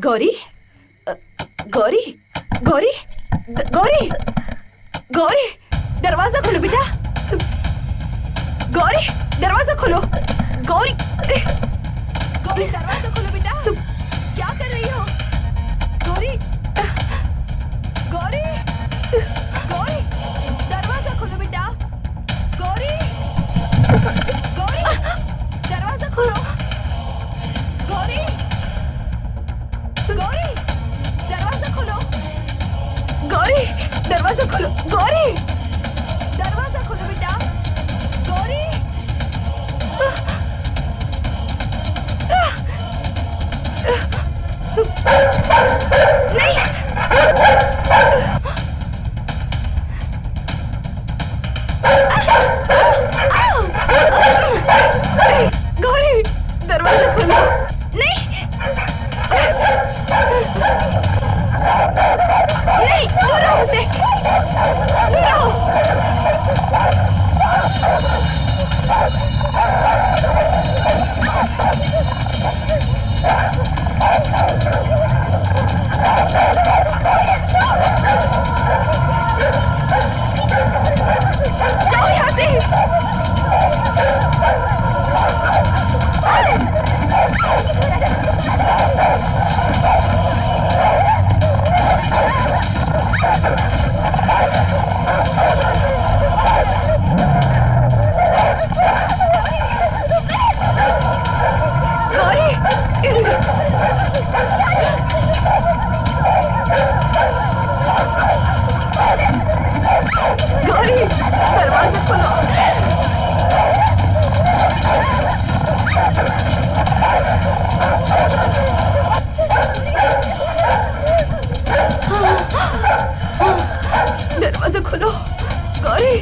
गौरी, गौरी, गौरी, गौरी, गौरी, दरवाजा खोलो बेटा। गौरी, दरवाजा खोलो। गौरी, गौरी, दरवाजा खोलो बेटा। क्या कर रही हो? गौरी, गौरी, गौरी, दरवाजा खोलो बेटा। गौरी, गौरी, दरवाजा खोलो। गौरी, गौरी, दरवाजा खोलो। गौरी, दरवाजा खोलो। गौरी, दरवाजा खोलो बेटा। गौरी, नहीं, गौरी, दरवाजा खोलो। नहीं, नहीं, दूर रहो मुझसे, दूर रहो। जाओ यहाँ से। गौरी, दरवाजा खोलो। दरवाजा खोलो। गौरी,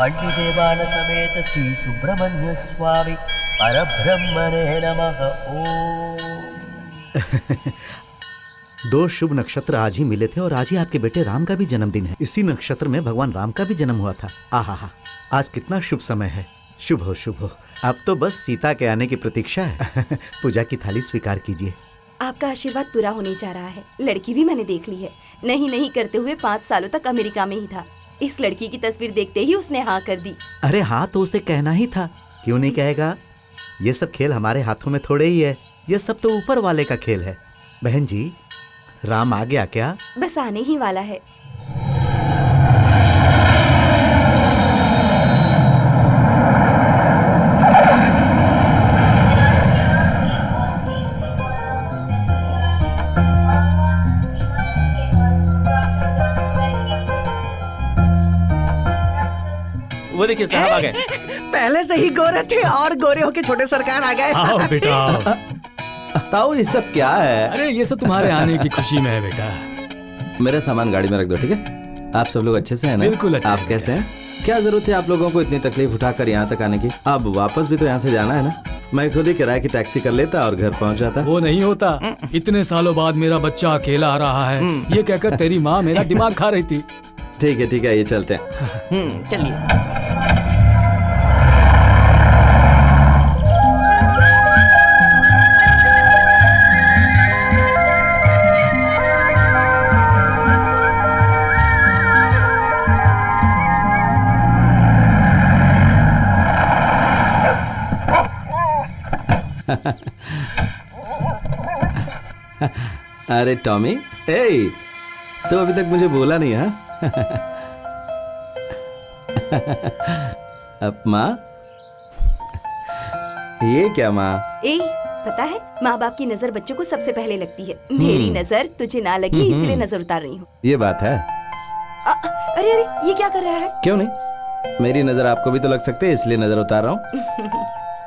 पंडिदेवान समेत श्री सुब्रह्मण्य स्वामी परब्रह्मणे नमः। ओम। दो शुभ नक्षत्र आज ही मिले थे और आज ही आपके बेटे राम का भी जन्मदिन है। इसी नक्षत्र में भगवान राम का भी जन्म हुआ था। आहा, आज कितना शुभ समय है। शुभ हो, शुभ हो। अब तो बस सीता के आने की प्रतीक्षा है। पूजा की थाली स्वीकार कीजिए। आपका आशीर्वाद पूरा होने जा रहा है। लड़की भी मैंने देख ली है। नहीं करते हुए 5 सालों तक अमेरिका में ही था। इस लड़की की तस्वीर देखते ही उसने हाँ कर दी। अरे हाँ, तो उसे कहना ही था। क्यों नहीं कहेगा? ये सब खेल हमारे हाथों में थोड़े ही है। ये सब तो ऊपर वाले का खेल है। बहन जी, राम आ गया क्या? बस आने ही वाला है। वो देखिए साहब आ गए। पहले से ही गोरे थे और गोरे होके छोटे सरकार आ गए। आओ बेटा आओ। ताऊ ये सब क्या है? अरे ये सब तुम्हारे आने की खुशी में है बेटा। मेरा सामान गाड़ी में रख दो, ठीक है? आप सब लोग अच्छे से हैं ना? बिल्कुल अच्छे। आप कैसे हैं? क्या जरूरत है आप लोगों को इतनी तकलीफ उठाकर यहाँ तक आने की? अब वापस भी तो यहाँ से जाना है ना? मैं खुद ही किराए की टैक्सी कर लेता और घर पहुँच जाता। वो नहीं होता। इतने सालों बाद मेरा बच्चा अकेला आ रहा है, ये कहकर तेरी माँ मेरा दिमाग खा रही थी। ठीक है, ये चलते हैं। चलिए। अरे टॉमी, ए, तो अभी तक मुझे बोला नहीं है? अब माँ, ये क्या माँ? पता है, माँ बाप की नजर बच्चों को सबसे पहले लगती है। मेरी नजर तुझे ना लगी इसलिए नजर उतार रही हूँ। ये बात है। अरे अरे, ये क्या कर रहा है? क्यों नहीं, मेरी नजर आपको भी तो लग सकते है, इसलिए नजर उतार रहा हूँ।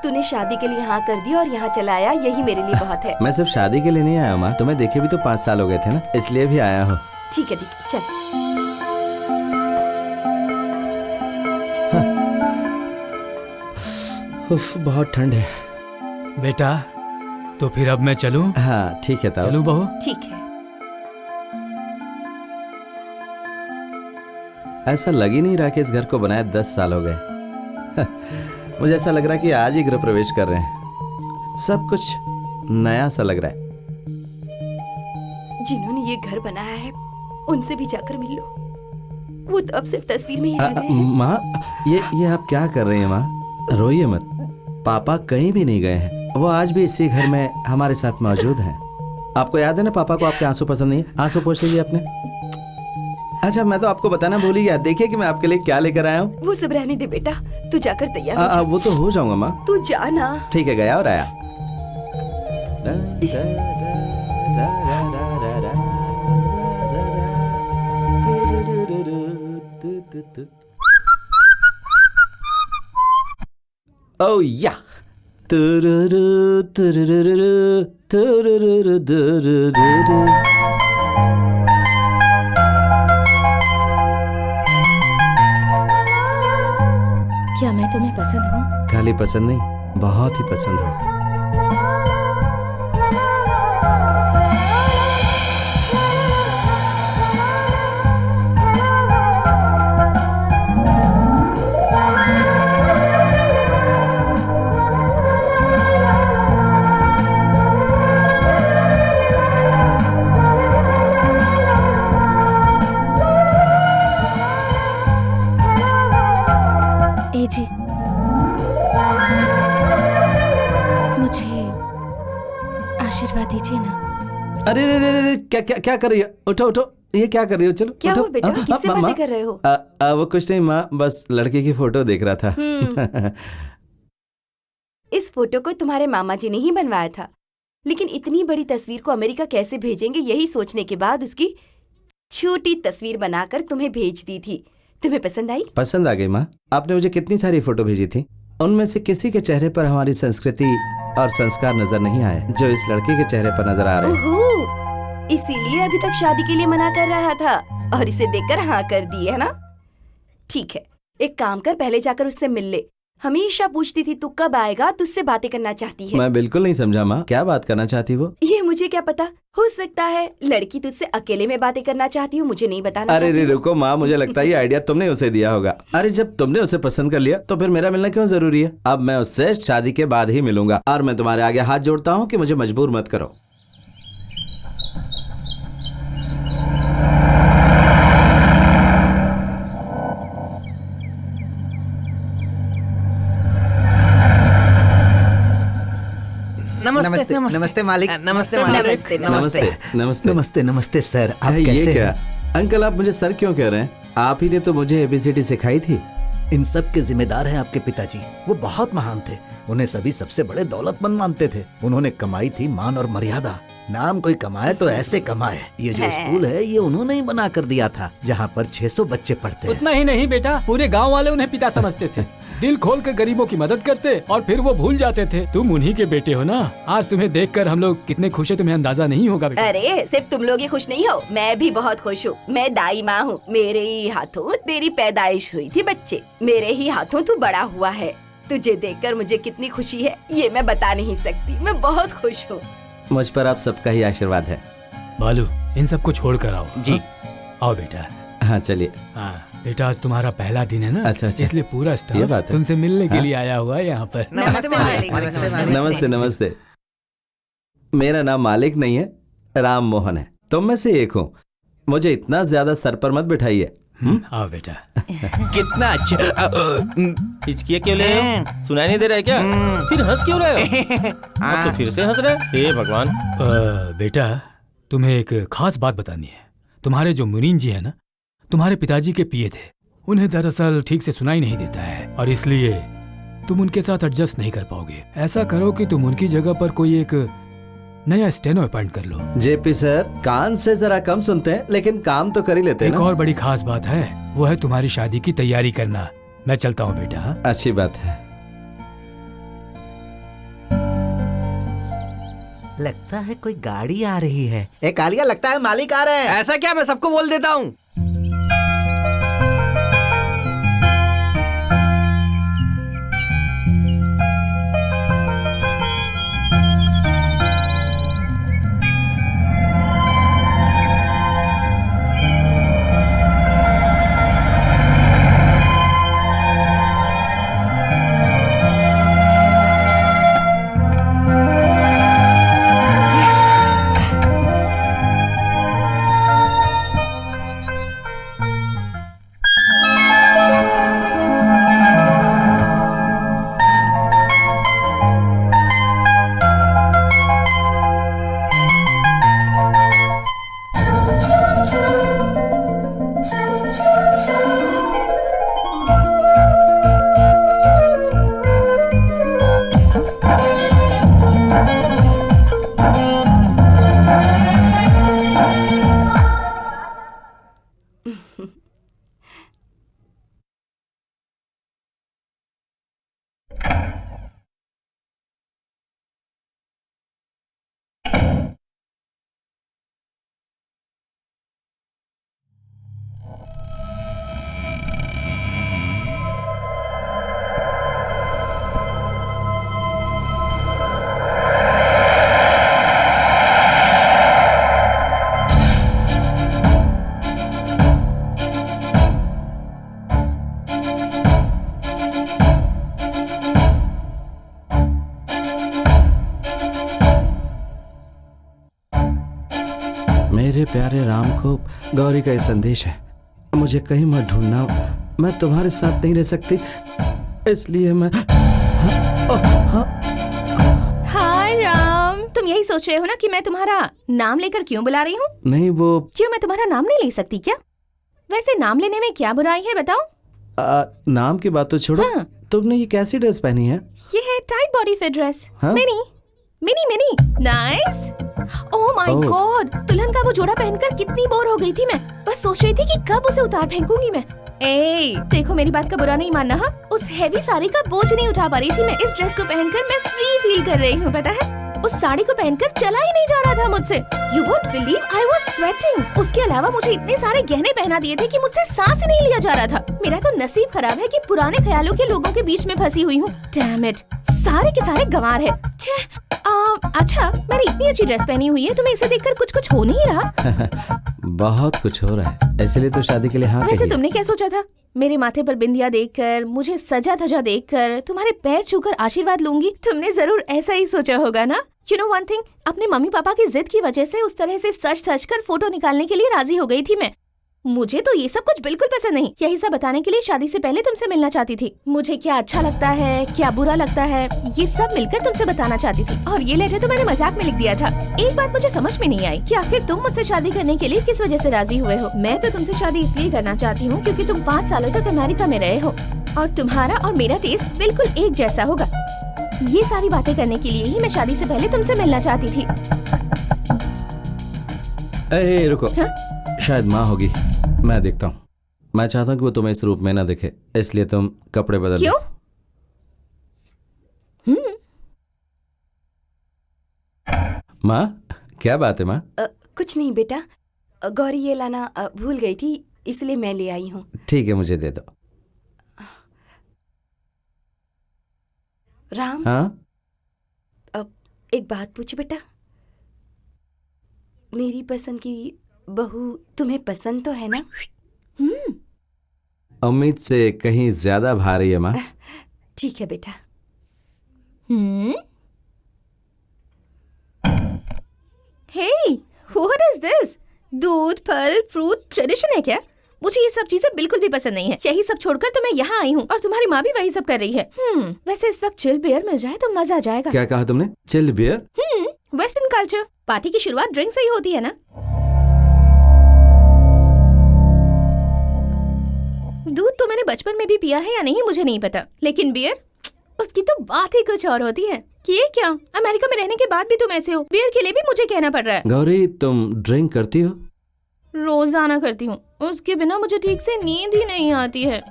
तूने शादी के लिए हाँ कर दी और यहाँ चला आया, यही मेरे लिए बहुत है। मैं सिर्फ शादी के लिए नहीं आया माँ, तुम्हें देखे भी तो 5 साल हो गए थे ना, इसलिए भी आया हूँ। ठीक है, चल। उफ, बहुत ठंड है। बेटा, तो फिर अब मैं चलूं? हाँ ठीक है ताऊ। चलूं बहू? ठीक है। ऐसा लग ही नहीं रहा कि इस घर को बनाए 10 साल हो गए। मुझे ऐसा लग रहा है कि आज ही गृह प्रवेश कर रहे हैं। सब कुछ नया सा लग रहा है। जिन्होंने ये घर बनाया है उनसे भी जाकर मिल लो, वो तो अब सिर्फ तस्वीर में ही रह गए हैं। माँ, ये आप क्या कर रही हैं माँ? रोइए मत, पापा कहीं भी नहीं गए हैं, वो आज भी इसी घर में हमारे साथ मौजूद हैं। आपको याद है ना पापा को आपके आंसू पसंद नहीं है? आंसू पोंछ लीजिए आपने। अच्छा, मैं तो आपको बताना भूल ही गया, देखिए कि मैं आपके लिए क्या लेकर आया हूँ। वो सब रहने दे बेटा, तू जाकर तैयार हो जा। वो तो हो जाऊंगा माँ। तू जा ना। ठीक है, गया और आया। ओ या तुरुरु तुरुरुरु तुरुरुरु दुरुरुरु। क्या मैं तुम्हें पसंद हूँ? खाली पसंद नहीं, बहुत ही पसंद हो। जी, मुझे आशीर्वाद दीजिए ना। अरे रे रे रे, क्या क्या क्या कर रही हो? उठो उठो, ये क्या कर रही हो? चलो क्या उठो। हुआ बेटा, किससे माँ, बातें कर रहे हो? वो कुछ नहीं माँ, बस लड़के की फोटो देख रहा था। इस फोटो को तुम्हारे मामा जी ने ही बनवाया था, लेकिन इतनी बड़ी तस्वीर को अमेरिका कैसे भेजेंगे यही सोचने के बाद उसकी छोटी तस्वीर बनाकर तुम्हें भेज दी थी। तुम्हें पसंद आई? पसंद आ गई माँ। आपने मुझे कितनी सारी फोटो भेजी थी, उनमें से किसी के चेहरे पर हमारी संस्कृति और संस्कार नजर नहीं आए जो इस लड़के के चेहरे पर नजर आ रहे हैं। ओहो, इसीलिए अभी तक शादी के लिए मना कर रहा था और इसे देखकर हाँ कर दी है ना? ठीक है, एक काम कर, पहले जाकर उससे मिल ले। हमेशा पूछती थी तू कब आएगा, तुझसे बातें करना चाहती है। मैं बिल्कुल नहीं समझा माँ, क्या बात करना चाहती वो? ये मुझे क्या पता, हो सकता है लड़की तुझसे अकेले में बातें करना चाहती हो, मुझे नहीं बताना। अरे रे रुको माँ, मुझे लगता है ये आइडिया तुमने उसे दिया होगा। अरे जब तुमने उसे पसंद कर लिया तो फिर मेरा मिलना क्यों जरूरी है? अब मैं उससे शादी के बाद ही मिलूंगा और मैं तुम्हारे आगे हाथ जोड़ता हूँ कि मुझे मजबूर मत करो। नमस्ते नमस्ते मालिक। नमस्ते मालिक। नमस्ते, नमस्ते नमस्ते। नमस्ते नमस्ते सर, आप ये कैसे क्या हैं? अंकल, आप मुझे सर क्यों कह रहे हैं? आप ही ने तो मुझे एबीसीडी सिखाई थी। इन सब के जिम्मेदार हैं आपके पिताजी। वो बहुत महान थे, उन्हें सभी सबसे बड़े दौलतमंद मानते थे। उन्होंने कमाई थी मान और मर्यादा। नाम कोई कमाए तो ऐसे कमाए। ये जो स्कूल है ये उन्होंने ही बना कर दिया था, जहाँ पर 600 बच्चे पढ़ते हैं। उतना ही नहीं बेटा, पूरे गांव वाले उन्हें पिता समझते थे। दिल खोल कर गरीबों की मदद करते और फिर वो भूल जाते थे। तुम उन्हीं के बेटे हो ना। आज तुम्हें देखकर हम लोग कितने खुश है, तुम्हें अंदाजा नहीं होगा बेटा। अरे सिर्फ तुम लोग ही खुश नहीं हो, मैं भी बहुत खुश हूँ। मैं दाई माँ हूँ, मेरे ही हाथों तेरी पैदाइश हुई थी बच्चे, मेरे ही हाथों तू बड़ा हुआ है। तुझे देखकर मुझे कितनी खुशी है ये मैं बता नहीं सकती। मैं बहुत खुश हूँ। मुझ पर आप सबका ही आशीर्वाद है। बालू, इन सबको छोड़ कर आओ। जी। आओ बेटा। हाँ चलिए। हाँ बेटा, आज तुम्हारा पहला दिन है ना। अच्छा, अच्छा। इसलिए पूरा ये स्टाफ बात है। तुमसे मिलने के हाँ? लिए आया हुआ है यहाँ पर। नमस्ते मालिक। नमस्ते नमस्ते। मेरा नाम मालिक नहीं है, राम मोहन है। तुम में से एक हूँ। मुझे इतना ज्यादा सर पर मत बिठाइए। आओ बेटा। कितना अच्छा। हिचकिया क्यों ले रहे हो? सुनाई नहीं दे रहा है क्या? फिर हंस क्यों रहे हो? अब तो फिर से हंस रहे हैं। हे भगवान। बेटा, तुम्हें एक खास बात बतानी है। तुम्हारे जो मुनीन जी है ना, तुम्हारे पिताजी के पिए थे। उन्हें दरअसल ठीक से सुनाई नहीं देता है और इसलिए तुम उनके साथ एडजस्ट नहीं कर पाओगे। ऐसा करो कि तुम उनकी जगह पर कोई एक नया स्टेनो अपॉइंट कर लो। जेपी सर कान से जरा कम सुनते हैं लेकिन काम तो कर ही लेते हैं एक ना? और बड़ी खास बात है, वो है तुम्हारी शादी की तैयारी करना। मैं चलता हूँ बेटा। हाँ? अच्छी बात है। लगता है कोई गाड़ी आ रही है। ए कालिया, लगता है मालिक आ रहे हैं। ऐसा क्या? मैं सबको बोल देता हूँ। मेरे प्यारे राम को गौरी का ये संदेश है, मुझे कहीं मत ढूंढना, मैं तुम्हारे साथ नहीं रह सकती, इसलिए मैं हाय राम, तुम यही सोच रहे हो ना कि मैं तुम्हारा नाम लेकर क्यों बुला रही हूँ? नहीं वो क्यों मैं तुम्हारा नाम नहीं ले सकती क्या? वैसे नाम लेने में क्या बुराई है बताओ? नाम की बात तो छोड़ो। हाँ। तुमने ये कैसी ड्रेस पहनी है? ये है टाइट बॉडी फिट ड्रेस। हाँ? Mini mini mini nice. Oh my oh. God, दुल्हन का वो जोड़ा पहनकर कितनी बोर हो गई थी मैं। बस सोच रही थी कि कब उसे उतार फेंकूंगी मैं। ए, देखो मेरी बात का बुरा नहीं मानना। हाँ, उस हैवी साड़ी का बोझ नहीं उठा पा रही थी मैं। इस ड्रेस को पहनकर मैं फ्री फील कर रही हूँ, पता है? उस साड़ी को पहनकर चला ही नहीं जा रहा था मुझसे। You won't believe I was sweating। उसके अलावा मुझे इतने सारे गहने पहना दिए थे कि मुझसे सांस ही नहीं लिया जा रहा था। मेरा तो नसीब खराब है कि पुराने ख्यालों के लोगों के बीच में फंसी हुई हूँ। Damn it, सारे के सारे गंवार है। अच्छा, मैंने इतनी अच्छी ड्रेस पहनी हुई है, तुम्हें इसे देखकर कुछ हो नहीं रहा? बहुत कुछ हो रहा है, इसलिए तो शादी के लिए हाँ वैसे कही। तुमने क्या सोचा था? मेरे माथे पर बिंदिया देखकर, मुझे सजा धजा देखकर, तुम्हारे पैर छूकर आशीर्वाद लूंगी? तुमने जरूर ऐसा ही सोचा होगा ना? You know one thing, अपने मम्मी पापा की जिद की वजह से उस तरह से सच धज कर फोटो निकालने के लिए राजी हो गई थी मैं। मुझे तो ये सब कुछ बिल्कुल पसंद नहीं। यही सब बताने के लिए शादी से पहले तुमसे मिलना चाहती थी। मुझे क्या अच्छा लगता है, क्या बुरा लगता है, ये सब मिलकर तुमसे बताना चाहती थी। और ये लेटर तो मैंने मजाक में लिख दिया था। एक बात मुझे समझ में नहीं आई कि आखिर तुम मुझसे शादी करने के लिए किस वजह से राजी हुए हो। मैं तो तुमसे शादी इसलिए करना चाहती हूँ क्योंकि तुम 5 सालों तक अमेरिका में रहे हो और तुम्हारा और मेरा टेस्ट बिल्कुल एक जैसा होगा। ये सारी बातें करने के लिए ही मैं शादी से पहले तुमसे मिलना चाहती थी। ए, रुको। हाँ? शायद माँ होगी, मैं देखता हूँ। मैं चाहता हूँ कि वो तुम्हें इस रूप में ना दिखे, इसलिए तुम कपड़े बदल लो। क्यों? माँ, क्या बात है माँ? कुछ नहीं बेटा, गौरी ये लाना भूल गई थी, इसलिए मैं ले आई हूँ। ठीक है, मुझे दे दो। राम, हाँ? एक बात पूछू बेटा, मेरी पसंद की बहू तुम्हें पसंद तो है ना? उम्मीद से कहीं ज्यादा भारी है माँ। ठीक है बेटा। Hey, what is this? दूध, फल, फ्रूट ट्रेडिशन है क्या? मुझे ये सब चीजें बिल्कुल भी पसंद नहीं है। यही सब छोड़कर तो मैं यहाँ आई हूँ और तुम्हारी माँ भी वही सब कर रही है। वैसे इस वक्त चिल बियर मिल जाए तो मजा आ जाएगा। क्या कहा तुमने? Chill beer? Western culture, party की शुरुआत ड्रिंक से ही होती है ना? दूध तो मैंने बचपन में भी पिया है या नहीं मुझे नहीं पता, लेकिन बियर, उसकी तो बात ही कुछ और होती है। कि ये क्या, अमेरिका में रहने के बाद भी तुम ऐसे हो? बियर के लिए भी मुझे कहना पड़ रहा है। गौरी, तुम ड्रिंक करती हो? रोजाना करती हूँ, उसके बिना मुझे ठीक से नींद ही नहीं आती है।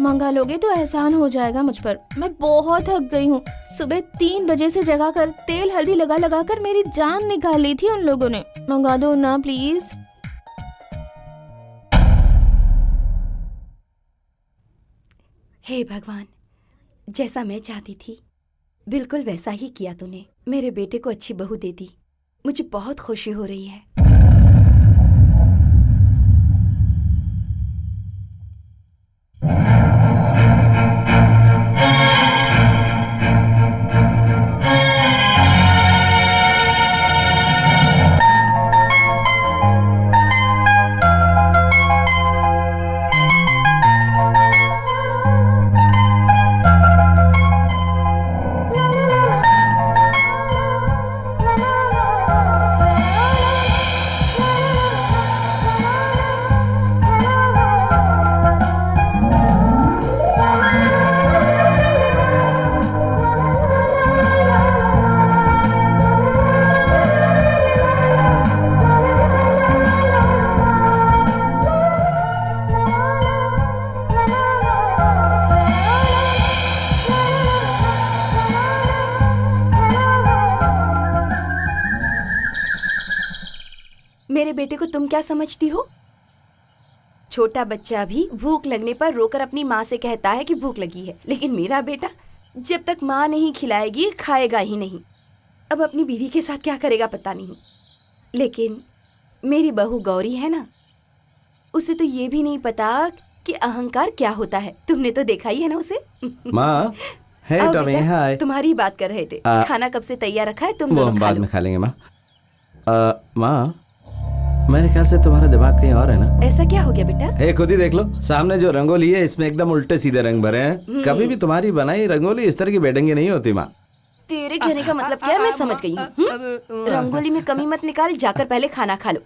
मंगा लोगे तो एहसान हो जाएगा मुझ पर। मैं बहुत थक गई हूँ। सुबह 3 बजे से जगा कर तेल हल्दी लगा लगा कर मेरी जान निकाल ली थी उन लोगों ने। मंगा दो ना प्लीज। हे भगवान, जैसा मैं चाहती थी बिल्कुल वैसा ही किया तूने। मेरे बेटे को अच्छी बहू दे दी। मुझे बहुत खुशी हो रही है। मेरे बेटे को तुम क्या समझती हो? छोटा बच्चा भी भूख लगने पर रोकर अपनी माँ से कहता है कि भूख लगी है, लेकिन मेरा बेटा जब तक माँ नहीं खिलाएगी खाएगा ही नहीं। अब अपनी बीवी के साथ क्या करेगा पता नहीं। लेकिन मेरी बहू गौरी है ना, उसे तो ये भी नहीं पता कि अहंकार क्या होता है। तुमने तो देखा ही है ना उसे। माँ, है आओ टॉमी, बेटा, हाय। तुम्हारी ही बात कर रहे थे। खाना कब से तैयार रखा है, तुम वो दोनों हम खा बाद लो। में खा लेंगे माँ। माँ, मेरे ख्याल से तुम्हारा दिमाग कहीं और है ना। ऐसा क्या हो गया बेटा? हे, खुद ही देख लो, सामने जो रंगोली है इसमें एकदम उल्टे सीधे रंग भरे हैं। कभी भी तुम्हारी बनाई रंगोली इस तरह की बेढंगी नहीं होती माँ। तेरे कहने का मतलब क्या है, मैं समझ गई हूँ। रंगोली में कमी मत निकाल, जाकर पहले खाना खा लो।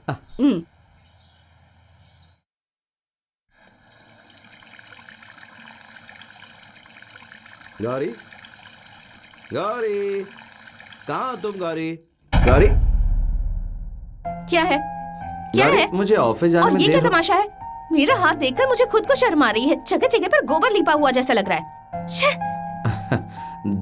गौरी, गौरी, कहाँ हो तुम गौरी? गौरी, क्या है? क्या गौरी, है? मुझे ऑफिस जाने और में ये देर क्या हो- तमाशा है? मेरा हाथ देखकर मुझे खुद को शर्म आ रही है। जगह जगह पर गोबर लिपा हुआ जैसा लग रहा है। छे!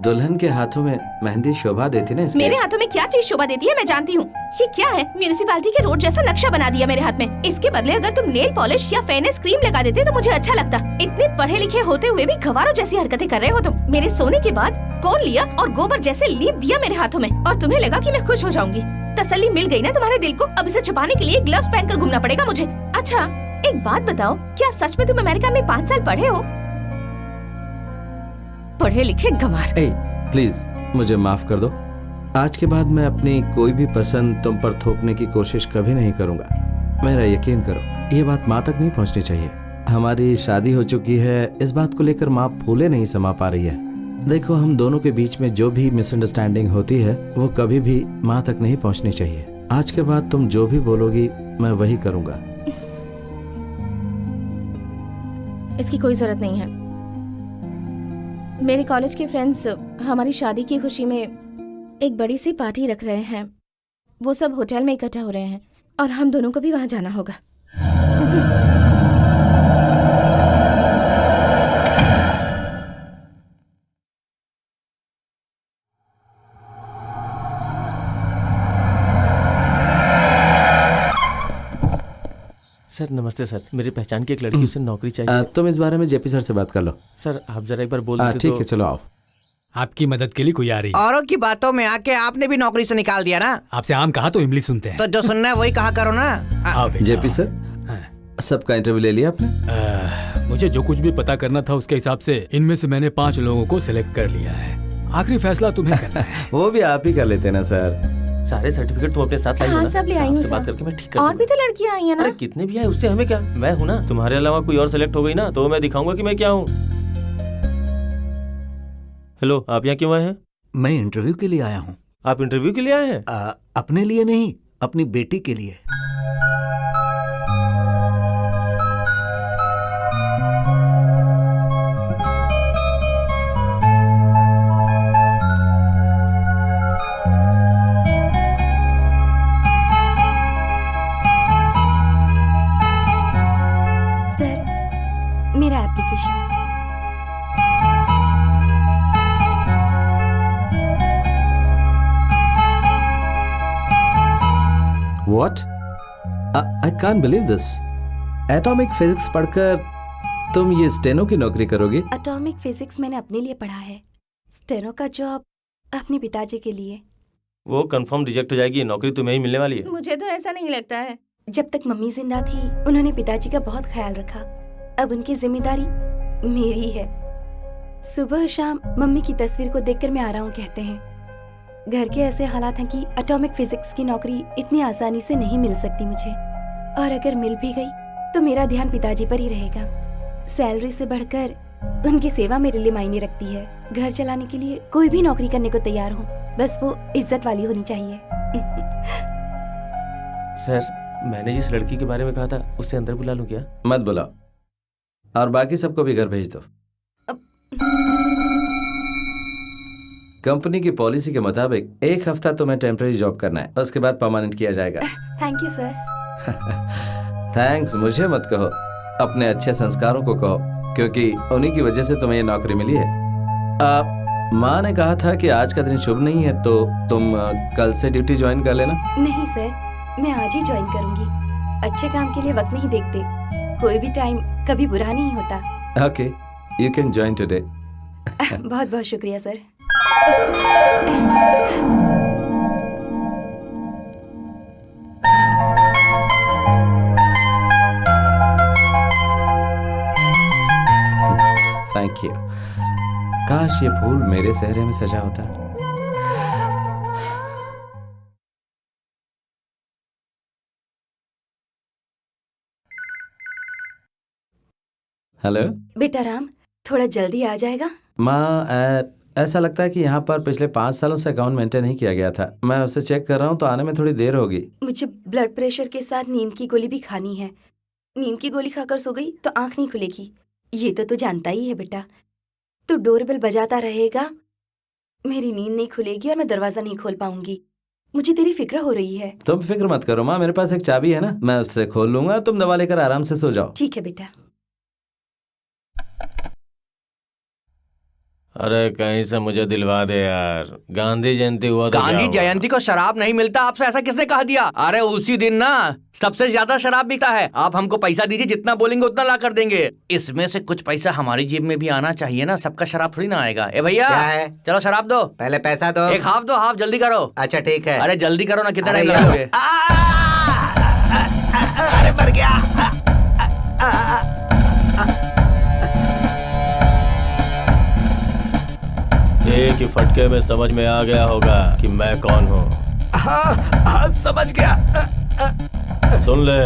दुल्हन के हाथों में मेहंदी शोभा देती ना, इसलिए। मेरे हाथों में क्या चीज शोभा देती है मैं जानती हूँ। ये क्या है? म्यूनिसिपैलिटी के रोड जैसा नक्शा बना दिया मेरे हाथ में। इसके बदले अगर तुम नेल पॉलिश या फेयरनेस क्रीम लगा देते तो मुझे अच्छा लगता। इतने पढ़े लिखे होते हुए भी गवारों जैसी हरकतें कर रहे हो तुम। मेरे सोने के बाद कौन लिया और गोबर जैसे लीप दिया मेरे हाथों में, और तुम्हें लगा कि मैं खुश हो जाऊंगी। तसल्ली मिल गई ना तुम्हारे दिल को। अब इसे छुपाने के लिए ग्लव्स पहनकर घूमना पड़ेगा मुझे। अच्छा, एक बात बताओ, क्या सच में तुम अमेरिका में 5 साल पढ़े हो? पढ़े लिखे गंवार। ए, प्लीज मुझे माफ कर दो। आज के बाद मैं अपनी कोई भी पसंद तुम पर थोपने की कोशिश कभी नहीं करूंगा। मेरा यकीन करो, ये बात माँ तक नहीं पहुंचनी चाहिए। हमारी शादी हो चुकी है, इस बात को लेकर माँ फूले नहीं समा पा रही है। देखो, हम दोनों के बीच में जो भी मिसअंडरस्टैंडिंग होती है वो कभी भी माँ तक नहीं पहुंचनी चाहिए। आज के बाद तुम जो भी बोलोगी मैं वही करूंगा। इसकी कोई जरूरत नहीं है। मेरे कॉलेज के फ्रेंड्स हमारी शादी की खुशी में एक बड़ी सी पार्टी रख रहे हैं। वो सब होटल में इकट्ठा हो रहे हैं और हम दोनों को भी वहां जाना होगा। सर नमस्ते सर, मेरी पहचान की एक लड़की, उसे नौकरी चाहिए। तुम इस बारे में जेपी सर से बात कर लो। सर आप जरा एक बार बोल देते ठीक तो। है, चलो आओ। आपकी मदद के लिए कोई आ रही है। औरों की बातों में आके आपने भी नौकरी से निकाल दिया ना। आपसे आम कहा तो इमली सुनते हैं। तो जो सुनना है वही कहा करो ना। आओ बेटा, जेपी सर, हाँ। सबका इंटरव्यू ले लिया आपने? मुझे जो कुछ भी पता करना था उसके हिसाब से इनमें से मैंने 5 लोगों को सिलेक्ट कर लिया है। आखिरी फैसला तुम्हें करना है। वो भी आप ही कर लेते ना सर। सारे सर्टिफिकेट तुम अपने साथ लाई हो हाँ, ना? सब ले आई हूँ से बात सर। करके मैं ठीक कर और दूंगा। भी तो लड़कियां आई हैं ना। अरे कितने भी आए उससे हमें क्या, मैं हूँ ना। तुम्हारे अलावा कोई और सेलेक्ट हो गई ना तो मैं दिखाऊंगा कि मैं क्या हूँ। हेलो, आप यहाँ क्यों आए हैं? मैं इंटरव्यू के लिए आया हूँ। आप इंटरव्यू के लिए आए हैं? अपने लिए नहीं, अपनी बेटी के लिए। What? I can't believe this. Atomic physics पढ़कर तुम ये स्टेनो की नौकरी करोगी? एटॉमिक फिजिक्स मैंने अपने लिए पढ़ा है, स्टेनो का जॉब अपने पिताजी के लिए। वो कंफर्म रिजेक्ट हो जाएगी, नौकरी तुम्हें ही मिलने वाली है। मुझे तो ऐसा नहीं लगता है। जब तक मम्मी जिंदा थी उन्होंने पिताजी का बहुत ख्याल रखा, अब उनकी जिम्मेदारी मेरी है। सुबह शाम मम्मी की तस्वीर को देखकर मैं आराम कहते हैं। घर के ऐसे हालात हैं कि एटॉमिक फिजिक्स की नौकरी इतनी आसानी से नहीं मिल सकती मुझे, और अगर मिल भी गई तो मेरा ध्यान पिताजी पर ही रहेगा। सैलरी से बढ़कर उनकी सेवा मेरे लिए मायने रखती है। घर चलाने के लिए कोई भी नौकरी करने को तैयार हूँ, बस वो इज्जत वाली होनी चाहिए। सर, मैंने जिस लड़की के बारे में कहा था उससे अंदर बुला लूं क्या? मत बुलाओ, और बाकी सबको भी घर भेज दो। कंपनी की पॉलिसी के मुताबिक 1 हफ्ता तुम्हें टेम्परेरी जॉब करना है, उसके बाद परमानेंट किया जाएगा। Thank you sir. थैंक्स मुझे मत कहो, अपने अच्छे संस्कारों को कहो, क्योंकि उन्हीं की वजह से तुम्हें ये नौकरी मिली है। माँ ने कहा था कि आज का दिन शुभ नहीं है, तो तुम कल से ड्यूटी ज्वाइन कर लेना। नहीं सर, मैं आज ही ज्वाइन करूंगी। अच्छे काम के लिए वक्त नहीं देखते, कोई भी टाइम कभी बुरा नहीं होता। Okay, you can join today. बहुत बहुत शुक्रिया सर। Thank you. काश ये फूल मेरे चेहरे में सजा होता। हेलो बेटा राम, थोड़ा जल्दी आ जाएगा? माँ, ऐसा लगता है कि यहाँ पर पिछले 5 सालों से अकाउंट मेंटेन नहीं किया गया था। मैं उसे चेक कर रहा हूँ, तो आने में थोड़ी देर होगी। मुझे ब्लड प्रेशर के साथ नींद की गोली भी खानी है। नींद की गोली खाकर सो गई तो आंख नहीं खुलेगी, ये तो तू जानता ही है बेटा। तू डोरबेल बजाता रहेगा, मेरी नींद नहीं खुलेगी और मैं दरवाजा नहीं खोल पाऊंगी। मुझे तेरी फिक्र हो रही है। तुम फिक्र मत करो माँ, मेरे पास एक चाबी है ना, मैं उससे खोल लूंगा। तुम दवा लेकर आराम से सो जाओ। ठीक है बेटा। अरे कहीं से मुझे दिलवा दे यार, गांधी जयंती हुआ तो गांधी क्या हुआ? जयंती को शराब नहीं मिलता, आपसे ऐसा किसने कह दिया? अरे उसी दिन ना सबसे ज्यादा शराब बिकता है। आप हमको पैसा दीजिए, जितना बोलेंगे उतना ला कर देंगे। इसमें से कुछ पैसा हमारी जेब में भी आना चाहिए ना, सबका शराब थोड़ी ना आएगा। ए भैया, क्या है? चलो शराब दो। पहले पैसा दो। एक हाफ दो, हाफ जल्दी करो। अच्छा ठीक है। अरे जल्दी करो ना, कितना अरे टाइम ये लो। लगाओगे? अरे मर गया। एक ही फटके में समझ में आ गया होगा कि मैं कौन हूँ। हाँ, समझ गया। सुन ले,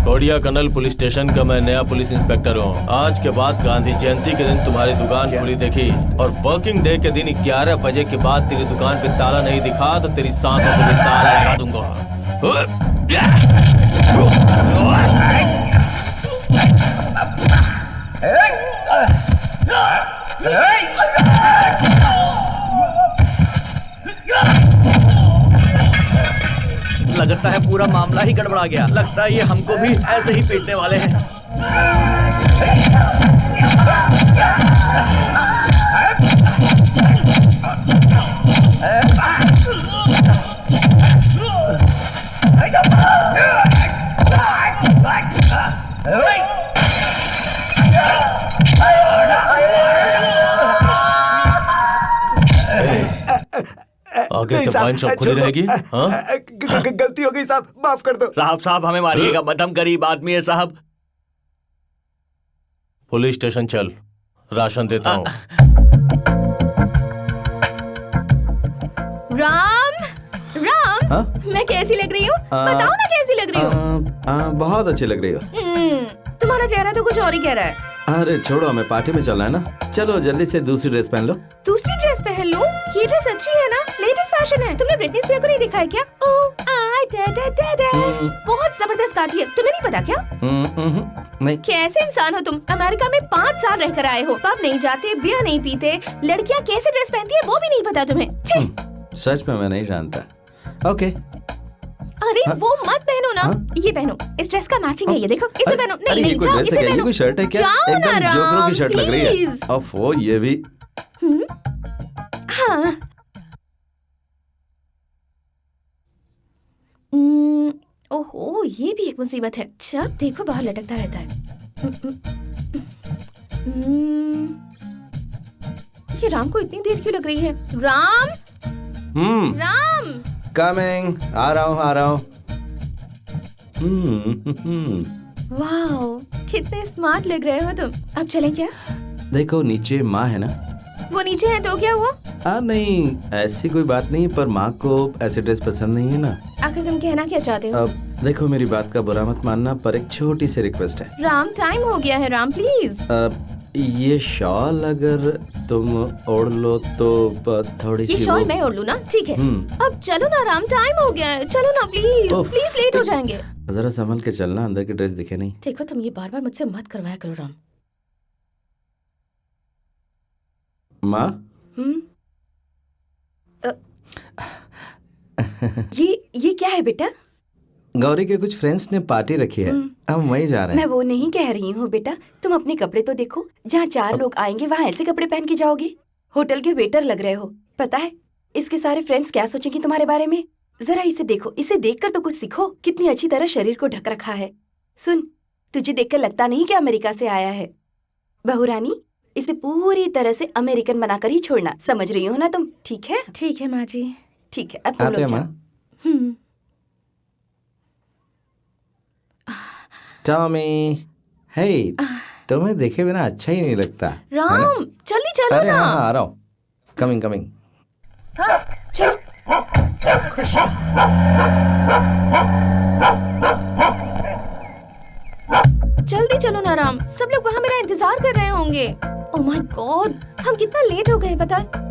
कोडिया कनल पुलिस स्टेशन का मैं नया पुलिस इंस्पेक्टर हूँ। आज के बाद गांधी जयंती के दिन तुम्हारी दुकान खुली देखी, और वर्किंग डे के दिन 11 बजे के बाद तेरी दुकान पे ताला नहीं दिखा तो तेरी सांसों को भी ताला लगा दूंगा। लगता है पूरा मामला ही गड़बड़ा गया। लगता है ये हमको भी ऐसे ही पीटने वाले हैं। आगे से वाइन शॉप खुली रहेगी। हाँ? गलती हो गई साहब, माफ कर दो। साहब हमें मारिएगा मत, हम गरीब आदमी है साहब। पुलिस स्टेशन चल, राशन देता हूँ। राम, राम, हाँ? मैं कैसी लग रही हूँ? बताओ ना कैसी लग रही हूँ? बहुत अच्छी लग रही हो। तुम्हारा चेहरा तो कुछ और ही कह रहा है। अरे छोड़ो, हमें पार्टी में चलना है ना। चलो जल्दी से दूसरी ड्रेस पहन लो। दूसरी ड्रेस पहन लूं? ये ड्रेस अच्छी है ना, लेटेस्ट फैशन है। तुमने ब्रिटनी स्पीयर को नहीं देखा है क्या? ओह आई डा डा डा डा, बहुत जबरदस्त गाती है। तुम्हें नहीं पता क्या? नहीं। कैसे इंसान हो तुम? अमेरिका में 5 साल रहकर आए हो, पब नहीं जाते, बियर नहीं पीते, लड़कियाँ कैसे ड्रेस पहनती है वो भी नहीं पता तुम्हें। सच में मैं नहीं जानता। ओके। अरे वो मत पहनो ना। ये पहनो, इस ड्रेस का मैचिंग है, ये देखो, इसे पहनो। नहीं नहीं, जाओ, इसे ये पहनो। कोई शर्ट है क्या? जाओ ना एकदम राम, जोकरों की शर्ट लग रही है। प्लीज। ओफो, ये भी। हाँ। ओह ओह, ये भी एक मुसीबत है। जब देखो बाहर लटकता रहता है। ये राम को इतनी देर क्यों लग रही है? राम, राम। कमिंग, आ रहा हूँ। वाओ, कितने स्मार्ट लग रहे हो तुम। अब चलें क्या? देखो नीचे माँ है ना। वो नीचे है तो क्या हुआ? नहीं, ऐसी कोई बात नहीं, पर माँ को ऐसे ड्रेस पसंद नहीं है ना। आखिर तुम कहना क्या चाहते हो? अब देखो, मेरी बात का बुरा मत मानना, पर एक छोटी सी रिक्वेस्ट है। राम, टाइम हो गया है राम, प्लीज। ये शॉल अगर तुम ओढ़ लो तो थोड़ी सी ये शॉल मैं ओढ़ लूं ना? ठीक है। अब चलो ना राम, टाइम हो गया है, चलो ना प्लीज। प्लीज, लेट हो जाएंगे। जरा संभल के चलना, अंदर की ड्रेस दिखे नहीं। देखो, तुम ये बार बार मुझसे मत करवाया करो राम। माँ, ये क्या है बेटा? गौरी के कुछ फ्रेंड्स ने पार्टी रखी है, हम वहीं जा रहे मैं हैं। वो नहीं कह रही हूँ बेटा, तुम अपने कपड़े तो देखो। जहाँ 4 लोग आएंगे वहाँ ऐसे कपड़े पहन के जाओगे? होटल के वेटर लग रहे हो। पता है इसके सारे फ्रेंड्स क्या सोचेंगे तुम्हारे बारे में? जरा इसे देखो, इसे देखकर तो कुछ सीखो। कितनी अच्छी तरह शरीर को ढक रखा है। सुन, तुझे देखकर लगता नहीं कि अमेरिका से आया है। बहू रानी, इसे पूरी तरह से अमेरिकन बनाकर ही छोड़ना, समझ रही हो ना तुम? ठीक है? ठीक है माँ जी। ठीक है, अब तुम आते लोग हैं जाओ। माँ। टॉमी, हे, तुम्हें देखे बिना अच्छा ही नहीं लगता। राम, जल्दी चलो अरे ना। हाँ, आ रहा हूँ। कमिंग। चलो, खुश रहो। जल्दी चलो ना राम, सब लोग वहाँ मेरा इंतजार कर रहे होंगे। ओह माय गॉड, हम कितना लेट हो गए पता है?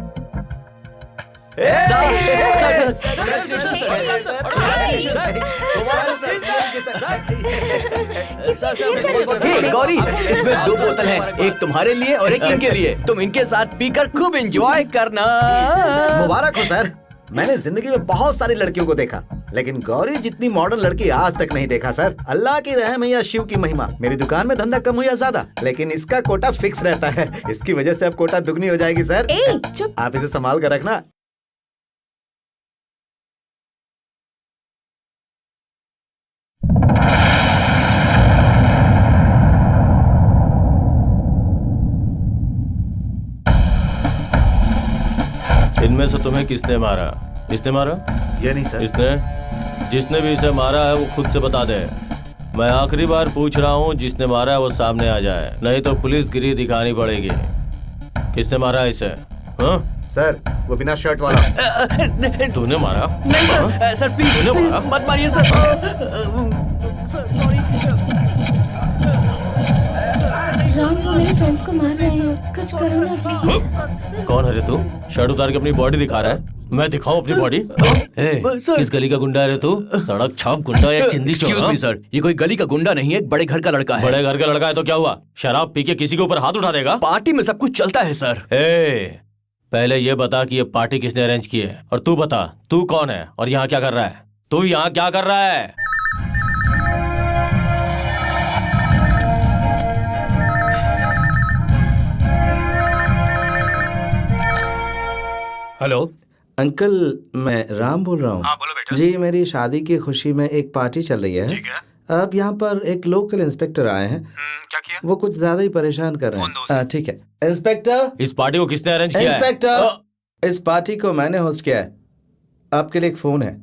गौरी, इसमें 2 बोतल है, एक तुम्हारे लिए और एक इनके लिए। तुम इनके साथ पीकर खूब एंजॉय करना। मुबारक हो सर। मैंने जिंदगी में बहुत सारी लड़कियों को देखा, लेकिन गौरी जितनी मॉडर्न लड़की आज तक नहीं देखा सर। अल्लाह की रहम है या शिव की महिमा। मेरी दुकान में धंधा कम हो या ज्यादा, लेकिन इसका कोटा फिक्स रहता है। इसकी वजह से अब कोटा दुगनी हो जाएगी सर। चुप। आप इसे संभाल कर रखना। इनमें से तुम्हें किसने मारा? इसने मारा? ये नहीं सर। इसने? जिसने भी इसे मारा है वो खुद से बता दे। मैं आखिरी बार पूछ रहा हूँ, जिसने मारा है वो सामने आ जाए, नहीं तो पुलिस गिरी दिखानी पड़ेगी। किसने मारा है इसे? हाँ सर, वो बिना शर्ट वाला। तूने मारा? नहीं सर, सर प्लीज मत मारिए सर। सॉरी। राम, वो मेरे फ्रेंड्स को मार रहे हैं, कुछ करो ना प्लीज। कौन है रे तू? शर्ट उतार के अपनी बॉडी दिखा रहा है। मैं दिखाऊं अपनी बॉडी? किस गली का गुंडा है रे तू? सड़क छाप गुंडा या चिंदी चोर? एक्सक्यूज मी सर, ये कोई गली का गुंडा नहीं है, एक बड़े घर का लड़का है। बड़े घर का लड़का है तो क्या हुआ? शराब पी के किसी के ऊपर हाथ उठा देगा? पार्टी में सब कुछ चलता है सर। पहले ये बता कि ये पार्टी किसने अरेंज की है, और तू बता तू कौन है और यहाँ क्या कर रहा है? तू यहाँ क्या कर रहा है? हेलो अंकल, मैं राम बोल रहा हूँ। हाँ, बोलो बेटा। जी, मेरी शादी की खुशी में एक पार्टी चल रही है। ठीक है। अब यहाँ पर एक लोकल इंस्पेक्टर आए हैं। क्या किया? वो कुछ ज्यादा ही परेशान कर रहे हैं। ठीक है इंस्पेक्टर। इस पार्टी को किसने अरेंज किया है? इंस्पेक्टर, इस पार्टी को मैंने होस्ट किया है। आपके लिए एक फोन है।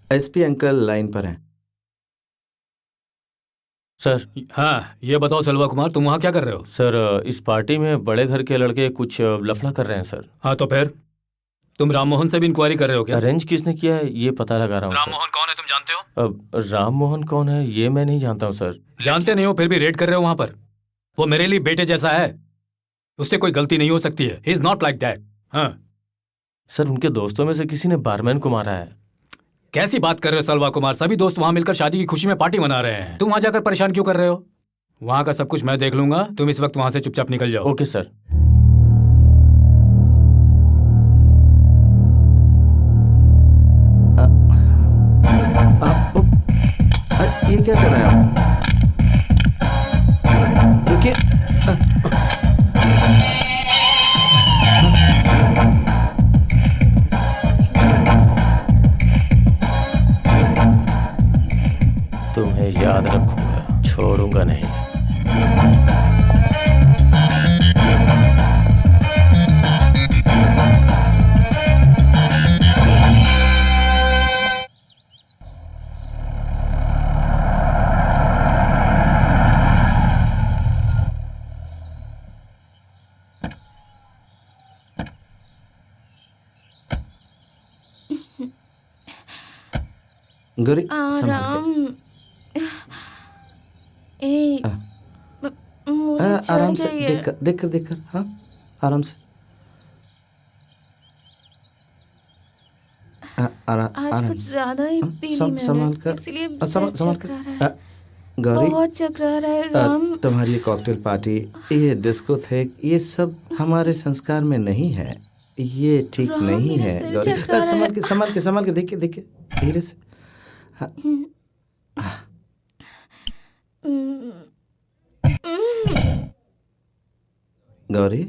एसपी अंकल लाइन पर हैं। सर। हाँ, ये बताओ सलवा कुमार, तुम वहाँ क्या कर रहे हो? सर, इस पार्टी में बड़े घर के लड़के कुछ लफड़ा कर रहे हैं सर। हाँ, तो फिर तुम राम मोहन से भी इंक्वायरी कर रहे हो क्या? अरेंज किसने किया है ये पता लगा रहा हूँ। राम मोहन कौन है, तुम जानते हो? अब राम मोहन कौन है ये मैं नहीं जानता हूँ सर। जानते नहीं हो फिर भी रेड कर रहे हो वहाँ पर? वो मेरे लिए बेटे जैसा है, उससे कोई गलती नहीं हो सकती है। He is not like that. हाँ सर, उनके दोस्तों में से किसी ने बारमैन को मारा है। कैसी बात कर रहे हो सलवा कुमार? सभी दोस्त वहाँ मिलकर शादी की खुशी में पार्टी मना रहे हैं, तुम वहाँ जाकर परेशान क्यों कर रहे हो? वहाँ का सब कुछ मैं देख लूंगा, तुम इस वक्त वहाँ से चुपचाप निकल जाओ। Okay sir. ये क्या कर रहे हैं आप? रुकिए। गौरी संभल आराम। ए, मुझे के आराम से, चढ़ गई है। देख कर हाँ, आराम से। आज आराम कुछ ज्यादा ही पी ली संभाल मैंने, कर, इसलिए संभाल चकरा रहा है। कर। गौरी, बहुत चकरा रहा है राम। तुम्हारी ये कॉकटेल पार्टी, ये डिस्को थे, ये सब हमारे संस्कार में नहीं है, ये ठीक राम, नहीं मेरा है। सिर गौरी चकरा रहा है। संभाल के देखिए धीरे से। गौरी,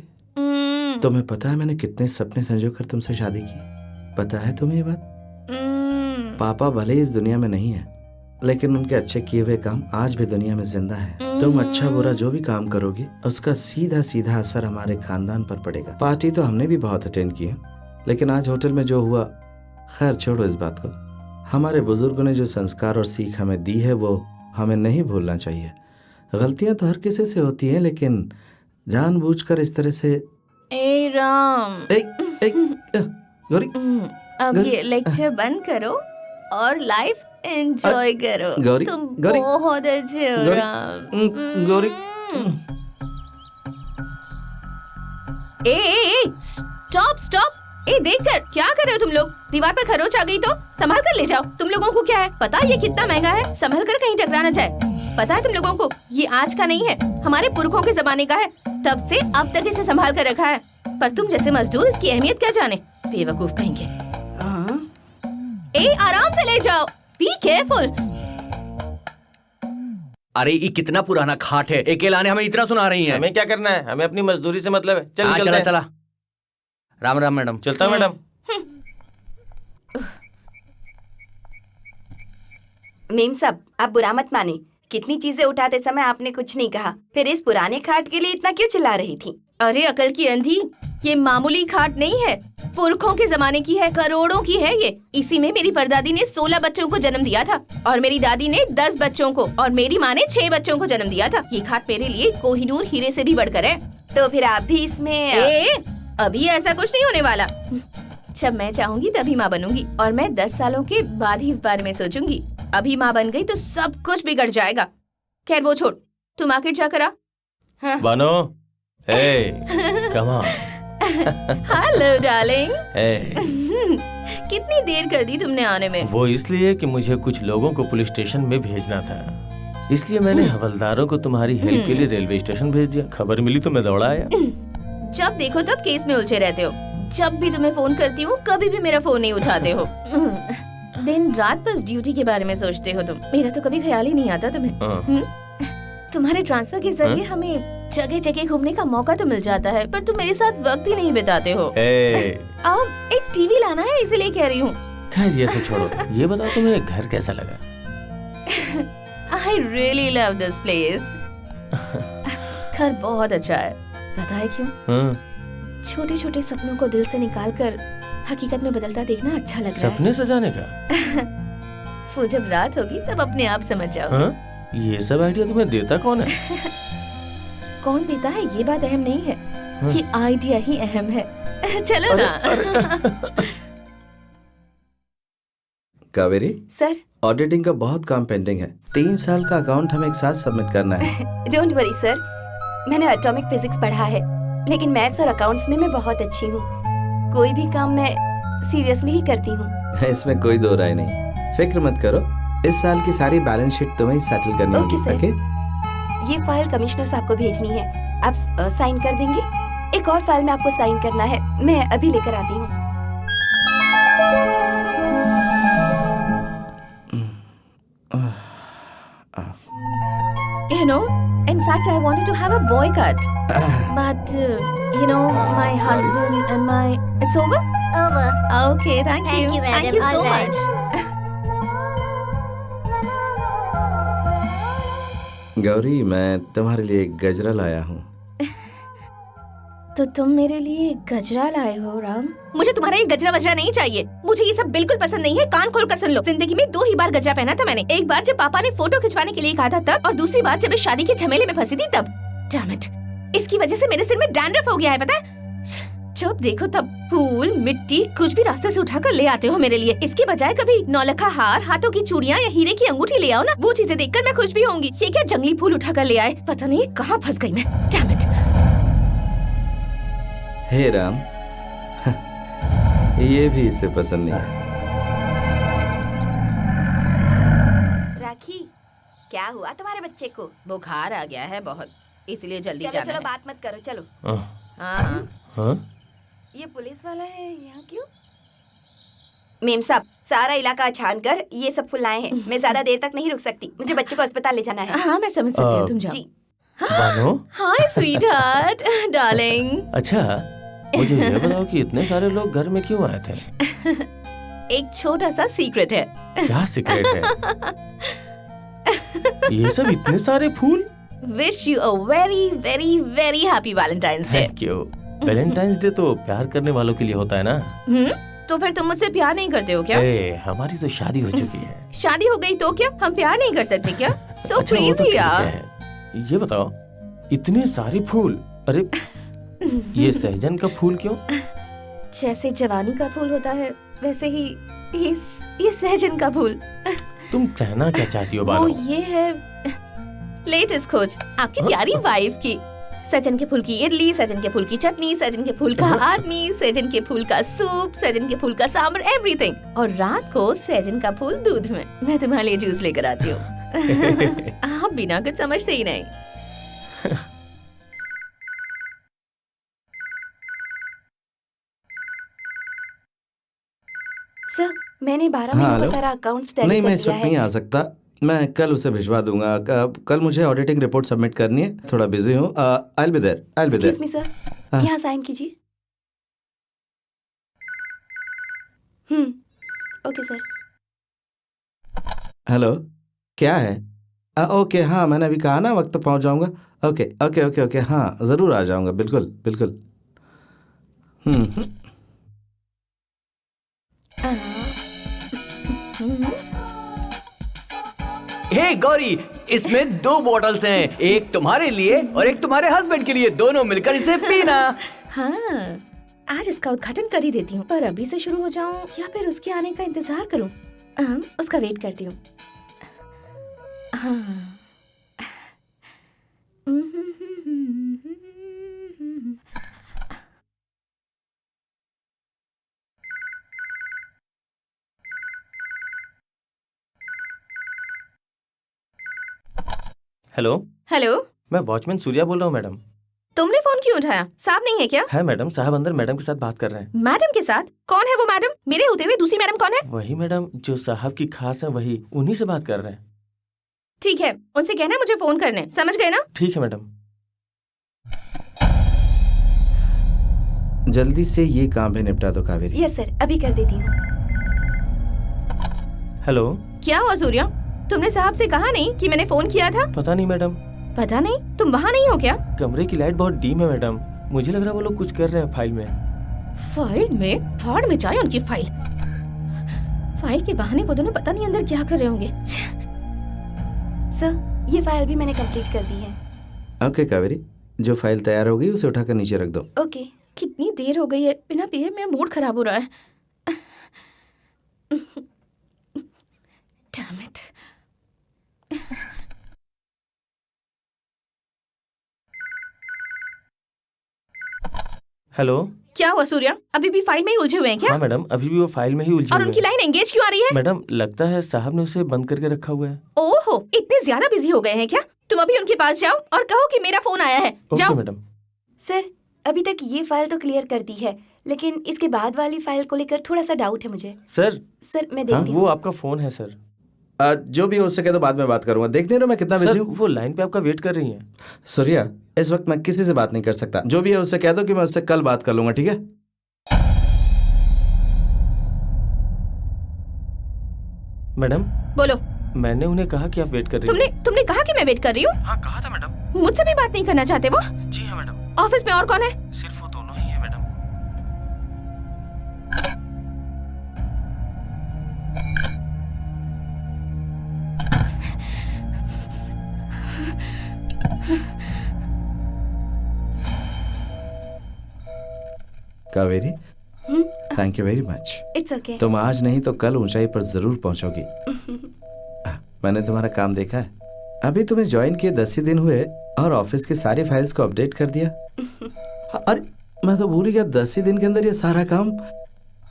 तुम्हें पता है मैंने कितने सपने संजो कर तुमसे शादी की? पता है तुम्हें ये बात? पापा भले ही इस दुनिया में नहीं है, लेकिन उनके अच्छे किए हुए काम आज भी दुनिया में जिंदा है। तुम अच्छा बुरा जो भी काम करोगी, उसका सीधा सीधा असर हमारे खानदान पर पड़ेगा। पार्टी तो हमने भी बहुत अटेंड की है, लेकिन आज होटल में जो हुआ, खैर छोड़ो इस बात को। हमारे बुजुर्गों ने जो संस्कार और सीख हमें दी है, वो हमें नहीं भूलना चाहिए। गलतियां तो हर किसी से होती हैं, लेकिन जानबूझकर इस तरह से। ए राम, गौरी, अब गौरी, ये लेक्चर बंद करो और लाइफ एंजॉय करो। गौरी, तुम गौरी, बहुत अच्छे हो गौरी, राम। गौरी, ए स्टॉप। ए देखकर क्या कर रहे हो तुम लोग? दीवार पे खरोच आ गई तो संभाल कर ले जाओ। तुम लोगों को क्या है पता है ये कितना महंगा है? संभल कर कहीं टकरा ना जाए। पता है तुम लोगों को ये आज का नहीं है, हमारे पुरखों के जमाने का है। तब से अब तक इसे संभाल कर रखा है, पर तुम जैसे मजदूर इसकी अहमियत क्या जाने। बेवकूफ कहेंगे। ए आराम से ले जाओ, बी केयरफुल। अरे ये कितना पुराना खाट है, अकेला ने हमें इतना सुना रही है। हमें क्या करना है? हमें अपनी मजदूरी से मतलब है। चल निकलते चला हैं। चला। राम राम मैडम। चलता मैडम। मेम साहब, आप बुरा मत माने, कितनी चीजें उठाते समय आपने कुछ नहीं कहा, फिर इस पुराने खाट के लिए इतना क्यों चिल्ला रही थी? अरे अकल की अंधी, ये मामूली खाट नहीं है, पुरखों के जमाने की है, करोड़ों की है ये। इसी में मेरी परदादी ने 16 बच्चों को जन्म दिया था, और मेरी दादी ने 10 बच्चों को, और मेरी माँ ने 6 बच्चों को जन्म दिया था। ये खाट मेरे लिए कोहिनूर हीरे से भी बढ़कर है। तो फिर आप भी इसमें अभी ऐसा कुछ नहीं होने वाला। जब मैं चाहूंगी तभी माँ बनूंगी, और मैं 10 सालों के बाद ही इस बारे में सोचूंगी। अभी माँ बन गई तो सब कुछ बिगड़ जाएगा। खैर वो छोड़, तू मार्केट जाकर आ। Bano, hey, come on. Hello darling. Hey, कितनी देर कर दी तुमने आने में? वो इसलिए कि मुझे कुछ लोगों को पुलिस स्टेशन में भेजना था, इसलिए मैंने हवलदारों को तुम्हारी हेल्प के लिए रेलवे स्टेशन भेज दिया। खबर मिली तो मैं दौड़ा आया। जब देखो तब केस में उलझे रहते हो। जब भी तुम्हें फोन करती हूँ कभी भी मेरा फोन नहीं उठाते हो। दिन रात बस ड्यूटी के बारे में सोचते हो तुम। मेरा तो कभी ख्याल ही नहीं आता तुम्हें। तुम्हारे ट्रांसफर के जरिए हमें जगह जगह घूमने का मौका तो मिल जाता है, पर तुम मेरे साथ वक्त ही नहीं बिताते हो। अब एक टीवी लाना है इसलिए कह रही हूँ। खैर ये सब छोड़ो, ये बताओ तुम्हें घर कैसा लगा? I really love this place. घर बहुत अच्छा है। पता है क्यों? छोटे छोटे सपनों को दिल से निकालकर हकीकत में बदलता देखना अच्छा लग रहा है। सपने सजाने का? वो जब रात होगी तब अपने आप समझ जाओगे। ये सब आइडिया तुम्हें देता कौन है? कौन देता है ये बात अहम नहीं है, ये आइडिया ही अहम है। चलो ना। कावेरी सर। ऑडिटिंग का बहुत काम पेंडिंग है। 3 साल का अकाउंट हमें एक साथ सबमिट करना है। डोंट वरी सर, मैंने एटॉमिक फिजिक्स पढ़ा है, लेकिन मैथ्स और अकाउंट्स में मैं बहुत अच्छी हूँ। कोई भी काम मैं सीरियसली ही करती हूँ। इसमें कोई दो राय नहीं, फिक्र मत करो। इस साल की सारी बैलेंस शीट तुम्हें सेटल करनी होगी। ओके? ये फाइल कमिश्नर साहब को भेजनी है, आप साइन कर देंगे? एक और फाइल में आपको साइन करना है, मैं अभी लेकर आती हूँ। You know, in fact, I wanted to have a boycott, but you know, my husband and my. It's over. Over. Okay, thank you. Thank you, madam. Thank you so All right. much. Gauri, मैं तुम्हारे लिए एक गजरा लाया हूँ। तो तुम मेरे लिए गजरा लाए हो राम? मुझे तुम्हारा ये गजरा वजरा नहीं चाहिए। मुझे ये सब बिल्कुल पसंद नहीं है। कान खोल कर सुन लो। जिंदगी में 2 ही बार गजरा पहना था मैंने। एक बार जब पापा ने फोटो खिंचवाने के लिए कहा था तब, और दूसरी बार जब इस शादी के झमेले में फंसी थी तब। डैम इट, इसकी वजह से मेरे सिर में डैंड्रफ हो गया है, पता है? जब देखो तब फूल मिट्टी कुछ भी रास्ते से उठाकर ले आते हो मेरे लिए। इसके बजाय कभी नौलखा हार, हाथों की चूड़ियाँ या हीरे की अंगूठी ले आओ ना। वो चीजें देखकर मैं खुश भी होंगी। ये क्या जंगली फूल उठाकर ले आए? पता नहीं कहाँ फंस गई मैं। Damn it! हे राम, ये भी इसे पसंद नहीं है। राखी, क्या हुआ तुम्हारे बच्चे को? बुखार आ गया है बहुत, इसलिए जल्दी चलो जाना चलो है। बात मत करो, चलो। हाँ। हाँ? ये पुलिस वाला है यहाँ क्यों? मेम साहब, सारा इलाका छान कर ये सब फूल लाए हैं। मैं ज्यादा देर तक नहीं रुक सकती, मुझे बच्चे को अस्पताल ले जाना है। हाँ मैं समझ सकती हूँ, तुम जाओ। जी। बानो, हाय स्वीटहार्ट, डार्लिंग। अच्छा मुझे ये बताओ कि इतने सारे लोग घर में क्यों आए थे? एक छोटा सा सीक्रेट है। क्या सीक्रेट है? ये सब इतने सारे फूल? Wish you a very very very happy Valentine's Day. Thank you. Valentine's Day तो प्यार करने वालों के लिए होता है ना? तो फिर तुम मुझसे प्यार नहीं करते हो क्या? हमारी तो शादी हो चुकी है। शादी हो गई तो क्या हम प्यार नहीं कर सकते क्या? सो अच्छा, वो तो क्रेजी ठीक यार। है। ये बताओ, इतने सारे फूल, अरे ये सहजन का फूल क्यों? जैसे जवानी का फूल होता है वैसे ही ये सहजन का फूल। तुम कहना क्या चाहती हो वो बानो? ये है लेटेस्ट खोज आपकी प्यारी वाइफ की। सहजन के फूल की इडली, सहजन के फूल की चटनी, सहजन के फूल का आदमी, सहजन के फूल का सूप, सहजन के फूल का सांभर, एवरीथिंग। और रात को सहजन का फूल दूध में। मैं तुम्हारे लिए जूस लेकर आती हूँ। आप बिना कुछ समझते ही नहीं। सर, मैंने 12 हाँ, महीनों हेलो? का सारा अकाउंट्स टैली नहीं, कर मैं इस दिया वक्त नहीं आ सकता। मैं कल उसे भिजवा दूंगा। कल मुझे ऑडिटिंग रिपोर्ट सबमिट करनी है, थोड़ा बिजी हूँ। I will be there. Excuse me sir, हाँ। यहाँ साइन कीजिए। Okay sir. हेलो, क्या है? ओके, हाँ मैंने अभी कहा ना वक्त पे पहुंच जाऊंगा। ओके ओके ओके ओके, हाँ ज़रूर आ जाऊंगा, बिल्कुल बिल्कुल। हे गौरी, इसमें 2 बॉटल्स हैं, एक तुम्हारे लिए और एक तुम्हारे हस्बैंड के लिए। दोनों मिलकर इसे पीना। हाँ, आज इसका उद्घाटन कर ही देती हूँ। पर अभी से शुरू हो जाऊँ या फिर उसके आने का इंतजार करूँ? उसका वेट करती हूँ। हाँ। हेलो, हेलो, मैं वॉचमैन सूर्या बोल रहा हूँ मैडम। तुमने फोन क्यों उठाया? साहब नहीं है क्या? है मैडम, साहब अंदर मैडम के साथ बात कर रहे हैं। मैडम के साथ? कौन है वो मैडम? मेरे होते हुए दूसरी मैडम कौन है? वही मैडम जो साहब की खास है, वही उन्हीं से बात कर रहे हैं। ठीक है, उनसे कहना मुझे फोन करने, समझ गए ना? ठीक है मैडम। जल्दी से ये काम भी निपटा दो कावेरी। यस सर, अभी कर देती हूँ। हेलो, क्या हुआ सूर्या? तुमने साहब से कहा नहीं कि मैंने फोन किया था? पता नहीं मैडम, पता नहीं? तुम वहाँ नहीं हो क्या? कमरे की लाइट बहुत डीम है मैडम। मुझे लग रहा है वो लोग कुछ कर रहे हैं फाइल में। फाइल में? फाड़ में जाए उनकी फाइल। फाइल के बहाने वो दोनों पता नहीं अंदर क्या कर रहे होंगे। सर, ये फाइल भी मैंने कंप्लीट कर दी है। ओके कावेरी, जो फाइल तैयार हो गई उसे उठाकर नीचे रख दो। ओके। कितनी देर हो गई है, बिना पिए मेरा मूड खराब हो रहा है। Damn it. हेलो, क्या हुआ सूर्या? अभी भी फाइल में ही उलझे हुए हैं क्या? हाँ मैडम, अभी भी वो फाइल में ही उलझे और हुए उनकी हैं। लाइन एंगेज क्यों आ रही है? मैडम, लगता है साहब ने उसे बंद करके रखा हुआ है। ओहो, इतने ज्यादा बिजी हो गए हैं क्या? तुम अभी उनके पास जाओ और कहो कि मेरा फोन आया है। ओके जाओ। मैडम। सर, अभी तक ये फाइल तो क्लियर कर दी है, लेकिन इसके बाद वाली फाइल को लेकर थोड़ा सा डाउट है मुझे। सर, सर, मैं हाँ, देखती वो हूँ। आपका फोन है सर। जो भी हो सके तो बाद में बात करूंगा। देख नहीं रहे मैं कितना बिजी सर, हूँ। वो लाइन पे आपका वेट कर रही हैं। सूर्या, इस वक्त मैं किसी से बात नहीं कर सकता। जो भी है उससे कह दो कि मैं उससे कल बात कर लूंगा, ठीक है? मैडम, बोलो। मैंने उन्हें कहा कि आप वेट कर रही हैं। तुमने कहा कि मैं वेट कर रही हूँ? हाँ, कहा था मैडम। मुझसे भी बात नहीं करना चाहते वो? जी हाँ मैडम। ऑफिस में और कौन है? सिर्फ वो दोनों ही है madam. Kaveri, thank you very much. It's okay. तुम आज नहीं तो कल ऊंचाई पर जरूर पहुंचोगी। मैंने तुम्हारा काम देखा है। अभी तुम्हें ज्वाइन किए 10 ही दिन हुए और ऑफिस के सारी फाइल्स को अपडेट कर दिया। अरे मैं तो भूल ही गया, 10 ही दिन के अंदर ये सारा काम।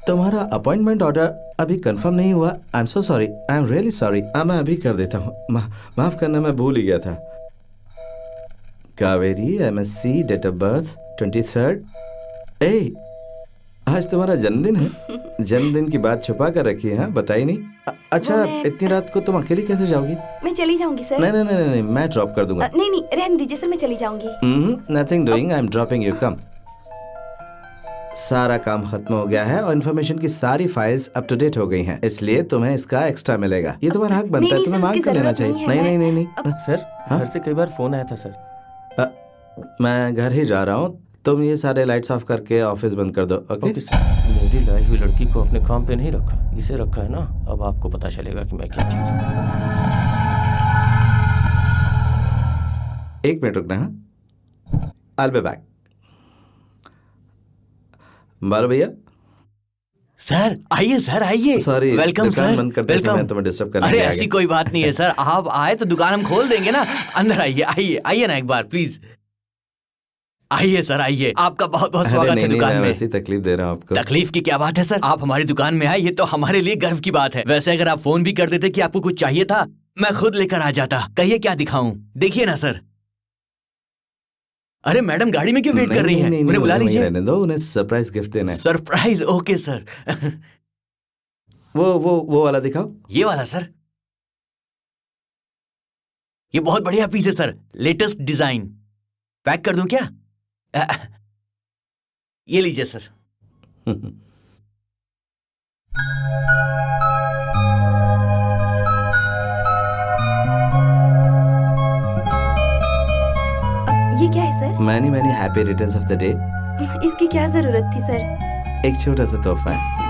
तुम्हारा अपॉइंटमेंट ऑर्डर अभी कंफर्म नहीं हुआ। I am so sorry, I am really sorry. मैं अभी कर देता हूँ। माफ करना, मैं भूल ही गया था। Kaveri, MSc, date of birth 23rd। ए, आज तुम्हारा जन्मदिन है। जन्मदिन की बात छुपा कर रखी है, बताई नहीं। अच्छा, इतनी रात को तुम अकेली कैसे जाओगी? मैं चली जाऊंगी सर। नहीं नहीं नहीं नहीं, मैं ड्रॉप कर दूंगा। नहीं नहीं, रहने दीजिए सर, मैं चली जाऊंगी। Nothing doing, I am dropping you, come. सारा काम खत्म हो गया है और इन्फॉर्मेशन की सारी फाइल्स अप टू डेट हो गई हैं, इसलिए तुम्हें इसका एक्स्ट्रा मिलेगा। ये तुम्हारा हक बनता है, तुम्हें मांग कर लेना चाहिए। नहीं नहीं नहीं नहीं। सर, घर से कई बार फोन आया था सर। मैं घर ही जा रहा हूँ। तुम ये सारे लाइट्स ऑफ करके ऑफिस बंद कर दो। ओके सर, मेरी लाई हुई लड़की को अपने काम पे नहीं रखा, इसे रखा है ना। अब आपको पता चलेगा कि मैं क्या चीज हूँ। 1 मिनट रुकना है। आई विल बी बैक। बालो भैया। सर आइए, सर आइए। सॉरी, वेलकम सर, बंद करते समय मैं तुम्हें डिस्टर्ब करने अरे नहीं आ ऐसी गया। कोई बात नहीं है सर, आप आए तो दुकान हम खोल देंगे ना। अंदर आइए, आइए आइए ना एक बार प्लीज। आइए सर, आइए। आपका बहुत बहुत अरे स्वागत नहीं, है नहीं, दुकान मैं में। वैसी तकलीफ दे रहा हूँ आपको। तकलीफ की क्या बात है सर, आप हमारी दुकान में आए, ये तो हमारे लिए गर्व की बात है। वैसे अगर आप फोन भी कर देते कि आपको कुछ चाहिए था, मैं खुद लेकर आ जाता। कहिए क्या दिखाऊं? देखिए ना सर। अरे मैडम गाड़ी में क्यों वेट कर रही हैं? उन्हें बुला लीजिए। रहने दो, उन्हें सरप्राइज गिफ्ट देना है। सरप्राइज? Okay sir. वो वाला दिखाओ। ये वाला सर, ये बहुत बढ़िया पीस है सर, लेटेस्ट डिजाइन। पैक कर दूं क्या? ये लीजिए सर। ये क्या है sir? Many many happy returns of the day. इसकी क्या जरूरत थी सर? एक छोटा सा तोहफा है।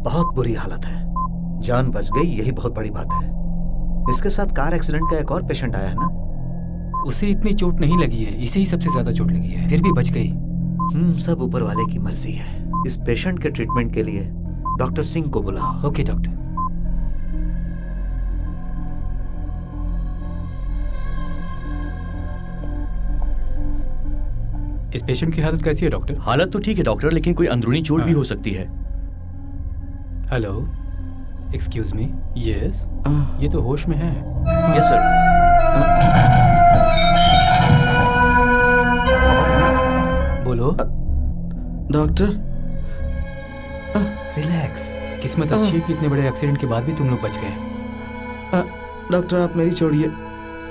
बहुत बुरी हालत है। जान बच गई, यही बहुत बड़ी बात है। इसके साथ कार एक्सीडेंट का एक और पेशेंट आया है ना? उसे इतनी चोट नहीं लगी है, इसे ही सबसे ज्यादा चोट लगी है, फिर भी बच गई। सब ऊपर वाले की मर्जी है। इस पेशेंट के ट्रीटमेंट के लिए डॉक्टर सिंह को बुलाओ। Okay doctor. इस पेशेंट की हालत कैसी है डॉक्टर? हालत तो ठीक है डॉक्टर, लेकिन कोई अंदरूनी चोट भी हो सकती है। Hello, excuse me. यस, ये तो होश में है। Yes sir. बोलो। Doctor, relax. किस्मत अच्छी है कि इतने बड़े एक्सीडेंट के बाद भी तुम लोग बच गए। डॉक्टर आप मेरी छोड़िए,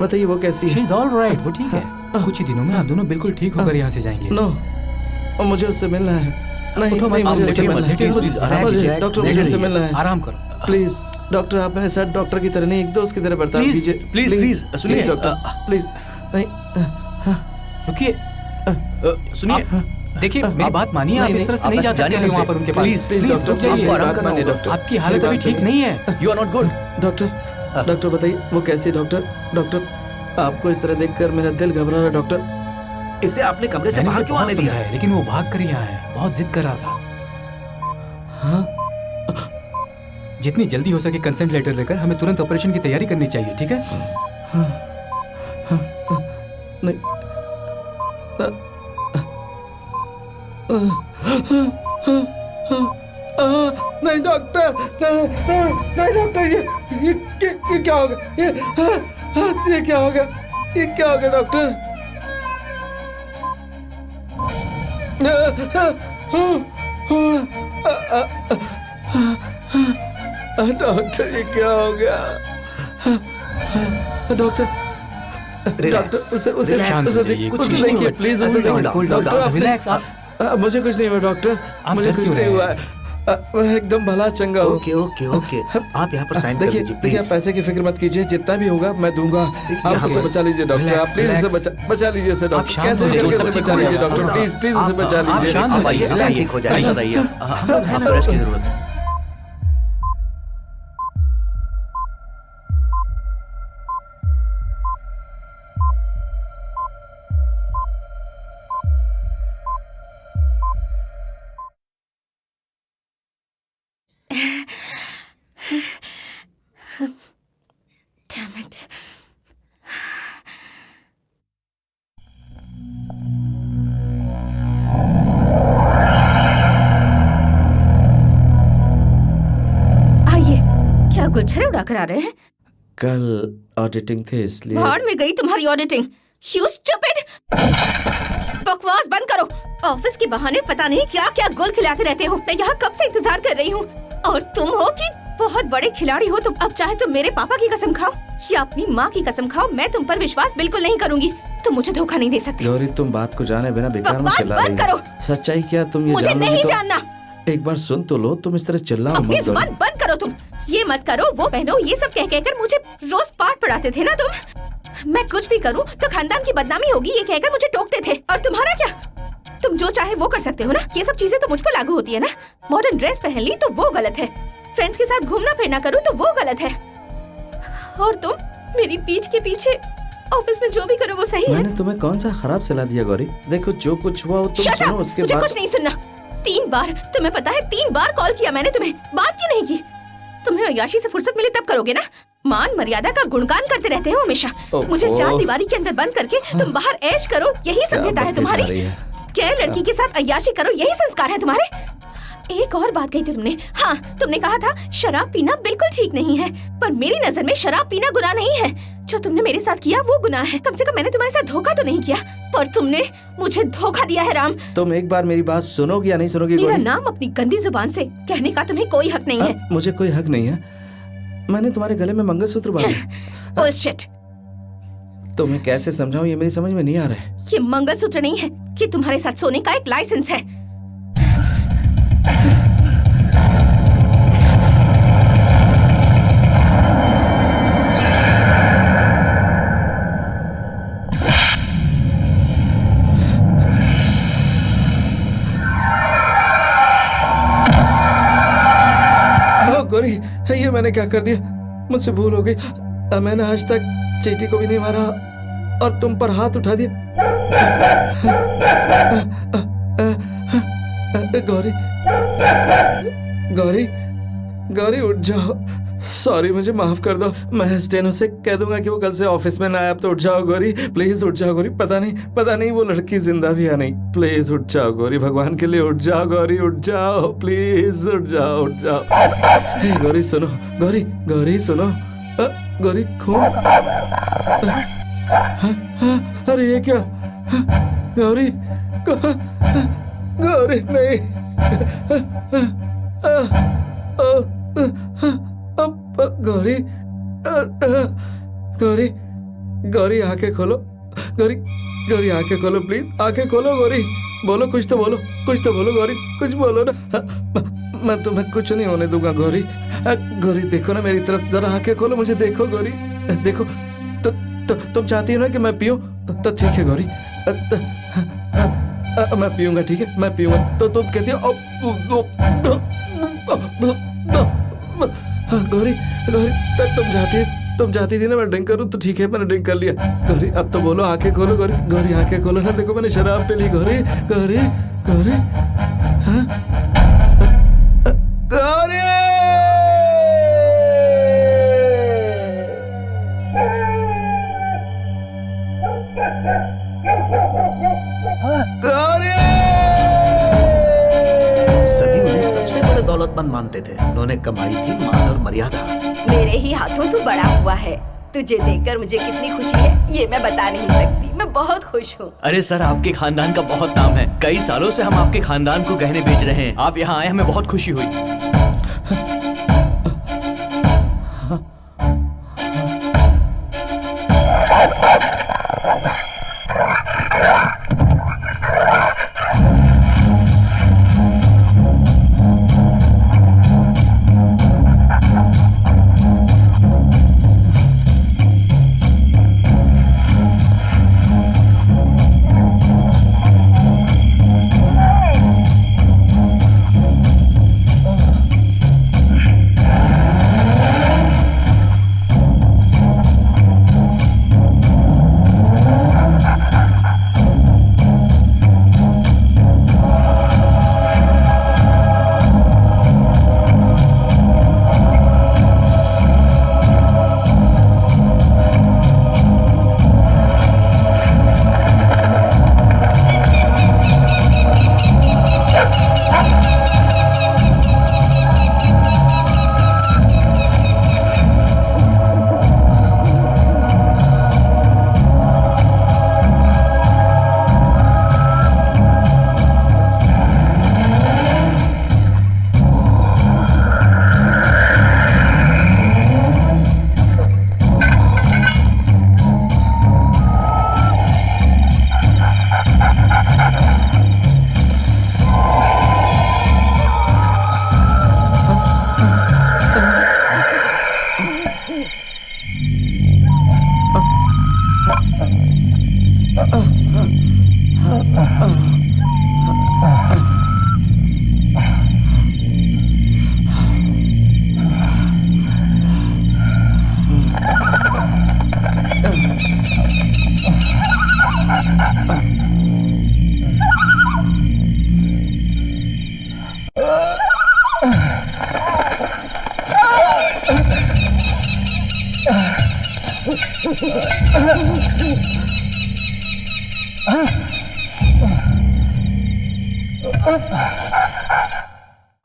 बताइए वो कैसी शी है? इज ऑल राइट, वो ठीक है। कुछ ही दिनों में आप दोनों बिल्कुल ठीक होकर यहाँ से जाएंगे। नो, मुझे उससे मिलना है। नहीं उठो मत, नहीं, मुझे उससे लेटिए मत, मिलना लेटिए, प्लीज, है। आराम मुझे कीजिए। डॉक्टर, मुझे उससे मिलना है। आराम करो। प्लीज डॉक्टर, आप मेरे साथ डॉक्टर की तरह नहीं, एक दोस्त की तरह बर्ताव Please, कीजिए। please, please, सुनिए। Doctor please. नहीं, रुकिए, सुनिए, देखिए मेरी बात मानिए। आप नहीं, इस तरह से आप नहीं जा ऐसे जा सकते नहीं हैं वहाँ सकते। पर उनके पास। Please, प्लीज डॉक्टर, रुक जाइए। आपको आराम करना है डॉक्टर। आपकी हालत अभी ठीक नहीं है। You are not good. Doctor, doctor बताइए वो कैसी है? डॉक्टर, डॉक्टर आपको इस तरह देखकर मेरा दिल घबरा रहा है। डॉक्टर, इसे आपने कमरे से मैंने बाहर उसे क्यों आने बहुत दिया? समझाया, लेकिन वो भाग कर यहाँ है। बहुत जिद कर रहा था। हाँ जितनी जल्दी हो सके कंसेंट लेटर लेकर हमें तुरंत ऑपरेशन की तैयारी करनी चाहिए, ठीक है? नहीं नहीं डॉक्टर, नहीं डॉक्टर, ये क्या हो गया? ये क्या हो गया? ये क्या हो गया डॉक्टर? डॉक्टर ये क्या हो गया? डॉक्टर उसे देखिए प्लीज, उसे देखिए डॉक्टर। रिलैक्स, मुझे कुछ नहीं हुआ डॉक्टर, मुझे कुछ नहीं हुआ। मैं एकदम भला चंगा हूँ। ओके ओके ओके, आप यहाँ पर साइन कर देखिए दीजिए देखिए, आप प्लीज। पैसे की फिक्र मत कीजिए, जितना भी होगा मैं दूंगा। आप उसे बचा लीजिए डॉक्टर, आप प्लीज उसे बचा लीजिए उसे डॉक्टर, कैसे भी करके उसे बचा लीजिए डॉक्टर, प्लीज प्लीज उसे बचा लीजिए। शांत हो जाइए, सब ठीक हो जाएगा। आप रेस्ट की जरूरत है। Damn it. आइए, क्या गुच्छरे उड़ाकर आ रहे हैं? कल ऑडिटिंग थे इसलिए। भाड़ में गई तुम्हारी ऑडिटिंग। You stupid! बकवास बंद करो। ऑफिस के बहाने पता नहीं क्या क्या गोल खिलाते रहते हो। मैं यहाँ कब से इंतजार कर रही हूँ और तुम हो कि बहुत बड़े खिलाड़ी हो तुम। अब चाहे तुम मेरे पापा की कसम खाओ या अपनी माँ की कसम खाओ, मैं तुम पर विश्वास बिल्कुल नहीं करूंगी। तुम मुझे धोखा नहीं दे सकते। गौरी, तुम बात को जाने बिना बेकार में बकवास चिल्ला रही बंद हो। करो। सच्चाई क्या तुम ये मुझे जानोगी नहीं तो जानना। एक बार सुन तो लो, तुम इस तरह चिल्लाओ अपनी मत जुबान गौरी। बंद करो तुम। ये मत करो, वो पहनो, ये सब कह कहकर मुझे रोज पाठ पढ़ाते थे ना तुम। मैं कुछ भी करूं तो खानदान की बदनामी होगी ये कहकर मुझे टोकते थे। और तुम्हारा क्या? तुम जो चाहे वो कर सकते हो ना। ये सब चीजें तो मुझ पर लागू होती है ना। मॉडर्न ड्रेस पहन ली तो वो गलत है, फ्रेंड्स के साथ घूमना फिरना करूं तो वो गलत है, और तुम मेरी पीठ के पीछे ऑफिस में जो भी करो वो सही है। मैंने तुम्हें कौन सा खराब सलाह दिया गौरी? देखो जो कुछ हुआ वो तुम Shut सुनो, up! उसके मुझे बाद कुछ नहीं सुनना। 3 बार, तुम्हें पता है 3 बार कॉल किया मैंने तुम्हें, बात क्यों नहीं की? तुम्हें अय्याशी से फुर्सत मिले तब करोगे ना। मान मर्यादा का गुणगान करते रहते हो हमेशा। मुझे 4 दीवारी के अंदर बंद करके तुम बाहर ऐश करो, यही सभ्यता है तुम्हारी। क्या लड़की के साथ अय्याशी करो, यही संस्कार है तुम्हारे। एक और बात कही थी तुमने। हाँ, तुमने कहा था शराब पीना बिल्कुल ठीक नहीं है, पर मेरी नजर में शराब पीना गुनाह नहीं है। जो तुमने मेरे साथ किया वो गुनाह है। कम से कम मैंने तुम्हारे साथ धोखा तो नहीं किया, पर तुमने मुझे धोखा दिया है राम। तुम एक बार मेरी बात सुनोगे या नहीं सुनोगी मेरा गौरी? नाम अपनी गंदी जुबान से कहने का तुम्हें कोई हक नहीं है। मुझे कोई हक नहीं है। मैंने तुम्हारे गले में मंगलसूत्र बांधा। बुलशिट। तुम्हें कैसे समझाऊं ये मेरी समझ में नहीं आ रहा है। ये मंगलसूत्र नहीं है, ये तुम्हारे साथ सोने का एक लाइसेंस है। गौरी, ये मैंने क्या कर दिया? मुझसे भूल हो गई। मैंने आज तक चीटी को भी नहीं मारा और तुम पर हाथ उठा दिया। गौरी गौरी गौरी उठ जाओ। सॉरी, मुझे माफ कर दो। मैं स्टेनो से कह दूंगा कि वो कल से ऑफिस में ना आए। अब तो उठ जाओ गौरी, प्लीज उठ जाओ गौरी। पता नहीं वो लड़की जिंदा भी या नहीं। प्लीज उठ जाओ गौरी, भगवान के लिए उठ जाओ गौरी, उठ जाओ प्लीज, उठ जाओ उठ जाओ। हे गौरी सुनो, गौरी गौरी सुनो। गौरी खून। अरे ये क्या? गौरी गौरी नहीं। गौरी गौरी गौरी आंखें खोलो। गौरी गौरी आंखें खोलो प्लीज, आंखें खोलो गौरी। बोलो, कुछ तो बोलो, कुछ तो बोलो गौरी, कुछ बोलो ना। मैं तुम्हें कुछ नहीं होने दूंगा गौरी। गौरी देखो ना मेरी तरफ, जरा आंखें खोलो, मुझे देखो गौरी, देखो। तो तुम चाहती हो ना कि मैं पीऊं? तो ठीक है गौरी, मैं पीऊंगा, ठीक है मैं पीऊंगा। तो तुम कहती हो गौरी गौरी, तुम चाहती थी ना मैं ड्रिंक करूं, तो ठीक है मैंने ड्रिंक कर लिया। गौरी अब तो बोलो, आंखें खोलो गौरी, गौरी आंखें खोलो ना। देखो मैंने शराब पी ली गौरी, गौरी गौरी, हाँ गौरी। भगवान मानते थे। उन्होंने कमाई थी मान और मर्यादा। मेरे ही हाथों तू बड़ा हुआ है। तुझे देखकर मुझे कितनी खुशी है ये मैं बता नहीं सकती। मैं बहुत खुश हूँ। अरे सर, आपके खानदान का बहुत नाम है। कई सालों से हम आपके खानदान को गहने बेच रहे हैं। आप यहाँ आए, हमें बहुत खुशी हुई।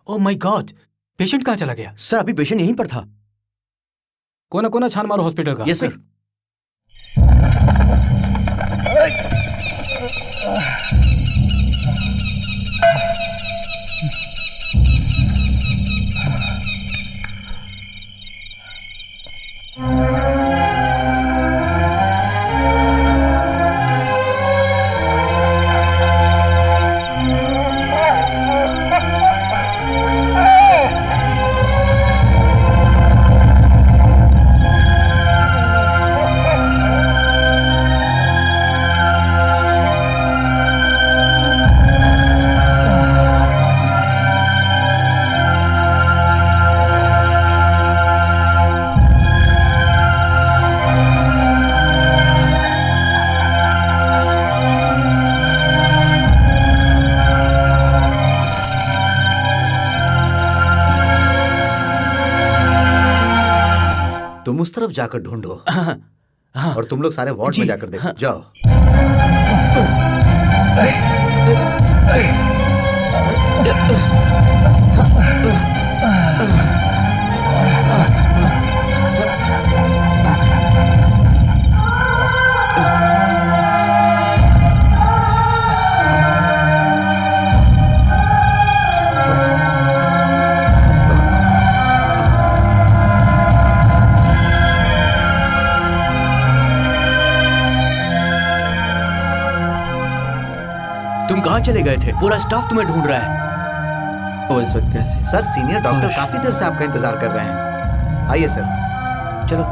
ओह माय गॉड, पेशेंट कहाँ चला गया? सर, अभी पेशेंट यहीं पर था। कोना कोना छान मारो हॉस्पिटल का। Yes sir. तुम उस तरफ जाकर ढूंढो और तुम लोग सारे वार्ड जी, में जाकर देखो। जाओ। तुम कहाँ चले गए थे? पूरा स्टाफ तुम्हें ढूंढ रहा है। वो इस वक्त कैसे? सर, सीनियर डॉक्टर काफी देर से आपका इंतजार कर रहे हैं। आइए सर। चलो।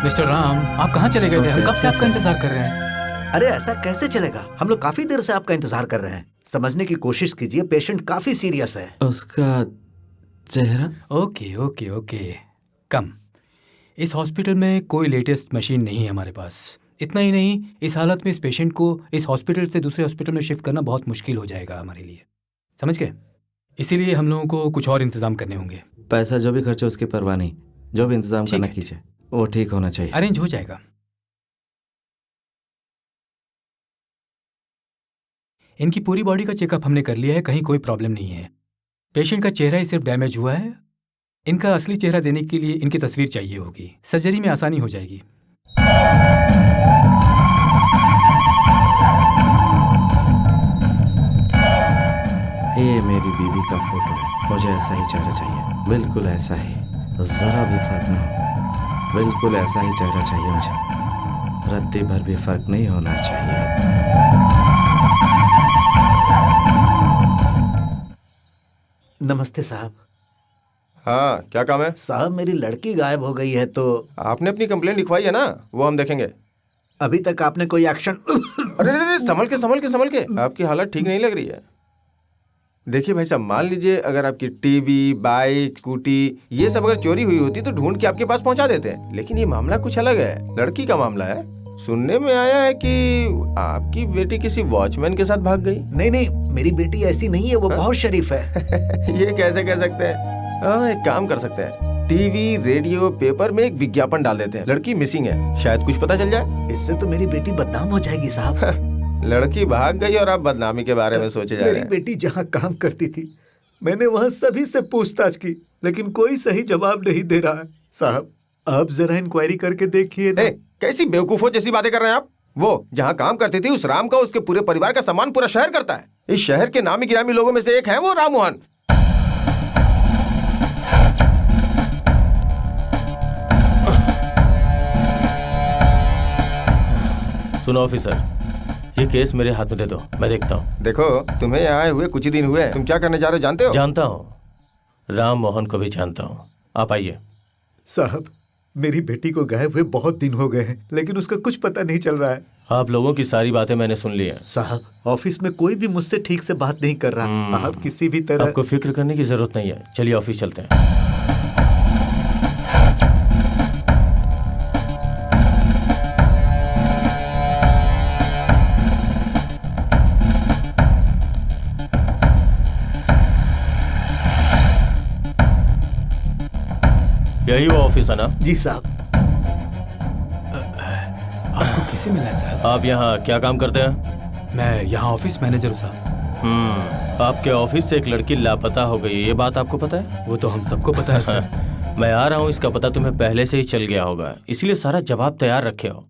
मिस्टर राम, आप कहाँ चले गए थे? हम कब से आपका इंतजार कर रहे हैं। अरे ऐसा कैसे चलेगा? हम लोग काफी देर से आपका इंतजार कर रहे हैं। समझने की कोशिश कीजिए, पेशेंट काफी सीरियस है। उसका चेहरा? ओके ओके ओके, कम। इस हॉस्पिटल में कोई लेटेस्ट मशीन नहीं है हमारे पास। इतना ही नहीं, इस हालत में इस पेशेंट को इस हॉस्पिटल से दूसरे हॉस्पिटल में शिफ्ट करना बहुत मुश्किल हो जाएगा हमारे लिए, समझ गए? इसीलिए हम लोगों को कुछ और इंतजाम करने होंगे। पैसा जो भी खर्च हो उसकी परवाह नहीं, जो भी इंतजाम करना कीजिए, वो ठीक होना चाहिए। अरेंज हो जाएगा। इनकी पूरी बॉडी का चेकअप हमने कर लिया है, कहीं कोई प्रॉब्लम नहीं है। पेशेंट का चेहरा ही सिर्फ डैमेज हुआ है। इनका असली चेहरा देने के लिए इनकी तस्वीर चाहिए होगी। सर्जरी में आसानी हो जाएगी। ये मेरी बीवी का फोटो है। मुझे ऐसा ही चेहरा चाहिए, बिल्कुल ऐसा ही, जरा भी फर्क ना हो। बिल्कुल ऐसा ही चेहरा चाहिए मुझे, रत्ती भर भी फर्क नहीं होना चाहिए। नमस्ते साहब। हाँ, क्या काम है? साहब मेरी लड़की गायब हो गई है, तो आपने अपनी कंप्लेंट लिखवाई है ना, वो हम देखेंगे। अभी तक आपने कोई एक्शन अरे संभल के आपकी हालत ठीक नहीं लग रही है। देखिए भाई साहब, मान लीजिए अगर आपकी टीवी, बाइक, स्कूटी ये सब अगर चोरी हुई होती तो ढूंढ के आपके पास पहुंचा देते हैं, लेकिन ये मामला कुछ अलग है। लड़की का मामला है। सुनने में आया है कि आपकी बेटी किसी वॉचमैन के साथ भाग गई। नहीं, मेरी बेटी ऐसी नहीं है, वो बहुत शरीफ है। ये कैसे कह सकते हैं? हाँ, एक काम कर सकते हैं, टीवी, रेडियो, पेपर में एक विज्ञापन डाल देते हैं, लड़की मिसिंग है, शायद कुछ पता चल जाए। इससे तो मेरी बेटी बदनाम हो जाएगी साहब। लड़की भाग गई और आप बदनामी के बारे में सोचे जा रहे मेरी हैं। बेटी जहाँ काम करती थी, मैंने वहाँ सभी से पूछताछ की, लेकिन कोई सही जवाब नहीं दे रहा है। साहब आप जरा इंक्वायरी करके देखिए ना। कैसी बेवकूफों जैसी बातें कर रहे हैं आप? वो जहाँ काम करती थी उस राम का, उसके पूरे परिवार का सम्मान पूरा शहर करता है। इस शहर के नामी गिरामी लोगों में से एक है वो राम मोहन। सुनो ऑफिसर, ये केस मेरे हाथ में दे दो, मैं देखता हूँ। देखो, तुम्हें यहाँ आए हुए कुछ ही दिन हुए हैं, तुम क्या करने जा रहे हो जानते हो? जानता हूँ, राम मोहन को भी जानता हूँ। आप आइए। साहब मेरी बेटी को गायब हुए बहुत दिन हो गए हैं, लेकिन उसका कुछ पता नहीं चल रहा है। आप लोगों की सारी बातें मैंने सुन ली हैं। साहब ऑफिस में कोई भी मुझसे ठीक से बात नहीं कर रहा। आप किसी भी तरह। आपको फिक्र करने की जरूरत नहीं है, चलिए ऑफिस चलते हैं। यही वो ऑफिस है ना? जी साहब। आपको किसे मिला है साहब? आप यहाँ क्या काम करते हैं? मैं यहाँ ऑफिस मैनेजर हूँ साहब। आपके ऑफिस से एक लड़की लापता हो गई, ये बात आपको पता है? वो तो हम सबको पता है सर। मैं आ रहा हूँ, इसका पता तुम्हें पहले से ही चल गया होगा, इसलिए सारा जवाब तैयार रखे हो।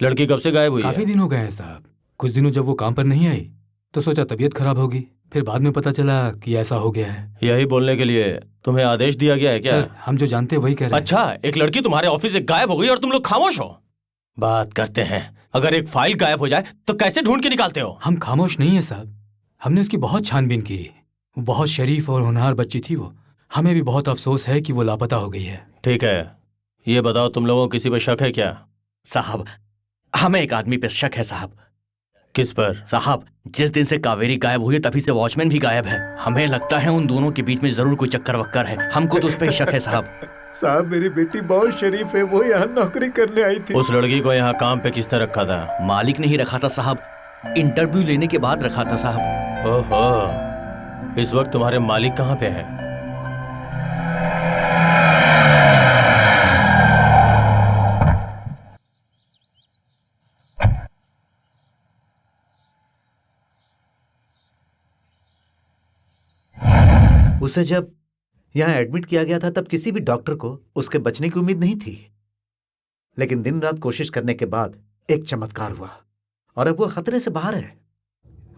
लड़की कब से गायब हुई है? काफी दिन हो गए हैं साहब। कुछ दिनों जब वो काम पर नहीं आई तो सोचा तबीयत खराब होगी, फिर बाद में पता चला कि ऐसा हो गया है। यही बोलने के लिए तुम्हें आदेश दिया गया है क्या? सर हम जो जानते हैं वही कह रहे हैं। अच्छा, एक लड़की तुम्हारे ऑफिस से गायब हो गई और तुम लोग खामोश हो? बात करते हैं। अगर एक फाइल गायब हो जाए तो कैसे ढूंढ के निकालते हो? हम खामोश नहीं है साहब, हमने उसकी बहुत छानबीन की। वो बहुत शरीफ और होनहार बच्ची थी वो। हमें भी बहुत अफसोस है कि वो लापता हो गई है। ठीक है, ये बताओ तुम लोगों को किसी पर शक है क्या? साहब हमें एक आदमी पे शक है साहब। किस पर? साहब जिस दिन से कावेरी गायब हुई है तभी से वॉचमैन भी गायब है। हमें लगता है उन दोनों के बीच में जरूर कोई चक्कर वक्कर है। हमको तो उस पर शक है साहब। साहब मेरी बेटी बहुत शरीफ है, वो यहाँ नौकरी करने आई थी। उस लड़की को यहाँ काम पे किसने रखा था? मालिक ने ही रखा था साहब, इंटरव्यू लेने के बाद रखा था साहब। ओहो, इस वक्त तुम्हारे मालिक कहाँ पे है? उसे जब यहाँ एडमिट किया गया था तब किसी भी डॉक्टर को उसके बचने की उम्मीद नहीं थी, लेकिन दिन रात कोशिश करने के बाद एक चमत्कार हुआ और अब वो खतरे से बाहर है।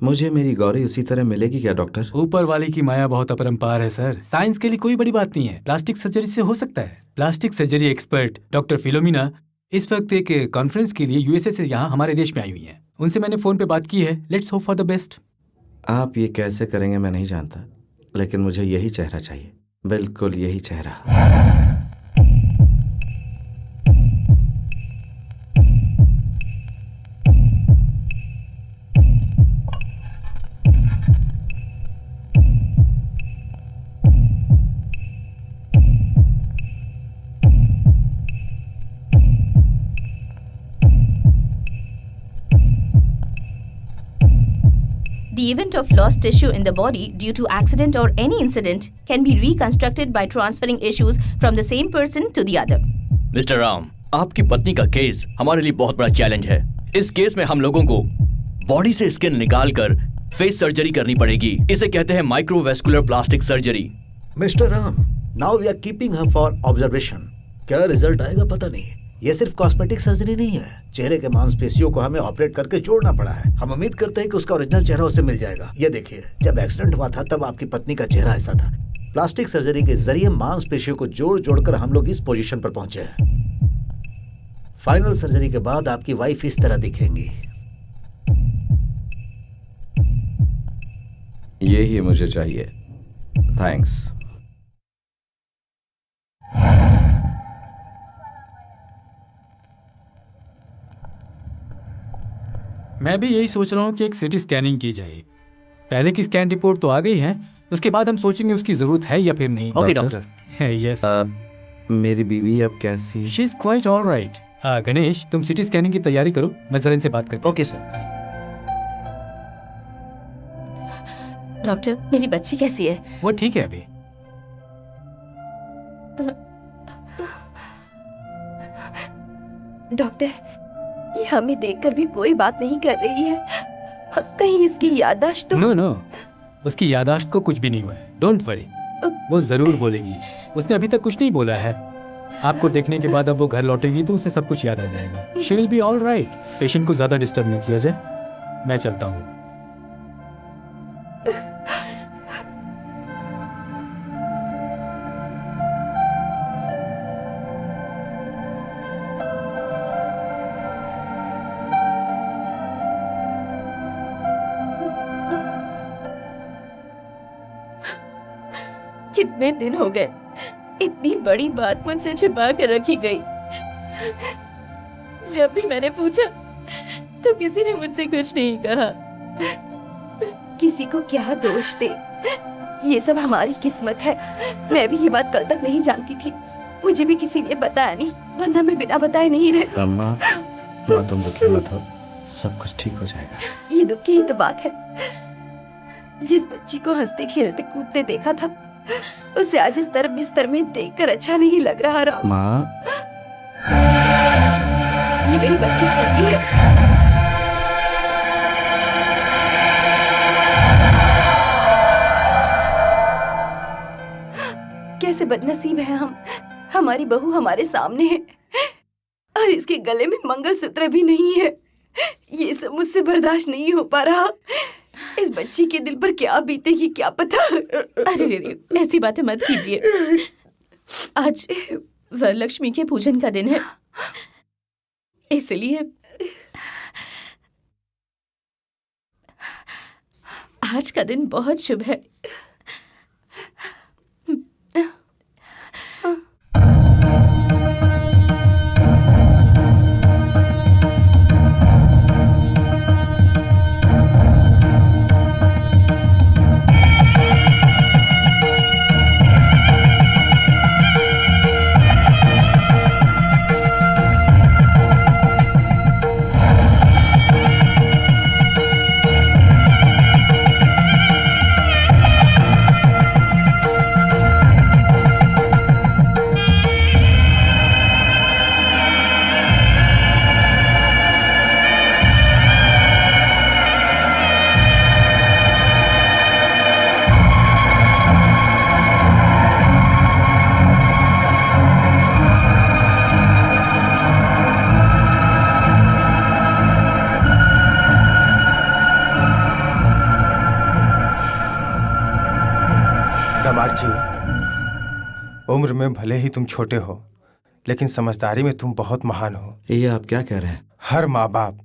मुझे मेरी गौरी उसी तरह मिलेगी क्या डॉक्टर? ऊपर वाले की माया बहुत अपरंपार है सर। साइंस के लिए कोई बड़ी बात नहीं है, प्लास्टिक सर्जरी से हो सकता है। Plastic surgery expert doctor Philomena इस वक्त एक कॉन्फ्रेंस के लिए यूएसए से यहाँ हमारे देश में आई हुई है। उनसे मैंने फोन पे बात की है। Let's hope for the best. आप ये कैसे करेंगे मैं नहीं जानता, लेकिन मुझे यही चेहरा चाहिए, बिल्कुल यही चेहरा। The event of lost tissue in the body due to accident or any incident can be reconstructed by transferring issues from the same person to the other. Mister Ram, आपकी पत्नी का केस हमारे लिए बहुत बड़ा चैलेंज है। इस केस में हम लोगों को बॉडी से स्किन निकालकर फेस सर्जरी करनी पड़ेगी। इसे कहते हैं microvascular plastic surgery. Mister Ram, now we are keeping her for observation. क्या रिजल्ट आएगा पता नहीं। ये सिर्फ कॉस्मेटिक सर्जरी नहीं है, चेहरे के मांसपेशियों को हमें ऑपरेट करके जोड़ना पड़ा है। हम उम्मीद करते हैं कि उसका ओरिजिनल चेहरा उसे मिल जाएगा। ये देखिए, जब एक्सीडेंट हुआ था तब आपकी पत्नी का चेहरा ऐसा था। प्लास्टिक सर्जरी के जरिए मांसपेशियों को जोड़ जोड़कर हम लोग इस पोजीशन पर पहुंचे हैं। फाइनल सर्जरी के बाद आपकी वाइफ इस तरह दिखेंगी। ये ही मुझे चाहिए, थैंक्स। मैं भी यही सोच रहा हूँ कि एक सिटी स्कैनिंग की जाए। पहले की स्कैन रिपोर्ट तो आ गई है, उसके बाद हम सोचेंगे उसकी जरूरत है या फिर नहीं। Okay doctor. यस, मेरी बीवी अब कैसी? She is quite alright. Ganesh, तुम सिटी स्कैनिंग की तैयारी करो, मैं जरा इनसे बात करता हूँ। Okay sir. डॉक्टर, मेरी बच्ची कैसी है? वो ठीक है अभी। डॉक्टर, ये हमें देखकर भी कोई बात नहीं कर रही है। कहीं इसकी याददाश्त तो... नो, उसकी याददाश्त को कुछ भी नहीं हुआ है। डोंट वरी, वो जरूर बोलेगी। उसने अभी तक कुछ नहीं बोला है। आपको देखने के बाद अब वो घर लौटेगी तो उसे सब कुछ याद आ जाएगा। She will be alright. Patient को ज्यादा डिस्टर्ब नहीं किया जाए। मैं चलता हूँ। कितने दिन हो गए, इतनी बड़ी बात मुझसे छिपा कर रखी गई। जब भी मैंने पूछा तो किसी ने मुझसे कुछ नहीं कहा। किसी को क्या दोष दे, ये सब हमारी किस्मत है। मैं भी ये बात कल तक नहीं जानती थी। मुझे भी किसी ने बताया नहीं, वरना मैं बिना बताए नहीं रहती। अम्मा, तुम दुखी मत हो, सब कुछ ठीक हो जाएगा। ये दुख की ही तो बात है। जिस बच्ची को हंसते खेलते कूदते देखा था, उसे आज इस तरह बिस्तर में देखकर अच्छा नहीं लग रहा। राम, माँ, ये मेरी बदकिस्मती है। कैसे बदनसीब है हम। हमारी बहू हमारे सामने है और इसके गले में मंगलसूत्र भी नहीं है। ये सब मुझसे बर्दाश्त नहीं हो पा रहा। इस बच्ची के दिल पर क्या बीतेगी क्या पता। अरे रे, ऐसी बातें मत कीजिए। आज वरलक्ष्मी के पूजन का दिन है, इसलिए आज का दिन बहुत शुभ है। दामाद जी, उम्र में भले ही तुम छोटे हो, लेकिन समझदारी में तुम बहुत महान हो। ये आप क्या कह रहे हैं? हर माँ बाप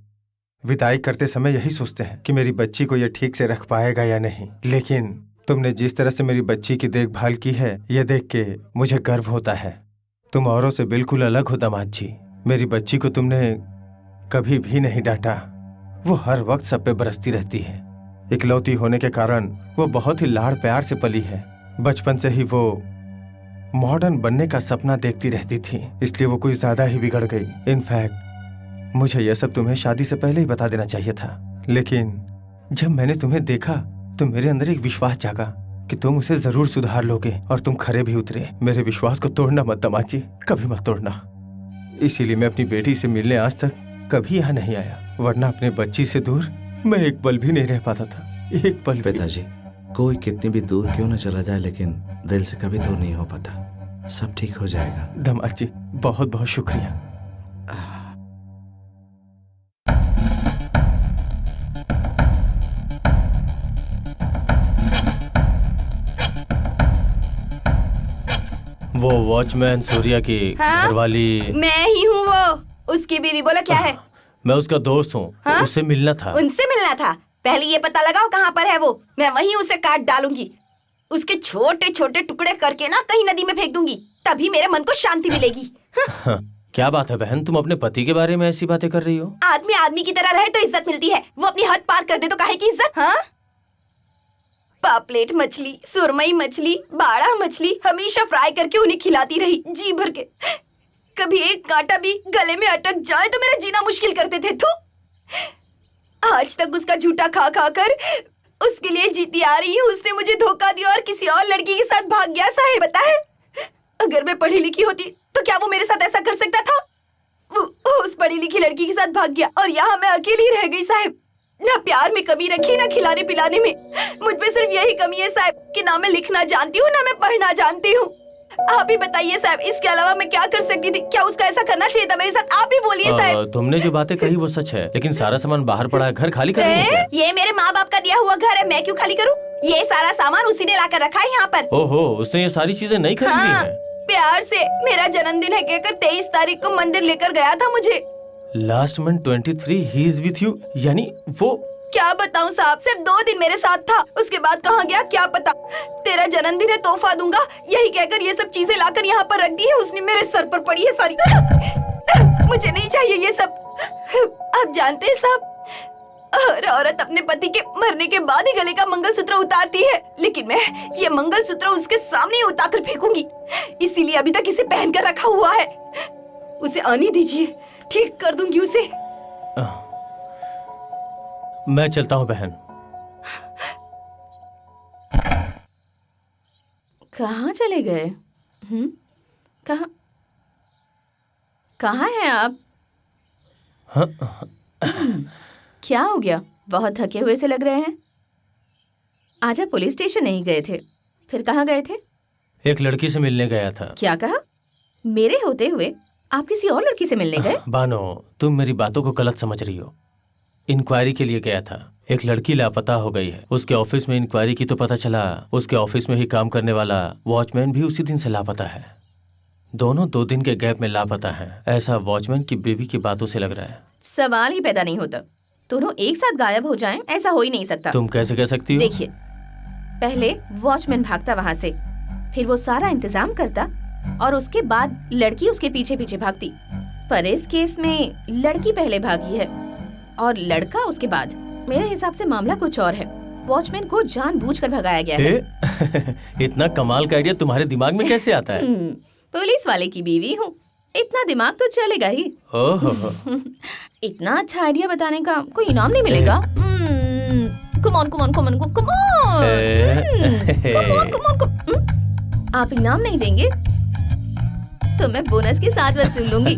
विदाई करते समय यही सोचते हैं कि मेरी बच्ची को ये ठीक से रख पाएगा या नहीं। लेकिन तुमने जिस तरह से मेरी बच्ची की देखभाल की है, ये देख के मुझे गर्व होता है। तुम औरों से बिल्कुल अलग हो दामाद जी। मेरी बच्ची को तुमने कभी भी नहीं डांटा। वो हर वक्त सब पे बरसती रहती है। इकलौती होने के कारण वो बहुत ही लाड़ प्यार से पली है। बचपन से ही वो मॉडर्न बनने का सपना देखती रहती थी, इसलिए वो कुछ ज्यादा ही बिगड़ गई। इनफैक्ट मुझे यह सब तुम्हें शादी से पहले ही बता देना चाहिए था। लेकिन जब मैंने तुम्हें देखा तो मेरे अंदर एक विश्वास जागा कि तुम उसे जरूर सुधार लोगे, और तुम खरे भी उतरे। मेरे विश्वास को तोड़ना मत दामाद जी, कभी मत तोड़ना। इसीलिए मैं अपनी बेटी से मिलने आज तक कभी यहाँ नहीं आया, वरना अपने बच्ची से दूर मैं एक पल भी नहीं रह पाता था, एक पल भी। पिताजी, कोई कितनी भी दूर क्यों न चला जाए, लेकिन दिल से कभी दूर नहीं हो पाता। सब ठीक हो जाएगा। दामाद जी, बहुत बहुत शुक्रिया। वो वॉचमैन सूर्या की हाँ? घरवाली। मैं ही हूँ वो, उसकी बीवी। बोला क्या है? मैं उसका दोस्त हूँ। हाँ? उससे मिलना था। उनसे मिलना था? पहले ये पता लगाओ कहाँ पर है वो, मैं वहीं उसे काट डालूंगी। उसके छोटे छोटे टुकड़े करके ना कहीं नदी में फेंक दूंगी, तभी मेरे मन को शांति मिलेगी। हाँ, क्या बात है बहन, तुम अपने पति के बारे में ऐसी बातें कर रही हो? आदमी आदमी की तरह रहे तो इज्जत मिलती है, वो अपनी हद पार कर दे तो काहे की इज्जत? हाँ, पापलेट मछली, सुरमई मछली, बाड़ा मछली हमेशा फ्राई करके उन्हें खिलाती रही जी भर के। कभी एक कांटा भी गले में अटक जाए तो मेरा जीना मुश्किल करते थे। तू आज तक उसका झूठा खा खा कर उसके लिए जीती आ रही हूँ। उसने मुझे धोखा दिया और किसी और लड़की के साथ भाग गया। साहेब बता है, अगर मैं पढ़ी लिखी होती तो क्या वो मेरे साथ ऐसा कर सकता था? वो उस पढ़ी लिखी लड़की के साथ भाग गया और यहाँ मैं अकेली रह गई। साहब, ना प्यार में कमी रखी, ना खिलाने पिलाने में। मुझ में सिर्फ यही कमी है साहब कि ना मैं लिखना जानती हूँ, ना मैं पढ़ना जानती हूँ। आप ही बताइए साहब, इसके अलावा मैं क्या कर सकती थी? क्या उसका ऐसा करना चाहिए था मेरे साथ? आप ही बोलिए साहब। तुमने जो बातें कही वो सच है, लेकिन सारा सामान बाहर पड़ा है, घर खाली करनी है क्या? ये मेरे माँ बाप का दिया हुआ घर है, मैं क्यों खाली करूँ? ये सारा सामान उसी ने लाकर रखा है यहाँ पर। ओहो, उसने ये सारी चीजें नहीं खरीदी हाँ, है। प्यार से मेरा जन्मदिन है कहकर 23 तारीख को मंदिर लेकर गया था मुझे। Last month 23 he is with you, यानी वो। क्या बताऊं साहब, सिर्फ 2 दिन मेरे साथ था, उसके बाद कहाँ गया क्या पता। तेरा जन्मदिन है, तोहफा दूंगा, यही कहकर ये सब चीजें लाकर यहाँ पर रख दी है उसने। मेरे सर पर पड़ी है सारी। मुझे नहीं चाहिए ये सब। आप जानते हैं साहब, हर औरत अपने पति के मरने के बाद ही गले का मंगलसूत्र उतारती है, लेकिन मैं ये मंगलसूत्र उसके सामने ही उतार फेंकूंगी। इसीलिए अभी तक इसे पहन कर रखा हुआ है। उसे आने दीजिए, ठीक कर दूंगी उसे। मैं चलता हूँ बहन। कहाँ चले गए? कहाँ कहाँ हैं आप? क्या हो गया? बहुत थके हुए से लग रहे हैं। आज आप पुलिस स्टेशन नहीं गए थे, फिर कहाँ गए थे? एक लड़की से मिलने गया था। क्या कहा? मेरे होते हुए आप किसी और लड़की से मिलने गए? बानो, तुम मेरी बातों को गलत समझ रही हो। इंक्वायरी के लिए गया था। एक लड़की लापता हो गई है। उसके ऑफिस में इंक्वायरी की तो पता चला उसके ऑफिस में ही काम करने वाला वॉचमैन भी उसी दिन से लापता है। दोनों 2 दिन के गैप में लापता है, ऐसा वॉचमैन की बीवी की बातों से लग रहा है। सवाल ही पैदा नहीं होता। दोनों एक साथ गायब हो जाएं, ऐसा हो ही नहीं सकता। तुम कैसे कह सकती हो? देखिए, पहले वॉचमैन भागता वहाँ से, फिर वो सारा इंतजाम करता और उसके बाद लड़की उसके पीछे पीछे भागती। पर इस केस में लड़की पहले भागी है और लड़का उसके बाद। मेरे हिसाब से मामला कुछ और है। वॉचमैन को जानबूझकर भगाया गया है। इतना कमाल का आइडिया तुम्हारे दिमाग में कैसे आता है? पुलिस वाले की बीवी हूँ, इतना दिमाग तो चलेगा ही। ओहो। इतना अच्छा आइडिया बताने का कोई इनाम नहीं मिलेगा। कमॉन कमॉन कमॉन कमॉन, आप इनाम नहीं देंगे तो मैं बोनस के साथ वसूल लूंगी।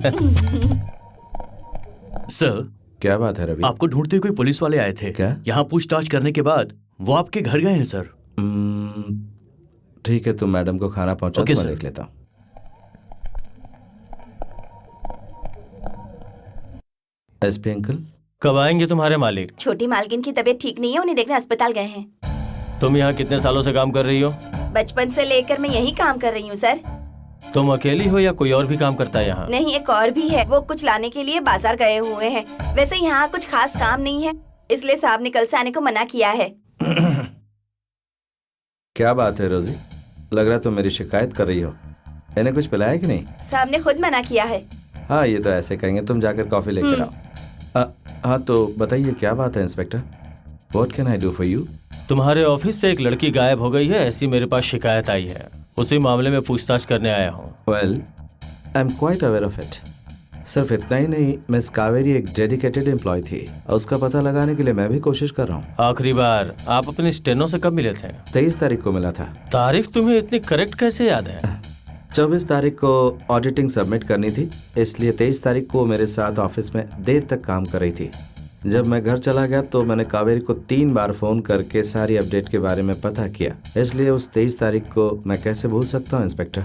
सर, क्या बात है रवि? आपको ढूंढते हुए कोई पुलिस वाले आए थे। क्या? यहाँ पूछताछ करने के बाद वो आपके घर गए हैं सर। ठीक है, तुम मैडम को खाना पहुंचा, ओके, मैं सर। देख लेता हूँ। एसपी अंकल, कब आएंगे तुम्हारे मालिक? छोटी मालकिन की तबीयत ठीक नहीं है, उन्हें देखने अस्पताल गए हैं। तुम यहाँ कितने सालों से काम कर रही हो? बचपन से लेकर मैं यही काम कर रही हूँ सर। तुम अकेली हो या कोई और भी काम करता है यहाँ? नहीं, एक और भी है, वो कुछ लाने के लिए बाजार गए हुए हैं। वैसे यहाँ कुछ खास काम नहीं है, इसलिए साहब ने कल से आने को मना किया है। क्या बात है रोजी, लग रहा है तुम मेरी शिकायत कर रही हो। इन्हें कुछ पिलाया कि नहीं? साहब ने खुद मना किया है। हाँ, ये तो ऐसे कहेंगे। तुम जाकर कॉफी लेकर आओ। हाँ, तो बताइए क्या बात है inspector? What can I do for you? तुम्हारे ऑफिस से एक लड़की गायब हो गई है, ऐसी मेरे पास शिकायत आई है। उसी मामले में पूछताछ करने आया हूँ। Well, I am quite aware of it. सिर्फ इतना ही नहीं, मिस कावेरी एक डेडिकेटेड एम्प्लॉय थी और उसका पता लगाने के लिए मैं भी कोशिश कर रहा हूँ। आखिरी बार आप अपने स्टेनो से कब मिले थे? 23 तारीख को मिला था। तारीख तुम्हें इतनी करेक्ट कैसे याद है? 24 तारीख को ऑडिटिंग सबमिट करनी थी, इसलिए 23 तारीख को मेरे साथ ऑफिस में देर तक काम कर रही थी। जब मैं घर चला गया तो मैंने कावेरी को 3 बार फोन करके सारी अपडेट के बारे में पता किया, इसलिए उस 23 तारीख को मैं कैसे भूल सकता हूँ इंस्पेक्टर।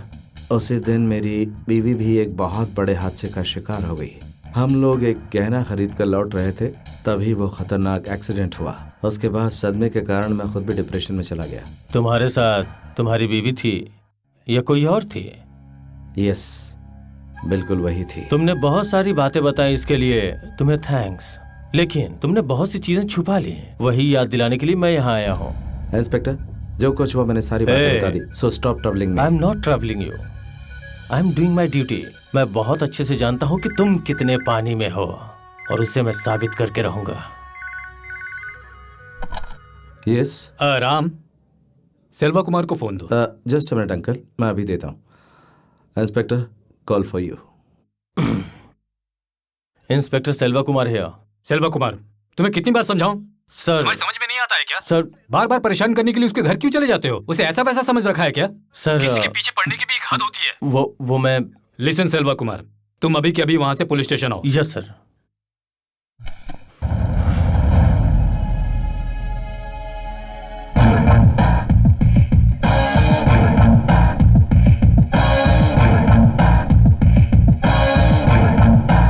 उसी दिन मेरी बीवी भी एक बहुत बड़े हादसे का शिकार हो गई। हम लोग एक गहना खरीद कर लौट रहे थे, तभी वो खतरनाक एक्सीडेंट हुआ। उसके बाद सदमे के कारण मैं खुद भी डिप्रेशन में चला गया। तुम्हारे साथ तुम्हारी बीवी थी या कोई और थी? यस, बिल्कुल वही थी। तुमने बहुत सारी बातें बताई, इसके लिए तुम्हें थैंक्स, लेकिन तुमने बहुत सी चीजें छुपा ली। वही याद दिलाने के लिए मैं यहाँ आया हूँ। इंस्पेक्टर, जो कुछ हुआ मैंने सारी बातें बता दी, so stop troubling me. I am not troubling you, I am doing my duty. मैं बहुत अच्छे से जानता हूँ कि तुम कितने पानी में हो और उसे मैं साबित करके रहूंगा। यस राम, सेल्वा कुमार को फोन दो। जस्ट अ मिनट अंकल, मैं अभी देता हूँ। Inspector, call for you. Inspector Selva Kumar है। सेल्वा कुमार, तुम्हें कितनी बार समझाऊं? सर, तुम्हारी समझ में नहीं आता है क्या? सर, बार बार परेशान करने के लिए उसके घर क्यों चले जाते हो? उसे ऐसा वैसा समझ रखा है क्या? सर, किसी के पीछे पड़ने की भी एक हद होती है। वो मैं। लिसन सेल्वा कुमार, तुम अभी के अभी वहां से पुलिस स्टेशन आओ। Yes sir.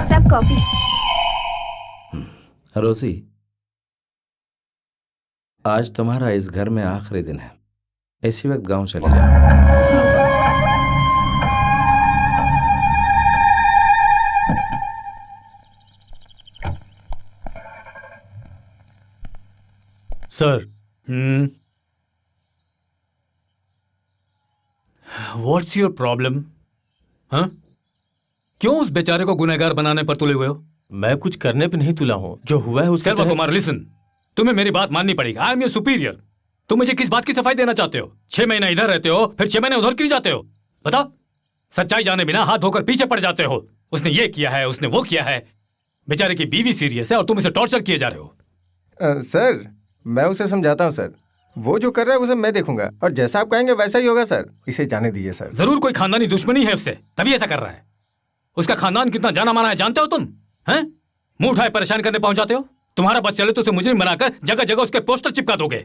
सब कॉफी। रोसी, आज तुम्हारा इस घर में आखिरी दिन है। इसी वक्त गांव चले जाओ। Sir, what's your problem? हाँ, क्यों उस बेचारे को गुनहगार बनाने पर तुले हुए हो? मैं कुछ करने पे नहीं तुला हूँ, जो हुआ है उससे। सेल्वा कुमार, लिसन, तुम्हें मेरी बात माननी पड़ेगी। I am your superior. तुम मुझे किस बात की सफाई देना चाहते हो? 6 महीने इधर रहते हो, फिर 6 महीने उधर क्यों जाते हो? बताओ। सच्चाई जाने बिना हाथ धोकर पीछे पड़ जाते हो। उसने ये किया है, उसने वो किया है। बेचारे की बीवी सीरियस है और तुम इसे टॉर्चर किए जा रहे हो। सर, मैं उसे समझाता हूँ सर। वो जो कर रहा है उसे मैं देखूंगा, और जैसा आप कहेंगे वैसा ही होगा सर। इसे जाने दीजिए सर। जरूर कोई खानदानी दुश्मनी है उससे, तभी ऐसा कर रहा है। उसका खानदान कितना जाना माना है जानते हो तुम? हैं? मुंह उठाए परेशान करने पहुंच जाते हो। तुम्हारा बस चले तो उसे मुजरिम बनाकर जगह जगह उसके पोस्टर चिपका दोगे।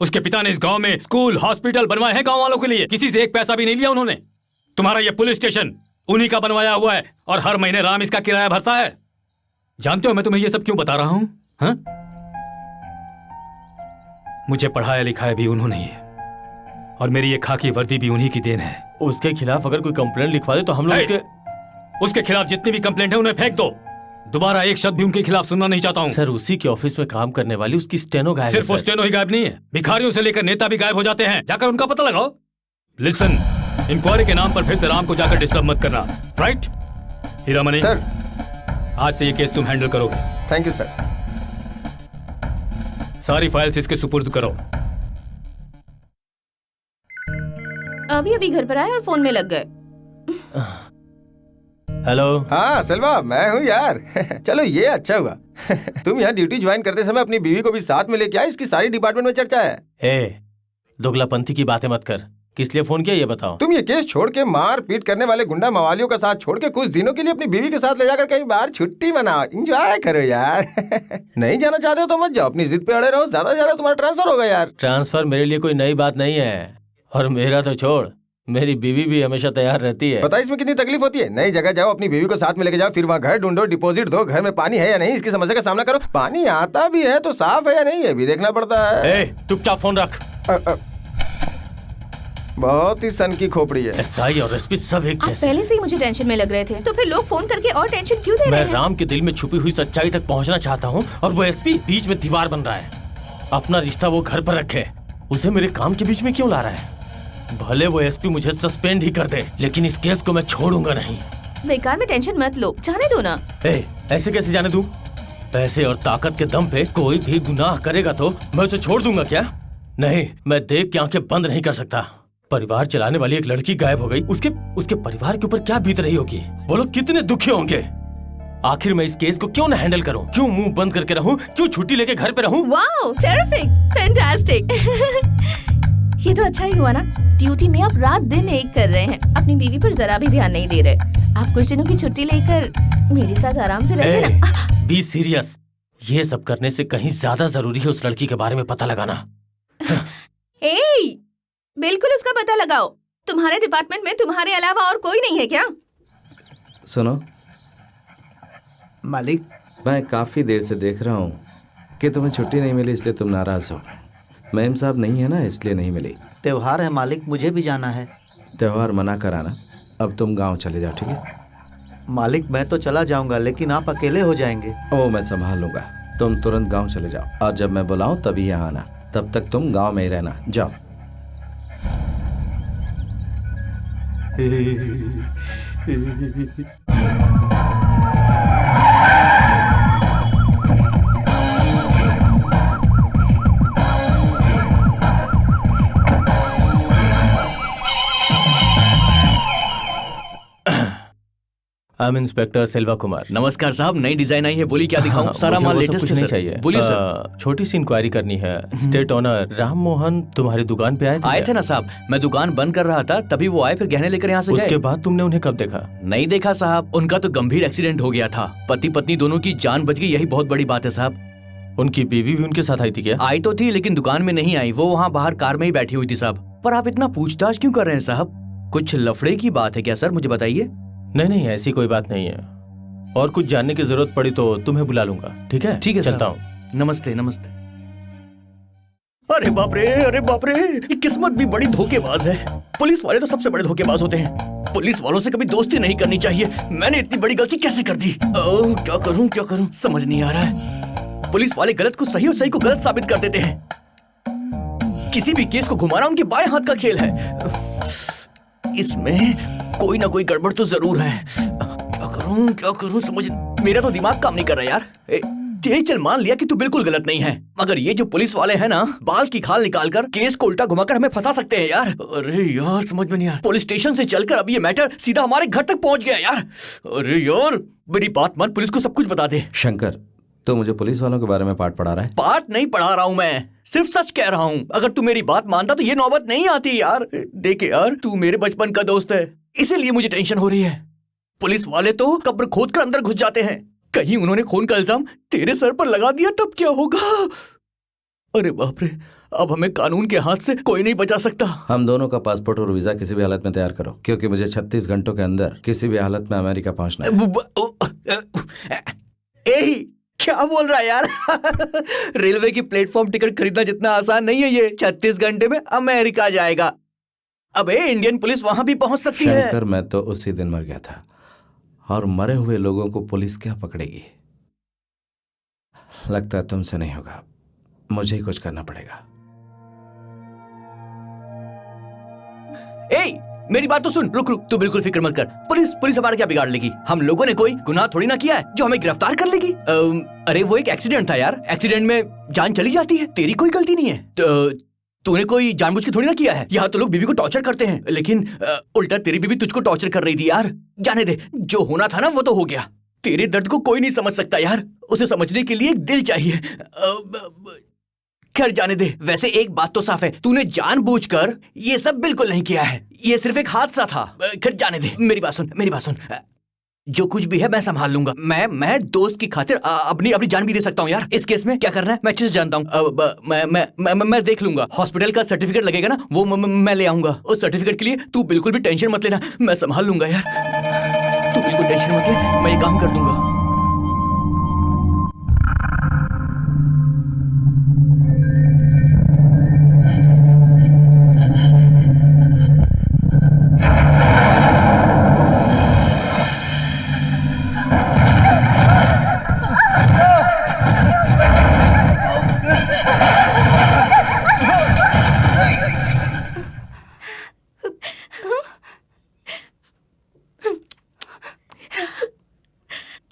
उसके पिता ने इस गांव में स्कूल, हॉस्पिटल बनवाए हैं गांव वालों के लिए। किसी से एक पैसा भी नहीं लिया उन्होंने। तुम्हारा ये पुलिस स्टेशन उन्हीं का बनवाया हुआ है और हर महीने राम इसका किराया भरता है। जानते हो मैं तुम्हें ये सब क्यों बता रहा हूं? हाँ? मुझे पढ़ाया लिखाया भी उन्होंने ही है और मेरी ये खाकी वर्दी भी उन्हीं की देन है। उसके खिलाफ अगर कोई कंप्लेंट लिखवा दे तो हम लोग उसके खिलाफ जितनी भी कंप्लेंट है उन्हें फेंक दो। दोबारा एक शब्द भी उनके खिलाफ सुनना नहीं चाहता हूँ। सर, उसी के ऑफिस में काम करने वाली उसकी स्टेनो गायब है। सिर्फ वो स्टेनो ही गायब नहीं है, भिखारियों से लेकर नेता भी गायब हो जाते हैं। जाकर उनका पता लगाओ। लिसन, इंक्वायरी के नाम पर फिर से राम को जाकर डिस्टर्ब मत करना, राइट? हीरामणि सर, आज से ये केस तुम हैंडल करोगे। Thank you sir. सारी फाइल्स इसके सुपुर्द करो। अभी अभी घर पर आए और फोन में लग गए। हेलो। हाँ सेल्वा, मैं हूँ यार। चलो ये अच्छा हुआ। तुम यहाँ ड्यूटी ज्वाइन करते समय अपनी बीवी को भी साथ में लेके आए। इसकी सारी डिपार्टमेंट में चर्चा है। ए, दोगलापंथी की बातें मत कर। किस लिए फोन किया ये बताओ। तुम ये केस छोड़ के मार पीट करने वाले गुंडा मवालियों का साथ छोड़ के कुछ दिनों के लिए अपनी बीवी के साथ ले जाकर कहीं बाहर छुट्टी मनाओ, एंजॉय करो यार। नहीं जाना चाहते हो तो मत जाओ, अपनी जिद पे अड़े रहो। ज्यादा से ज्यादा तुम्हारा ट्रांसफर होगा यार। ट्रांसफर मेरे लिए कोई नई बात नहीं है, और मेरा तो छोड़, मेरी बीवी भी हमेशा तैयार रहती है। पता है इसमें कितनी तकलीफ होती है? नई जगह जाओ, अपनी बीवी को साथ में लेके जाओ, फिर वहाँ घर ढूंढो, डिपॉजिट दो, घर में पानी है या नहीं इसकी समस्या का सामना करो। पानी आता भी है तो साफ है या नहीं ये भी देखना पड़ता है। चुपचाप फोन रख। बहुत ही सन की खोपड़ी है। एसआई और एसपी सब एक जैसे। पहले से ही मुझे टेंशन में लग रहे थे, तो फिर लोग फोन करके और टेंशन क्यों दे रहे हैं? मैं राम के दिल में छुपी हुई सच्चाई तक पहुंचना चाहता हूं और वो एसपी बीच में दीवार बन रहा है। अपना रिश्ता वो घर पर रखे, उसे मेरे काम के बीच में क्यों ला रहा है? भले वो एसपी मुझे सस्पेंड ही कर दे, लेकिन इस केस को मैं छोड़ूंगा नहीं। बेकार में टेंशन मत लो, जाने दो ना। ऐसे कैसे जाने दूं? पैसे और ताकत के दम पे कोई भी गुनाह करेगा तो मैं उसे छोड़ दूंगा क्या? नहीं, मैं देख के आंखें बंद नहीं कर सकता। परिवार चलाने वाली एक लड़की गायब हो गई, उसके परिवार के ऊपर क्या बीत रही होगी? वो लोग कितने दुखी होंगे। आखिर मैं इस केस को क्यों न हैंडल करूं? क्यों मुंह बंद करके रहूं? क्यों छुट्टी लेके घर पे रहूं? Wow, terrific, fantastic. ये तो अच्छा ही हुआ ना, ड्यूटी में आप रात दिन एक कर रहे हैं, अपनी बीवी पर जरा भी ध्यान नहीं दे रहे। आप कुछ दिनों की छुट्टी लेकर मेरे साथ आराम से रहते ना। Be serious. ये सब करने से कहीं ज्यादा जरूरी है उस लड़की के बारे में पता लगाना। ए, बिल्कुल उसका पता लगाओ। तुम्हारे डिपार्टमेंट में तुम्हारे अलावा और कोई नहीं है क्या? सुनो मालिक, मैं काफ़ी देर से देख रहा हूँ कि तुम्हें छुट्टी नहीं मिली, इसलिए तुम नाराज़ हो। मैम साहब नहीं है ना, इसलिए नहीं मिली। त्योहार है मालिक, मुझे भी जाना है। त्यौहार मना कराना, अब तुम गांव चले जाओ, ठीक है? मालिक मैं तो चला जाऊंगा, लेकिन आप अकेले हो जाएंगे। ओ, मैं संभाल लूंगा। तुम तुरंत गांव चले जाओ और जब मैं बुलाऊं तभी यहाँ आना। तब तक तुम गांव में ही रहना। जाओ। I am inspector Selva Kumar. नमस्कार साहब, नई डिजाइन आई है, बोली क्या दिखाऊं? सारा मुझे माल वो सब लेटेस्ट कुछ नहीं है चाहिए। सर। बोलिए सर। छोटी सी इंक्वायरी करनी है। स्टेट ऑनर राम मोहन तुम्हारी दुकान पे आए थे ना साहब, मैं दुकान बंद कर रहा था, तभी वो आए, फिर गहने लेकर यहाँ से गए। उसके बाद तुमने उन्हें कब देखा? नहीं देखा साहब, उनका तो गंभीर एक्सीडेंट हो गया था। पति पत्नी दोनों की जान बच गई, यही बहुत बड़ी बात है साहब। उनकी बीवी भी उनके साथ आई थी क्या? आई तो थी, लेकिन दुकान में नहीं आई, वो वहाँ बाहर कार में ही बैठी हुई थी साहब। पर आप इतना पूछताछ क्यों कर रहे हैं साहब? कुछ लफड़े की बात है क्या सर? मुझे बताइए। नहीं नहीं, ऐसी कोई बात नहीं है। और कुछ जानने की जरूरत पड़ी तो तुम्हें बुला लूंगा, ठीक है? ठीक है, चलता साहब। हूँ। नमस्ते नमस्ते। अरे बाप रे, अरे बाप रे, ये किस्मत भी बड़ी धोखेबाज है। पुलिस वाले तो सबसे बड़े धोखेबाज होते हैं। पुलिस वालों से कभी दोस्ती नहीं करनी चाहिए। मैंने इतनी बड़ी गलती कैसे कर दी? क्या करूं समझ नहीं आ रहा है। पुलिस वाले गलत को सही और सही को गलत साबित कर देते हैं। किसी भी केस को घुमाना उनके बाएं हाथ का खेल है। इसमें कोई ना कोई गड़बड़ तो जरूर है। क्या करूं समझ, मेरा तो दिमाग काम नहीं कर रहा यार। चल मान लिया कि तू बिल्कुल गलत नहीं है, मगर ये जो पुलिस वाले हैं ना, बाल की खाल निकालकर केस को उल्टा घुमाकर हमें फंसा सकते हैं यार। अरे यार समझ में नहीं यार। पुलिस स्टेशन से चलकर अब ये मैटर सीधा हमारे घर तक पहुंच गया यार। अरे यार मेरी बात मान, पुलिस को सब कुछ बता दे। शंकर, तो मुझे पुलिस वालों के बारे में पाठ पढ़ा रहा है? पाठ नहीं पढ़ा रहा हूँ मैं, सिर्फ सच कह रहा हूँ। अगर तू मेरी बात मानता तो ये नौबत नहीं आती यार। देखे यार, तू मेरे बचपन का दोस्त है, इसीलिए मुझे टेंशन हो रही है। पुलिस वाले तो कब्र खोदकर अंदर घुस जाते हैं। कहीं उन्होंने खून का इल्जाम तेरे सर पर लगा दिया तब क्या होगा? अरे बाप रे, अब हमें कानून के हाथ से कोई नहीं बचा सकता। हम दोनों का पासपोर्ट और वीजा किसी भी हालत में तैयार करो, क्योंकि मुझे 36 घंटों के अंदर किसी भी हालत में अमेरिका पहुंचना है। ए, क्या बोल रहा है यार? रेलवे की प्लेटफॉर्म टिकट खरीदना जितना आसान नहीं है ये। 36 घंटे में अमेरिका जाएगा। अबे इंडियन पुलिस वहां भी पहुंच सकती है। शंकर, मैं तो उसी दिन मर गया था, और मरे हुए लोगों को पुलिस क्या पकड़ेगी? लगता है तुमसे नहीं होगा, मुझे ही कुछ करना पड़ेगा। ए, मेरी बात तो सुन। रुक, तू बिल्कुल फिक्र मत कर। पुलिस हमारा क्या बिगाड़ लेगी? हम लोगों ने कोई गुनाह थोड़ी ना किया है जो हमें गिरफ्तार कर लेगी। अरे वो एक एक्सीडेंट था यार, एक्सीडेंट में जान चली जाती है, तेरी कोई गलती नहीं है। तूने कोई जानबूझ के थोड़ी ना किया है। यहाँ तो लोग बीवी को टॉर्चर करते हैं, लेकिन उल्टा तेरी बीवी तुझको टॉर्चर कर रही थी यार। जाने दे, जो होना था ना वो तो हो गया। तेरे दर्द को कोई नहीं समझ सकता यार, उसे समझने के लिए एक दिल चाहिए। खैर जाने दे। वैसे एक बात तो साफ है, तूने जानबूझकर ये सब बिल्कुल नहीं किया है, ये सिर्फ एक हादसा था। खैर जाने दे, मेरी बात सुन। जो कुछ भी है मैं संभाल लूंगा। मैं दोस्त की खातिर अपनी जान भी दे सकता हूँ यार। इस केस में क्या करना है मैं अच्छे से जानता हूँ। मैं देख लूंगा। हॉस्पिटल का सर्टिफिकेट लगेगा ना, वो मैं ले आऊंगा। उस सर्टिफिकेट के लिए तू बिल्कुल भी टेंशन मत लेना, मैं संभाल लूंगा यार। तू बिल्कुल टेंशन मत ले, मैं ये काम कर दूंगा।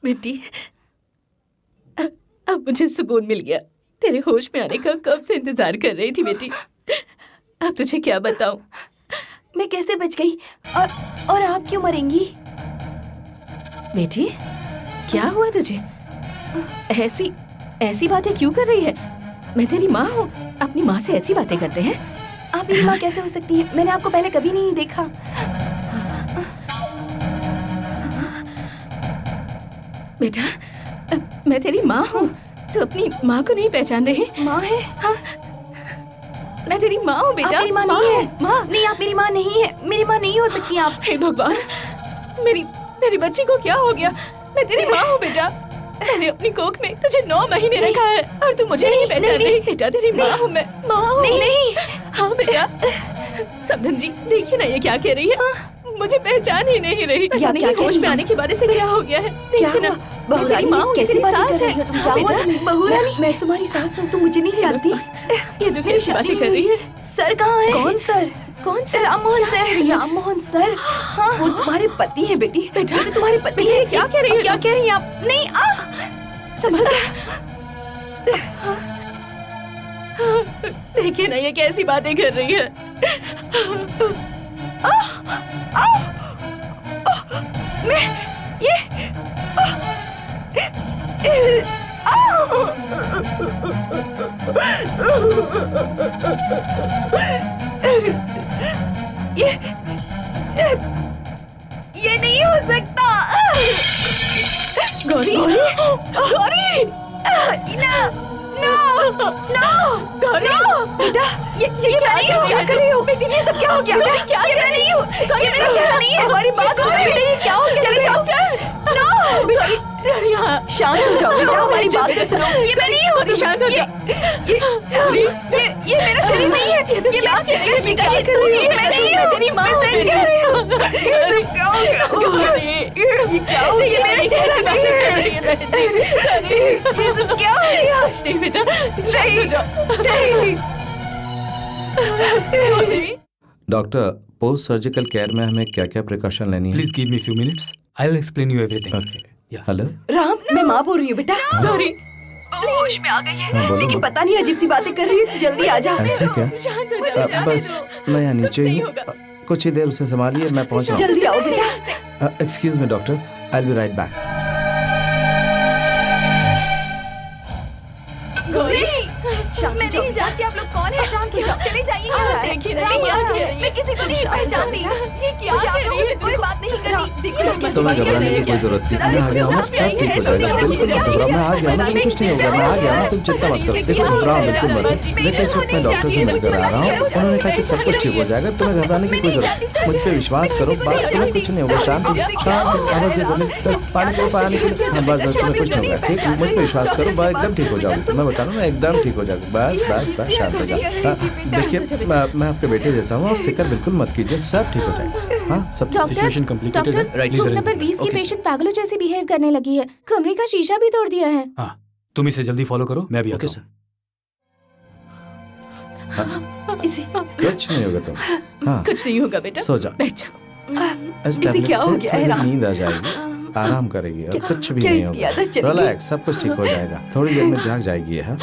बेटी, अब मुझे सुकून मिल गया। तेरे होश में आने का कब से इंतजार कर रही थी बेटी। अब तुझे क्या बताऊं? मैं कैसे बच गई और आप क्यों मरेंगी? बेटी, क्या हुआ तुझे? ऐसी बातें क्यों कर रही है? मैं तेरी माँ हूँ, अपनी माँ से ऐसी बातें करते हैं? आप मेरी माँ कैसे हो सकती हैं? मैंने आपको पहले कभी नहीं देखा। बेटा, मैं तेरी माँ हूँ, तू अपनी माँ को नहीं पहचान रही? माँ है? हाँ, मैं तेरी माँ हूँ बेटा। आप मेरी माँ नहीं है। माँ नहीं, आप मेरी माँ नहीं है। मेरी माँ नहीं हो सकती आप। हे भगवान, मेरी बच्ची को क्या हो गया? मैं तेरी माँ हूँ बेटा। मैंने अपनी कोख में तुझे 9 महीने रखा है और तू मुझे नहीं पहचान रही। बेटा तेरी माँ हूँ मैं, माँ हूँ। नहीं। हाँ बेटा। समधन जी देखिए ना ये क्या कह रही है। मुझे पहचान ही नहीं रही। क्या नहीं होश में आने के बाद इसे क्या हो गया है? देखिए ना, बहू तेरी माँ हूँ, कैसी तेरी बातें सास कर है। रही हो तुम? हाँ क्या हुआ बेटा, तुम्हें? बहू रानी, मैं तुम्हारी सास हूँ, तुम मुझे नहीं जानती। ये तो कैसी बातें कर रही है? सर कहाँ है? कौन सर? कौन सा? राममोहन सर। राममोहन सर, हाँ वो तुम्हारे पति हैं बेटी। बेटा, वो तो तुम्हारे पति बेटा, हैं। क्या कह रही है? क्या कह रही हैं आप? नहीं, संभल देखिए ना ये कैसी बातें कर रही है। मैं ये ये नहीं हो सकता। गौरी, गौरी, गौरी, बेटा ये मैं नहीं हूँ। क्या कर रही हो बेटी? ये सब क्या हो गया? क्या ये मैं नहीं हूँ। ये मेरा चेहरा नहीं है। हमारी बात हो रही है। क्या हो गया? चले जाओ। शांत हो जाओ बेटा, हमारी बात तो सुनो। ये मैं नहीं हूँ। शांत हो जाओ। ये मेरा शरीर नहीं है। ये क्या कर रही है? क्या कर रही है? मैं नहीं हूँ। तेरी माँ मैं सच कह रही हूँ। ये सब क्या हो गया? ये क्या हो गया? ये मेरा चेहरा नहीं है। ये सब क्या हो गया? नहीं बेटा, शांत हो जाओ। डॉक्टर, पोस्ट सर्जिकल केयर में हमें क्या क्या प्रिकॉशन लेनी है? Please give me few minutes, I will explain you everything. Okay. Hello, Ram, मैं माँ बोल रही हूँ बेटा। गौरी होश में आ गई है, बोलो। लेकिन पता नहीं अजीब सी बातें कर रही है। जल्दी आ जा। ऐसा क्या? शांत हो जाओ। बस मैं यहाँ नीचे ही हूँ, कुछ ही देर उसे संभालिए, मैं पहुँच रहा जल्दी आओ बेटा। हूँ। Excuse me doctor, I will B right back. Gauri, मैं नहीं जानती आप लोग कौन है। शांत हो जाओ। चले जाइए यहाँ से। देखिए राम, क्या यहाँ कह रही है। है? मैं किसी को नहीं पहचानती। ये क्या मुझे आप कह लोगों रही से है? कोई बात नहीं करनी। देखो तुम्हें घबराने की कोई जरूरत नहीं, मैं आ गया हूँ ना, सब ठीक हो जाएगा। बिल्कुल मत घबराओ, मैं आ गया हूँ ना, तुम्हें कुछ नहीं होगा। मैं आ गया हूँ, तुम चिंता मत करो। देखो घबराओ बिल्कुल मत। देखो इस वक्त मैं डॉक्टर से मिलकर आ रहा हूँ, उन्होंने कहा कि सब कुछ ठीक हो जाएगा, तुम्हें घबराने की कोई जरूरत नहीं। मुझ पे विश्वास करो, बात तुम्हें कुछ नहीं होगा। शांत आवाज से बोले, पानी को पानी को। हाँ बस बस, तुम्हें कुछ नहीं होगा। ठीक, मुझ पे विश्वास करो, बस एकदम ठीक हो जाओगे। मैं बता रहा हूँ ना, एकदम ठीक हो जाओगे। बस बस बस, शांत हो जाओ। देखिए मैं आपके बेटे जैसा हूँ, आप फिक्र बिल्कुल मत कीजिए, सब ठीक हो जाएगा। हाँ सब ठीक। सिचुएशन कॉम्प्लिकेटेड है। डॉक्टर, रूम नंबर 20 की पेशेंट पागलों जैसी बिहेव करने लगी है। कमरे का शीशा भी तोड़ दिया है। हाँ, तुम इसे जल्दी फॉलो करो, मैं भी आता हूँ। कुछ नहीं होगा तुम। हाँ कुछ नहीं होगा बेटा, सो जाओ। बैठ जाओ। इस इसे टैबलेट क्या से हो गया है, थोड़ी राम? नींद आ जाएगी, आराम करेगी और कुछ भी क्या नहीं इसकी आदत चली होगा। गई? रिलैक्स, सब कुछ ठीक हो जाएगा, थोड़ी देर में जाग जाएगी। हाँ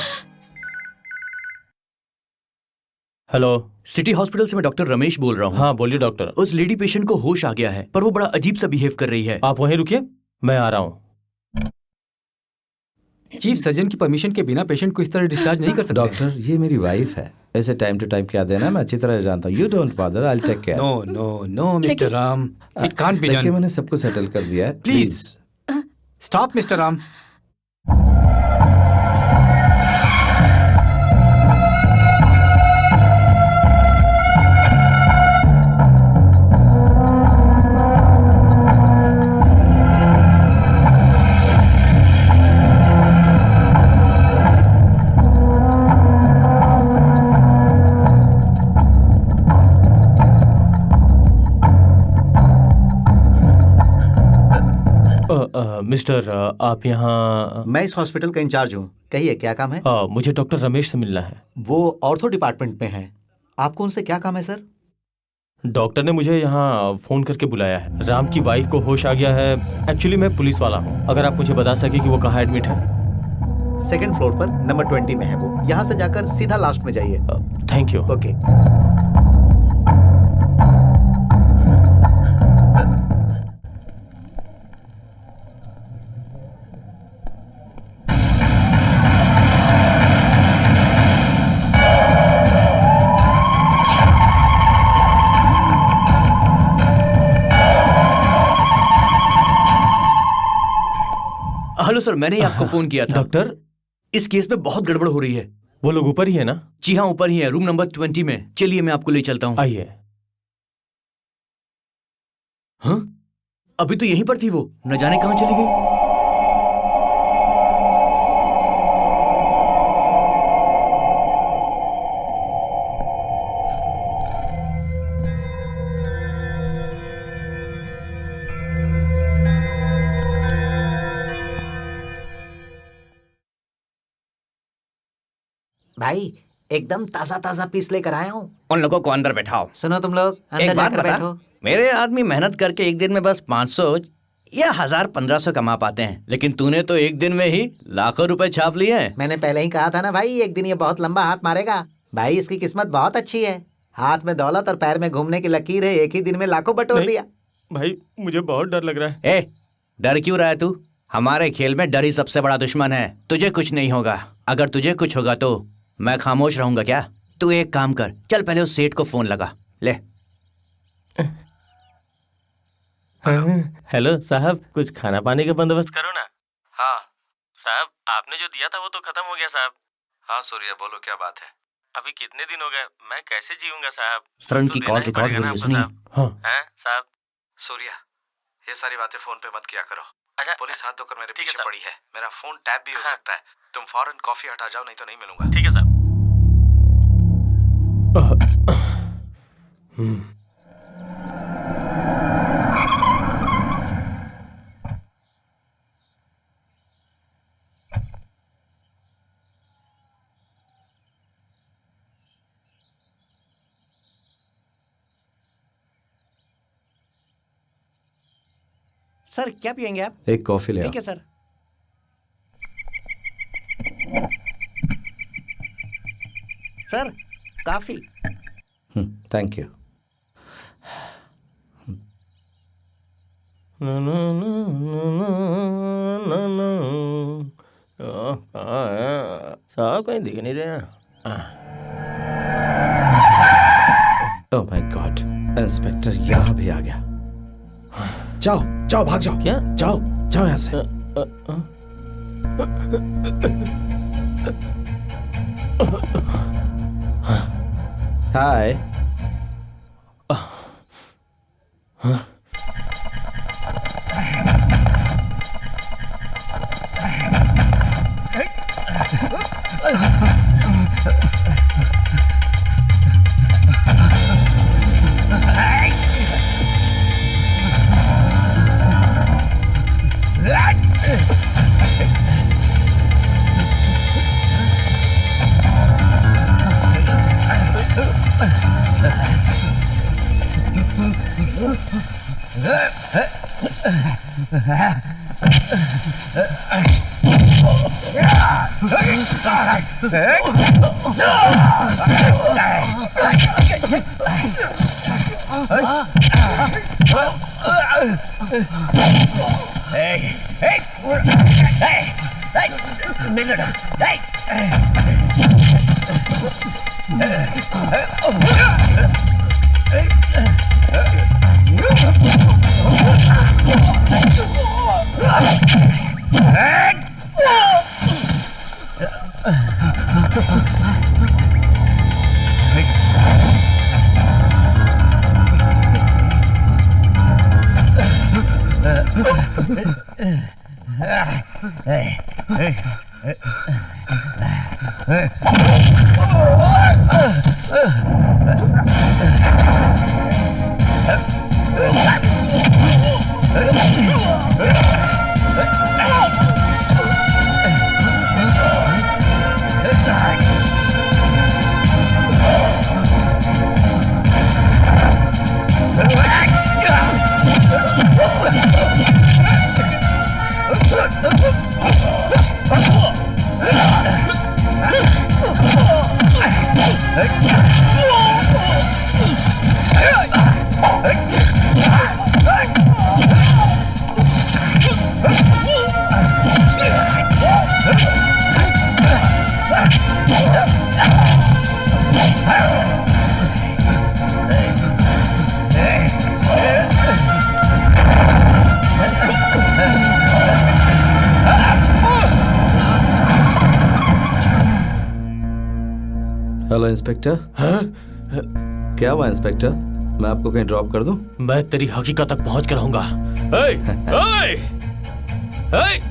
हेलो। सिटी हॉस्पिटल से मैं डॉक्टर रमेश बोल रहा हूँ। हाँ बोलिए डॉक्टर। उस लेडी पेशेंट को होश आ गया है, पर वो बड़ा अजीब सा बिहेव कर रही है। आप वहीं रुकिए, मैं आ रहा हूँ। चीफ सर्जन की परमिशन के बिना पेशेंट को इस तरह डिस्चार्ज नहीं कर सकते। डॉक्टर, ये मेरी वाइफ है, ऐसे टाइम टू टाइम क्या देना मैं अच्छी तरह जानता हूँ। You don't bother, I will take care. No no no mister Ram, it can't be देखिए डन। मैंने सब कुछ सेटल कर दिया है, please stop mister Ram. Mister, आप यहाँ? मैं इस हॉस्पिटल का इंचार्ज हूँ। कहिए क्या काम है? मुझे डॉक्टर रमेश से मिलना है। वो ऑर्थो डिपार्टमेंट में हैं। आपको उनसे क्या काम है सर? डॉक्टर ने मुझे यहाँ फोन करके बुलाया है। राम की वाइफ को होश आ गया है। एक्चुअली मैं पुलिस वाला हूँ, अगर आप मुझे बता सके कि वो कहाँ एडमिट है। 2nd फ्लोर पर नंबर 20 में है वो। यहाँ से जाकर सीधा लास्ट में जाइए। Thank you. Okay. Hello sir, मैंने ही आपको फोन किया था। डॉक्टर, इस केस में बहुत गड़बड़ हो रही है। वो लोग ऊपर ही है ना? जी हाँ, ऊपर ही है, रूम नंबर 20 में। चलिए मैं आपको ले चलता हूँ। आइए। हाँ, अभी तो यहीं पर थी वो, न जाने कहाँ चली गई। भाई एकदम ताजा ताजा पीस लेकर आया हूँ। उन लोगों को अंदर बैठाओ। सुनो तुम लोग, एक अंदर बात जाकर बता, बैठो। मेरे आदमी मेहनत करके एक दिन में बस 500 या 1000-1500 कमा पाते हैं, लेकिन तूने तो एक दिन में ही लाखों रुपए छाप लिए हैं। मैंने पहले ही कहा था ना भाई, एक दिन ये बहुत लंबा हाथ मारेगा। भाई इसकी किस्मत बहुत अच्छी है, हाथ में दौलत और पैर में घूमने की लकीर है, एक ही दिन में लाखों बटोर दिया। भाई मुझे बहुत डर लग रहा है। ए, डर क्यों रहा है तू? हमारे खेल में डर ही सबसे बड़ा दुश्मन है। तुझे कुछ नहीं होगा। अगर तुझे कुछ होगा तो मैं खामोश रहूंगा क्या? तू एक काम कर, चल पहले उस सेठ को फोन लगा ले। हेलो साहब, कुछ खाना पानी का बंदोबस्त करो ना। हाँ साहब, आपने जो दिया था वो तो खत्म हो गया साहब। हाँ सूर्या, बोलो क्या बात है? अभी कितने दिन हो गए, मैं कैसे जीऊंगा साहब? सरण कुछ की तो कॉल देना ही रिकॉर्ड पड़ेगा हो ना रही है, आपको सुनिए। साहब। हैं साहब? सूर्या, ये सारी बातें फोन पे मत किया करो। अच्छा, पुलिस हाथ धोकर मेरे ठीक है पीछे साहब। पड़ी है। मेरा फोन टैप भी हो हाँ। सकता है। तुम फौरन कॉफी हटा जाओ, नहीं तो नहीं मिलूंगा। ठीक है साहब। सर क्या पियेंगे आप? एक कॉफी ले आओ। ठीक है सर। सर काफी। Thank you. साहब कहीं दिख नहीं रहे। ओह माय गॉड, इंस्पेक्टर यहाँ भी आ गया। जाओ जाओ, भाग जाओ। क्या? जाओ जाओ यहाँ से। हाय। Hello inspector. क्या हुआ इंस्पेक्टर, मैं आपको कहीं ड्रॉप कर दूं? मैं तेरी हकीकत तक पहुंच कर रहूंगा। ए, ए, ए!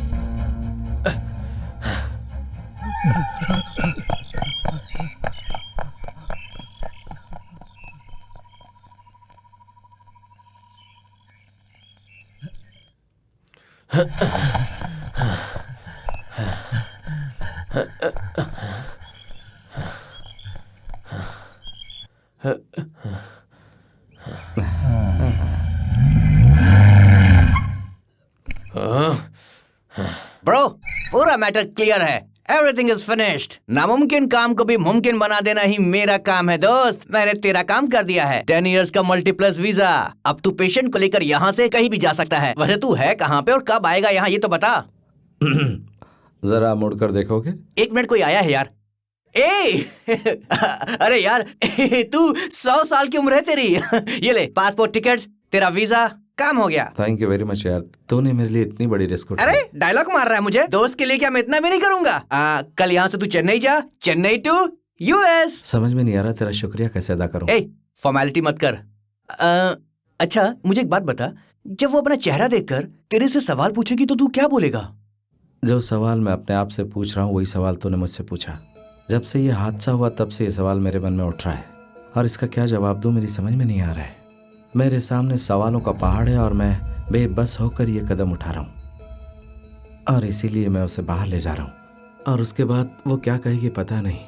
ब्रो, पूरा मैटर क्लियर है। Everything is finished. नामुमकिन काम को भी मुमकिन बना देना ही मेरा काम है दोस्त। मैंने तेरा काम कर दिया है। 10 इयर्स का मल्टीप्लस वीजा। अब तू पेशेंट को लेकर यहाँ से कहीं भी जा सकता है। वैसे तू है कहाँ पे और कब आएगा यहाँ, ये तो बता। जरा मुड़कर देखोगे? 1 मिनट, कोई आया है यार। अरे यार तू 100 साल की उम्र है तेरी। ये ले पासपोर्ट, टिकट, तेरा वीजा, काम हो गया। थैंक यू वेरी मच यार, तूने मेरे लिए इतनी बड़ी रिस्क उठाई। अरे डायलॉग मार रहा है मुझे। दोस्त के लिए क्या मैं इतना भी नहीं करूंगा। कल यहाँ से तू चेन्नई जा, चेन्नई टू यूएस। समझ में नहीं आ रहा तेरा शुक्रिया कैसे अदा करूं। फॉर्मेलिटी मत कर। अच्छा मुझे एक बात बता, जब वो अपना चेहरा देखकर तेरे से सवाल पूछेगी तो तू क्या बोलेगा? जो सवाल मैं अपने आप से पूछ रहा हूँ वही सवाल तूने मुझसे पूछा। जब से ये हादसा हुआ तब से ये सवाल मेरे मन में उठ रहा है और इसका क्या जवाब दूं मेरी समझ में नहीं आ रहा है। मेरे सामने सवालों का पहाड़ है और मैं बेबस होकर ये कदम उठा रहा हूँ और इसीलिए मैं उसे बाहर ले जा रहा हूँ। और उसके बाद वो क्या कहेगी पता नहीं।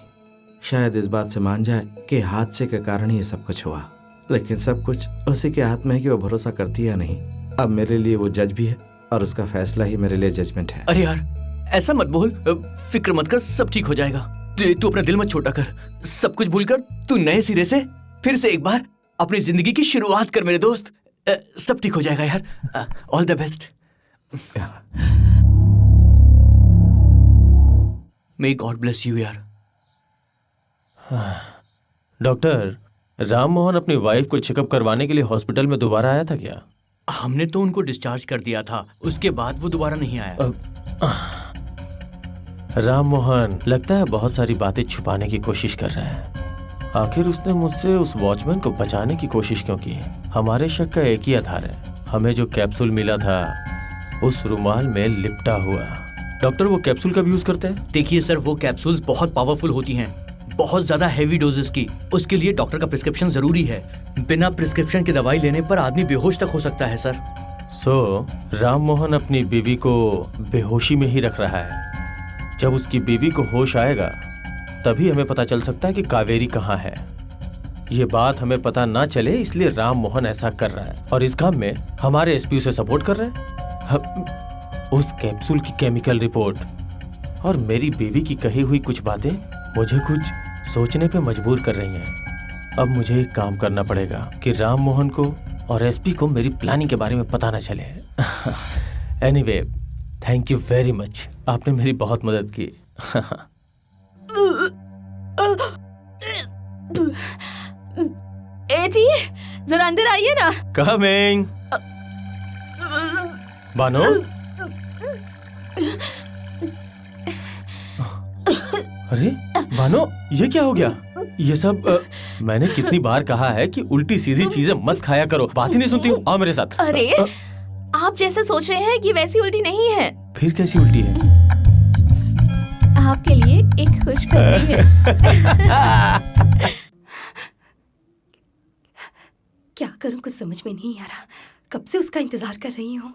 शायद इस बात से मान जाए कि हादसे के कारण ही ये सब कुछ हुआ, लेकिन सब कुछ उसी के हाथ में है कि वो भरोसा करती है या नहीं। अब मेरे लिए वो जज भी है और उसका फैसला ही मेरे लिए जजमेंट है। अरे यार ऐसा मत बोल, फिक्र मत कर, सब ठीक हो जाएगा। तू अपना दिल मत छोटा कर, सब कुछ भूलकर तू नए सिरे से फिर से एक बार अपनी जिंदगी की शुरुआत कर मेरे दोस्त। सब ठीक हो जाएगा यार। All the best. May God bless you यार। डॉक्टर, राम मोहन अपनी वाइफ को चेकअप करवाने के लिए हॉस्पिटल में दोबारा आया था क्या? हमने तो उनको डिस्चार्ज कर दिया था, उसके बाद वो दोबारा नहीं आया। राम मोहन लगता है बहुत सारी बातें छुपाने की कोशिश कर रहा है। आखिर उसने मुझसे उस वॉचमैन को बचाने की कोशिश क्यों की? हमारे शक का एक ही आधार है, हमें जो कैप्सूल मिला था उस रुमाल में लिपटा हुआ। डॉक्टर वो कैप्सूल कब यूज करते हैं? देखिए सर, वो कैप्सूल्स बहुत पावरफुल होती हैं, बहुत ज्यादा हैवी डोजेस की। उसके लिए डॉक्टर का प्रिस्क्रिप्शन जरूरी है। बिना प्रिस्क्रिप्शन की दवाई लेने पर आदमी बेहोश तक हो सकता है सर। सो राम मोहन अपनी बीवी को बेहोशी में ही रख रहा है। जब उसकी बीवी को होश आएगा तभी हमें पता चल सकता है कि कावेरी कहाँ है। ये बात हमें पता ना चले इसलिए राम मोहन ऐसा कर रहा है और इस काम में हमारे एसपी उसे सपोर्ट कर रहे हैं। उस कैप्सूल की केमिकल रिपोर्ट और मेरी बीवी की कही हुई कुछ बातें मुझे कुछ सोचने पे मजबूर कर रही हैं। अब मुझे एक काम करना पड़ेगा कि राम मोहन को और एसपी को मेरी प्लानिंग के बारे में पता ना चले। Anyway, thank you very much, आपने मेरी बहुत मदद की। ए जी, जरा अंदर आइए ना। कमिंग। बानो, अरे बानो, ये क्या हो गया? ये सब मैंने कितनी बार कहा है कि उल्टी सीधी चीजें मत खाया करो, बात ही नहीं सुनती हूँ। आओ मेरे साथ। अरे आप जैसा सोच रहे हैं कि वैसी उल्टी नहीं है। फिर कैसी उल्टी है? आपके लिए एक खुशखबरी है। क्या करूं, कुछ समझ में नहीं आ रहा। कब से उसका इंतजार कर रही हूँ।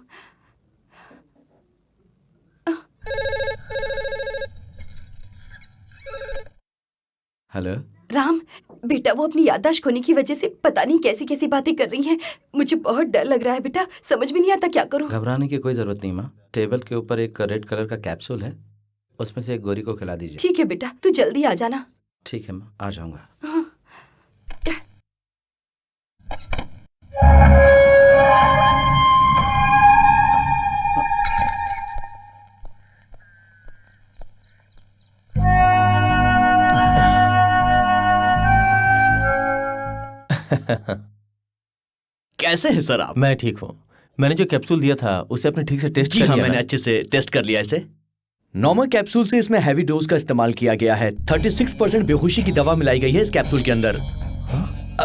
हेलो राम बेटा, वो अपनी याददाश्त खोने की वजह से पता नहीं कैसी कैसी बातें कर रही हैं। मुझे बहुत डर लग रहा है बेटा, समझ में नहीं आता क्या करूं। घबराने की कोई जरूरत नहीं माँ। टेबल के ऊपर एक रेड कलर का कैप्सूल है, उसमें से एक गोरी को खिला दीजिए। ठीक है बेटा, तू जल्दी आ जाना। ठीक है माँ, आ जाऊंगा। कैसे हैं सर आप? मैं ठीक हूँ। मैंने जो कैप्सूल दिया था उसे आपने ठीक से टेस्ट जी कर हाँ, लिया मैंने ना? अच्छे से टेस्ट कर लिया इसे। नॉर्मल कैप्सूल से इसमें हैवी डोज का इस्तेमाल किया गया है। 36% बेहोशी की दवा मिलाई गई है इस कैप्सूल के अंदर।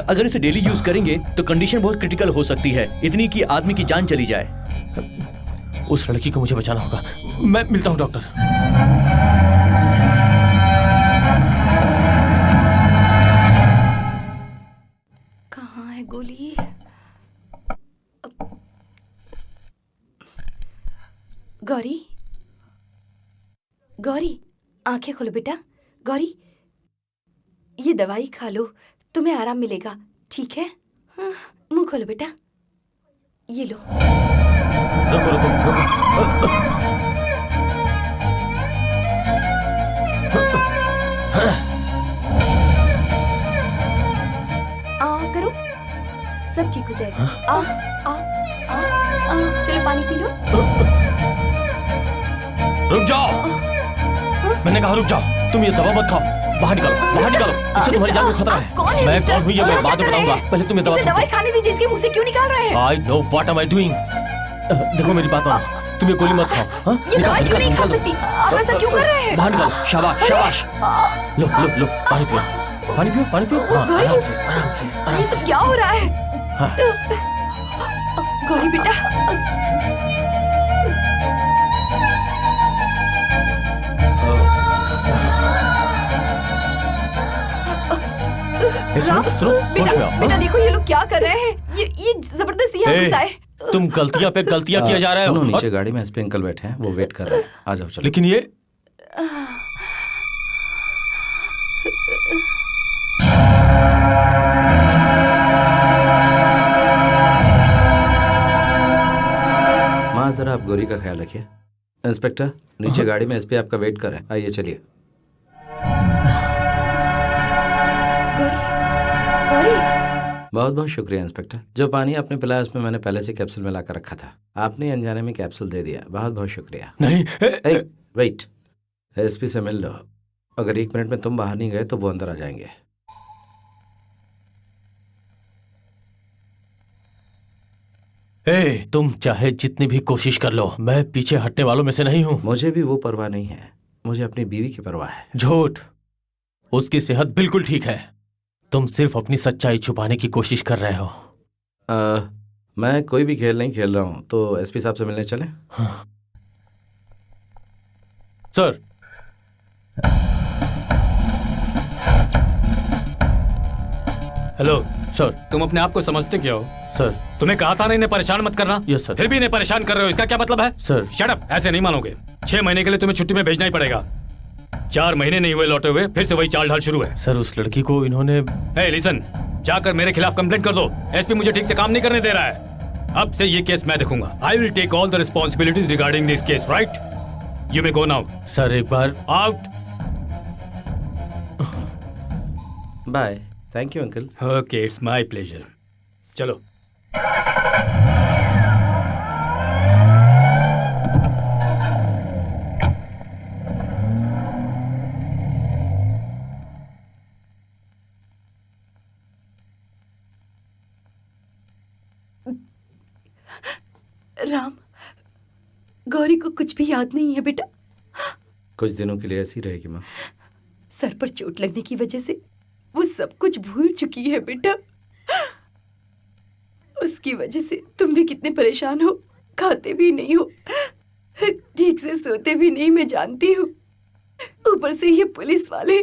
अगर इसे डेली यूज करेंगे तो कंडीशन बहुत क्रिटिकल हो सकती है, इतनी कि आदमी की जान चली जाए। उस लड़की को मुझे बचाना होगा। मैं मिलता हूँ डॉक्टर। कहाँ है गोली? गौरी, गौरी, आंखें खोलो बेटा। गौरी, ये दवाई खा लो, तुम्हें आराम मिलेगा, ठीक है? हाँ, मुंह खोलो बेटा, ये लो। रुको रुको रुको। करो, सब ठीक हो जाएगा। चलो पानी पी लो। रुक जाओ, मैंने कहा रुक जाओ। तुम ये दवा मत खाओ, बाहर निकालो, बाहर निकालो। इससे तुम्हारी जान को खतरा है। मैं कौन हूँ ये मैं बाद में बताऊंगा, पहले तुम ये दवाई खाने दीजिए। इसके मुंह से क्यों निकाल रहे हैं? I know what am I doing। देखो मेरी बात मानो, तुम ये गोली मत खाओ। हाँ, ये दवाई क्यों नहीं खा सकती? आप ऐसा क्यों कर रहे हैं? बाहर निकालो। शाबाश शाबाश। लो लो लो, पानी पियो, पानी पियो, पानी पियो। हाँ, आराम से आराम से। ये सब क्या हो रहा है? हाँ। गौरी बेटा, राम, बेटा देखो ये लोग क्या कर रहे हैं। ये जबरदस्ती यहाँ घुसा है। तुम गलतियां पे गलतियां किया जा रहे हो। सुनो, नीचे गाड़ी में एसपी अंकल बैठे हैं, वो वेट कर रहे हैं। आ जाओ चलो। लेकिन ये माँ, जरा आप गौरी का ख्याल रखिए। इंस्पेक्टर, नीचे गाड़ी में एसपी आपका वेट कर रहे हैं, आइए चलिए। बहुत बहुत शुक्रिया इंस्पेक्टर। जो पानी आपने पिलाया उसमें मैंने पहले से कैप्सूल मिला कर रखा था, आपने अनजाने में कैप्सूल दे दिया। बहुत बहुत शुक्रिया। नहीं, वेट, एसपी से मिल लो। अगर 1 मिनट में तुम बाहर नहीं गए तो वो अंदर आ जाएंगे। तुम चाहे जितनी भी कोशिश कर लो, मैं पीछे हटने वालों में से नहीं हूँ। मुझे भी वो परवाह नहीं है, मुझे अपनी बीवी की परवाह है। झूठ, उसकी सेहत बिल्कुल ठीक है। तुम सिर्फ अपनी सच्चाई छुपाने की कोशिश कर रहे हो। मैं कोई भी खेल नहीं खेल रहा हूँ, तो एसपी साहब से मिलने चलें? हाँ। Sir, hello sir. तुम अपने आप को समझते क्या हो? सर, तुम्हें कहा था ना इन्हें परेशान मत करना। Yes sir. फिर भी इन्हें परेशान कर रहे हो, इसका क्या मतलब है? सर, शट अप, ऐसे नहीं मानोगे। 6 महीने के लिए तुम्हें छुट्टी में भेजना ही पड़ेगा। 4 महीने नहीं हुए लौटे हुए, फिर से वही चाल ढाल शुरू है। सर, उस लड़की को इन्होंने। हे लिसन, जाकर मेरे खिलाफ कंप्लेंट कर दो। एसपी मुझे ठीक से काम नहीं करने दे रहा है। अब से ये केस मैं देखूंगा। I will take all the responsibilities regarding this case, right? You may go now. Sir, एक बार out. Bye. Thank you uncle. Okay, it's my pleasure. चलो। राम, गौरी को कुछ भी याद नहीं है बेटा। कुछ दिनों के लिए ऐसी रहेगी माँ। सर पर चोट लगने की वजह से वो सब कुछ भूल चुकी है बेटा। उसकी वजह से तुम भी कितने परेशान हो, खाते भी नहीं हो, ठीक से सोते भी नहीं, मैं जानती हूँ। ऊपर से ये पुलिस वाले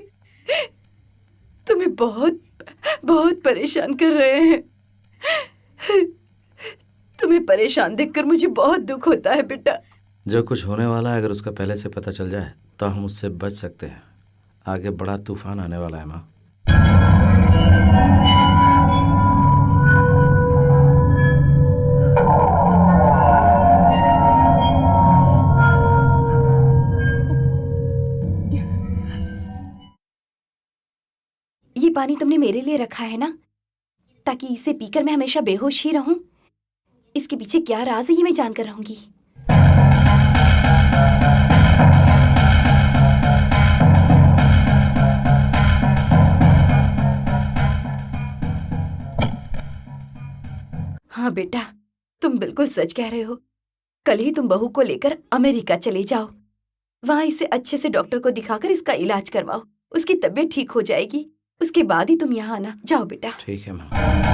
तुम्हें बहुत बहुत परेशान कर रहे हैं। तुम्हें परेशान देखकर मुझे बहुत दुख होता है बेटा। जो कुछ होने वाला है अगर उसका पहले से पता चल जाए तो हम उससे बच सकते हैं। आगे बड़ा तूफान आने वाला है माँ। ये पानी तुमने मेरे लिए रखा है ना, ताकि इसे पीकर मैं हमेशा बेहोश ही रहूं। इसके पीछे क्या राज है ये मैं जानकर रहूंगी। हाँ बेटा, तुम बिल्कुल सच कह रहे हो। कल ही तुम बहू को लेकर अमेरिका चले जाओ। वहाँ इसे अच्छे से डॉक्टर को दिखाकर इसका इलाज करवाओ। उसकी तबीयत ठीक हो जाएगी, उसके बाद ही तुम यहाँ आना। जाओ बेटा। ठीक है मैम।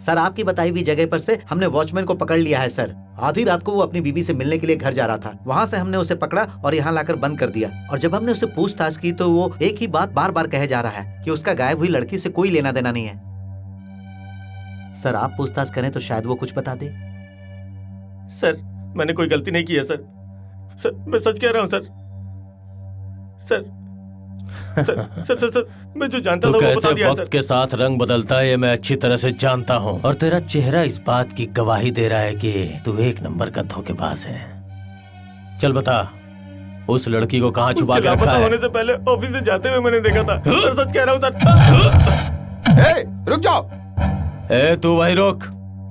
सर आपकी बताई हुई जगह पर से हमने वॉचमैन को पकड़ लिया है सर। आधी रात को वो अपनी बीवी से मिलने के लिए घर जा रहा था। वहाँ से हमने उसे पकड़ा और यहाँ लाकर बंद कर दिया। और जब हमने उसे पूछताछ की तो वो एक ही बात बार बार कहे जा रहा है कि उसका गायब हुई लड़की से कोई लेना देना नहीं है। सर आप पूछताछ करें तो शायद वो कुछ बता दे। सर मैंने कोई गलती नहीं की है सर। सर मैं सच कह रहा हूँ sir. Sir sir sir sir, sir मैं जो जानता था वो बता दिया सर। वक्त के साथ रंग बदलता है ये मैं अच्छी तरह से जानता हूँ, और तेरा चेहरा इस बात की गवाही दे रहा है कि तू एक नंबर का धोखेबाज है। चल बता उस लड़की को कहाँ छुपा के रखा है? होने से पहले ऑफिस से जाते हुए मैंने देखा था। सर सच कह रहा हूँ सर। रुक जाओ। तू वहीं रुक,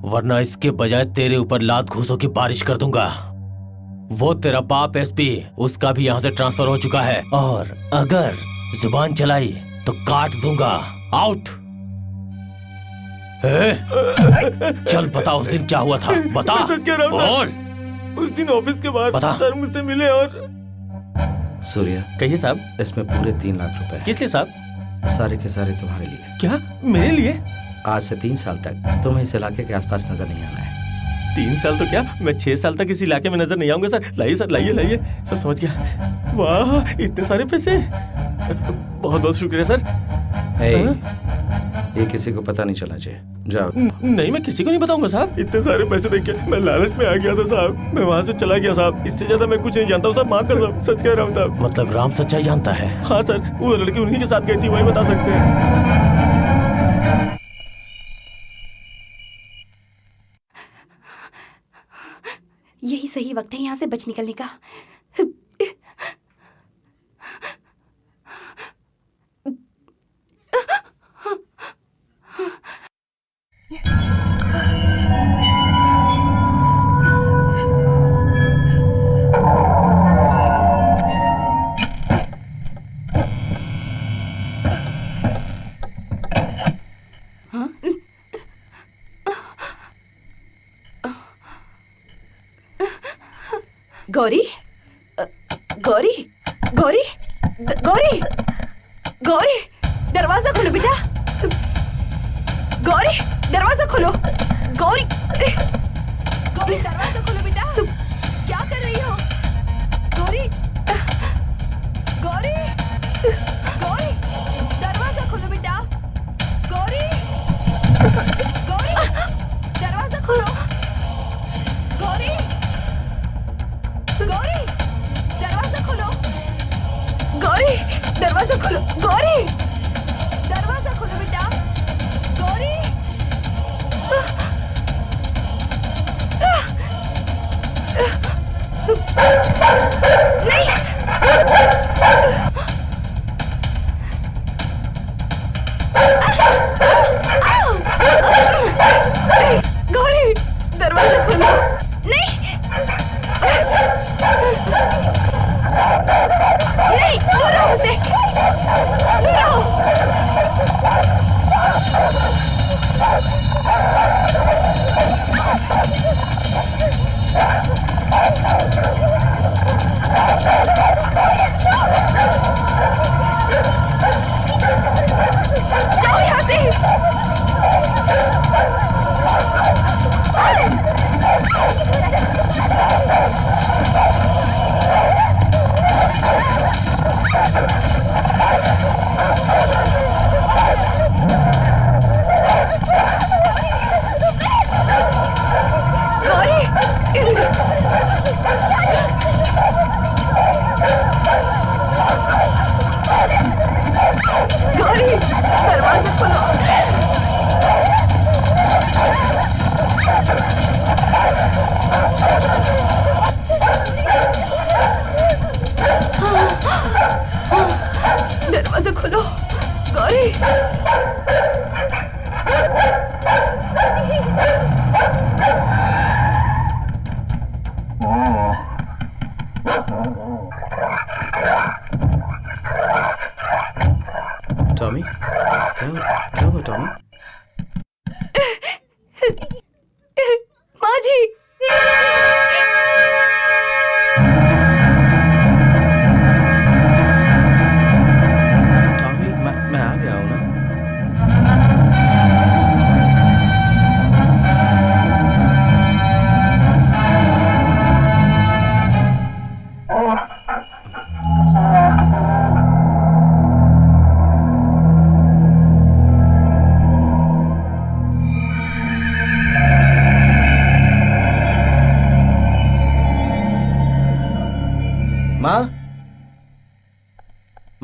वरना इसके बजाय तेरे ऊपर लात घूसों की बारिश कर दूंगा। वो तेरा बाप एसपी, उसका भी यहाँ से ट्रांसफर हो चुका है, और अगर जुबान चलाई तो काट दूंगा। आउट। चल बता उस दिन क्या हुआ था, बता। सच कह रहा हूं बोल। उस दिन ऑफिस के बाहर बता। सर मुझसे मिले और सूर्या कहिए साहब। इसमें पूरे 3 लाख रुपए। किस लिए साहब? सारे के सारे तुम्हारे लिए। क्या मेरे लिए? आज से 3 साल तक तुम्हें इस इलाके के आसपास नजर नहीं आना है। 3 साल तो क्या, मैं 6 साल तक इस इलाके में नजर नहीं आऊंगा सर। लाइए सर, लाइए लाइए। सब समझ गया। वाह इतने सारे पैसे, बहुत बहुत शुक्रिया सर। ये किसी को पता नहीं चला चाहिए। जाओ। नहीं मैं किसी को नहीं बताऊंगा साहब। इतने सारे पैसे देख के मैं लालच में आ गया था साहब। मैं वहाँ से चला गया साहब। इससे ज्यादा मैं कुछ नहीं जानता हूँ साहब। माफ कर साहब, सच कह रहा हूँ साहब। मतलब राम सच्चाई जानता है? हाँ सर, वो लड़की उन्हीं के साथ गई थी, वही बता सकते हैं। यही सही वक्त है यहाँ से बच निकलने का। गौरी, गौरी, गौरी, गौरी, गौरी, दरवाजा खोलो बेटा। गौरी, दरवाजा खोलो। गौरी, गौरी दरवाजा खोलो बेटा। क्या कर रही हो? गौरी, गौरी, गौरी, दरवाजा खोलो बेटा। गौरी, गौरी, दरवाजा खोलो। गौरी, गौरी, दरवाजा खोलो। गौरी, दरवाजा खोलो। गौरी, दरवाजा खोलो बेटा। गौरी, नहीं। गौरी,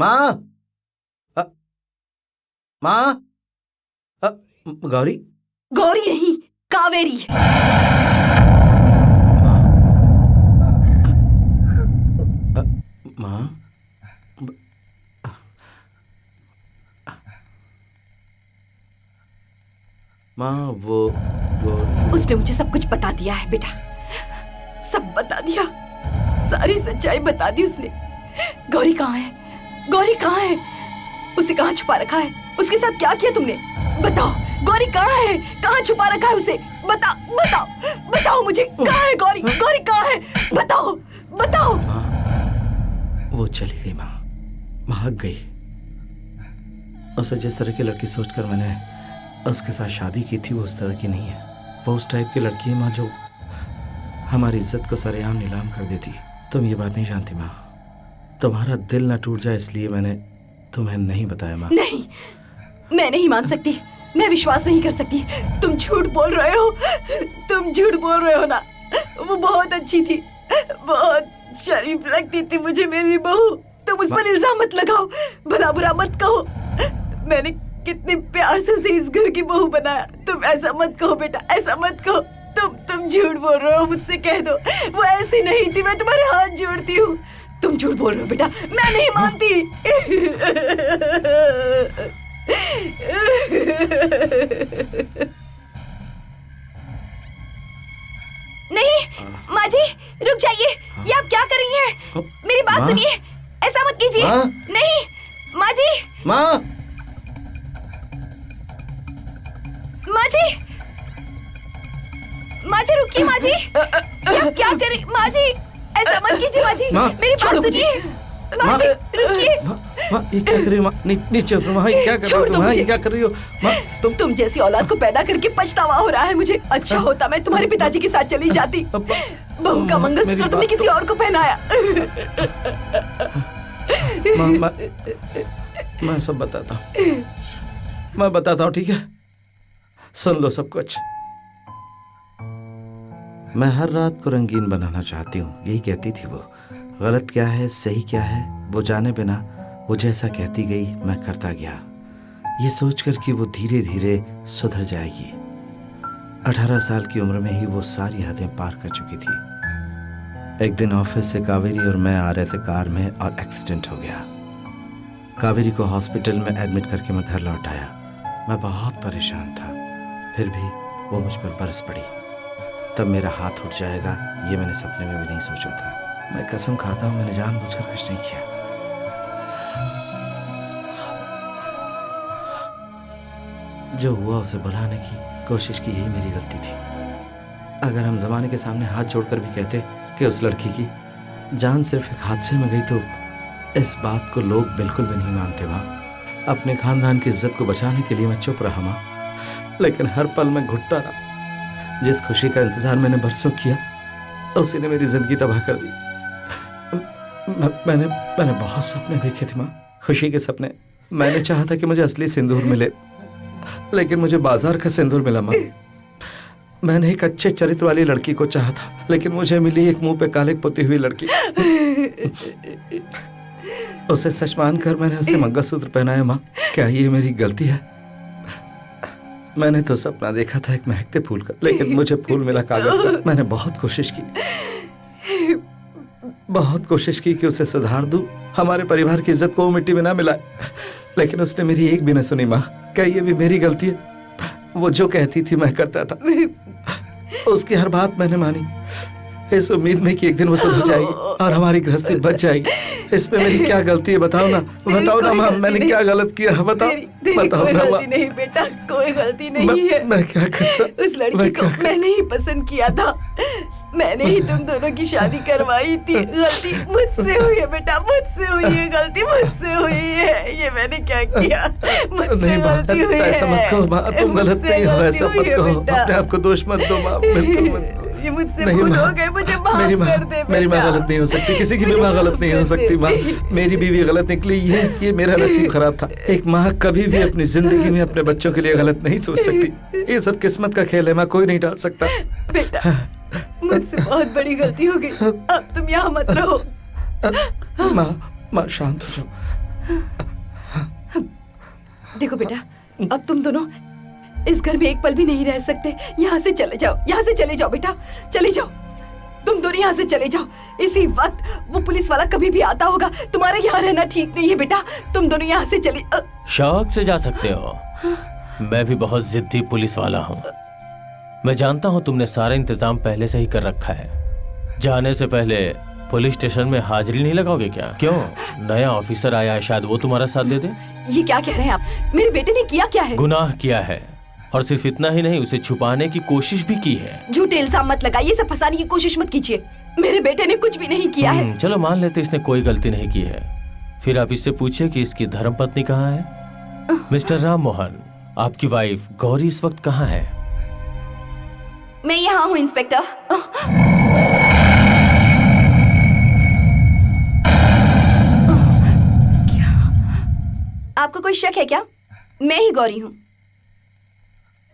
माँ, माँ, गौरी, गौरी नहीं, कावेरी। माँ, माँ, वो गौरी। उसने मुझे सब कुछ बता दिया है बेटा, सब बता दिया, सारी सच्चाई बता दी उसने। गौरी कहाँ है? गौरी कहाँ है? उसे कहाँ छुपा रखा है? उसके साथ क्या किया तुमने? बताओ, गौरी कहाँ है? कहाँ छुपा रखा है उसे? बताओ, बताओ, बताओ मुझे, कहाँ है गौरी? गौरी कहाँ है? बताओ, बताओ। माँ, वो चली गई माँ, भाग गई। उसे जिस तरह की लड़की सोचकर मैंने उसके साथ शादी की थी वो उस तरह की नहीं है। वो उस टाइप की लड़की है माँ जो हमारी इज्जत को सरेआम नीलाम कर देती। तुम ये बात नहीं जानती माँ, तुम्हारा दिल ना टूट जाए इसलिए मैंने तुम्हें नहीं बताया माँ। नहीं, मैं नहीं मान सकती, मैं विश्वास नहीं कर सकती। तुम झूठ बोल रहे हो, तुम झूठ बोल रहे हो ना। वो बहुत अच्छी थी, बहुत शरीफ लगती थी मुझे मेरी बहू। तुम उस पर इल्जाम मत लगाओ, भला बुरा मत कहो। मैंने कितने प्यार से उसे इस घर की बहू बनाया। तुम ऐसा मत कहो बेटा, ऐसा मत कहो। तुम झूठ बोल रहे हो, मुझसे कह दो वो ऐसी नहीं थी। मैं तुम्हारे हाथ जोड़ती हूँ, तुम झूठ बोल रहे हो बेटा, मैं नहीं मानती। नहीं माँ जी, रुक जाइए, ये आप क्या कर रही हैं? मेरी बात सुनिए, ऐसा मत कीजिए। नहीं माँ जी, माँ, माँ जी, माँ जी रुकिए। माँ जी, ये आप क्या कर रही? माँ जी ऐसा मत कीजिए। माँ जी मेरी बात सुनिए। माँ जी रुकिए। माँ, ये क्या कर रही हो माँ? नीचे उतरो माँ, ये क्या कर रही हो माँ? ये क्या कर रही हो माँ? तुम जैसी औलाद को पैदा करके पछतावा हो रहा है मुझे। अच्छा होता मैं तुम्हारे पिताजी के साथ चली जाती। बहू का मंगलसूत्र तुमने किसी और को पहनाया। माँ, मैं सब बताता हूँ, मैं बताता हूँ, ठीक है? सुन लो सब कुछ। मैं हर रात को रंगीन बनाना चाहती हूँ, यही कहती थी वो। गलत क्या है, सही क्या है, वो जाने बिना वो जैसा कहती गई मैं करता गया, ये सोचकर कि वो धीरे धीरे सुधर जाएगी। 18 साल की उम्र में ही वो सारी हदें पार कर चुकी थी। एक दिन ऑफिस से कावेरी और मैं आ रहे थे कार में और एक्सीडेंट हो गया। कावेरी को हॉस्पिटल में एडमिट करके मैं घर लौट आया। मैं बहुत परेशान था, फिर भी वो मुझ पर बरस पड़ी। तब मेरा हाथ उठ जाएगा ये मैंने सपने में भी नहीं सोचा था। मैं कसम खाता हूँ मैंने जानबूझकर कुछ नहीं किया। जो हुआ उसे भुलाने की कोशिश की, यही मेरी गलती थी। अगर हम जमाने के सामने हाथ जोड़कर भी कहते कि उस लड़की की जान सिर्फ एक हादसे में गई तो इस बात को लोग बिल्कुल भी नहीं मानते माँ। अपने खानदान की इज्जत को बचाने के लिए मैं चुप रहा माँ, लेकिन हर पल मैं घुटता रहा। जिस खुशी का इंतजार मैंने बरसों किया उसी ने मेरी जिंदगी तबाह कर दी। मैंने बहुत सपने देखे थे माँ, खुशी के सपने। मैंने चाहा था कि मुझे असली सिंदूर मिले, लेकिन मुझे बाजार का सिंदूर मिला माँ। मैंने एक अच्छे चरित्र वाली लड़की को चाहा था, लेकिन मुझे मिली एक मुंह पे काले पोती हुई लड़की। उसे सच मानकर मैंने उसे मंगलसूत्र पहनाया माँ। क्या ये मेरी गलती है? मैंने तो सपना देखा था एक महकते फूल का, लेकिन मुझे फूल मिला कागज का। मैंने बहुत कोशिश की कि उसे सुधार दूं, हमारे परिवार की इज्जत को वो मिट्टी में ना मिलाए, लेकिन उसने मेरी एक भी न सुनी माँ। क्या ये भी मेरी गलती है? वो जो कहती थी मैं करता था, उसकी हर बात मैंने मानी, इस उम्मीद में कि एक दिन वो सुधर जाएगी और हमारी गृहस्थी बच जाएगी। इसमें मेरी क्या गलती है? बताओ ना माँ, मैंने क्या गलत किया? बताओ ना माँ। नहीं बेटा, कोई गलती नहीं है। मैं क्या करता? उस लड़की को मैंने ही पसंद किया था, मैंने ही तुम दोनों की शादी करवाई थी। गलती मुझसे हुई है बेटा, मुझसे हुई है, गलती मुझसे हुई है। ये मैंने क्या किया? मुझसे गलती हुई है। ऐसा मत कहो माँ, तुम गलत नहीं हो, ऐसा मत कहो। अपने आप को दोष मत दो माँ, बिल्कुल मत दो। ये मुझसे भूल हो गई, मुझे माफ कर दे। मेरी माँ गलत नहीं हो सकती, किसी की भी माँ गलत नहीं हो सकती माँ। मेरी बीवी गलत निकली, ये मेरा नसीब खराब था। एक माँ कभी भी अपनी जिंदगी में अपने बच्चों के लिए गलत नहीं सोच सकती। ये सब किस्मत का खेल है माँ, कोई नहीं डाल सकता। बेटा मुझसे बहुत बड़ी गलती हो गई, अब तुम यहाँ मत रहो। माँ शांत हो जाओ, देखो बेटा, अब तुम दोनों इस घर में एक पल भी नहीं रह सकते। यहाँ से चले जाओ, यहाँ से चले जाओ बेटा, चले जाओ। तुम दोनों यहाँ से चले जाओ। इसी वक्त वो पुलिस वाला कभी भी आता होगा। तुम्हारे यहाँ रहना ठीक नहीं है बेटा, तुम दोनों यहाँ से चले। शौक से जा सकते हो, मैं भी बहुत जिद्दी पुलिस वाला हूँ। मैं जानता हूँ तुमने सारा इंतजाम पहले से ही कर रखा है। जाने से पहले पुलिस स्टेशन में हाजिरी नहीं लगाओगे क्या? क्यों, नया ऑफिसर आया है, शायद वो तुम्हारा साथ दे दे। ये क्या कह रहे हैं आप? मेरे बेटे ने किया क्या है? गुनाह किया है, और सिर्फ इतना ही नहीं, उसे छुपाने की कोशिश भी की है। झूठे इल्जाम मत लगाइए, इसे फंसाने की कोशिश मत कीजिए। मेरे बेटे ने कुछ भी नहीं किया है। चलो मान लेते इसने कोई गलती नहीं की है। फिर आप इससे पूछिए कि इसकी धर्मपत्नी कहाँ है। मिस्टर राम मोहन, आपकी वाइफ गौरी इस वक्त कहाँ है? मैं यहाँ हूँ इंस्पेक्टर। क्या आपको कोई शक है क्या? मैं ही गौरी हूँ।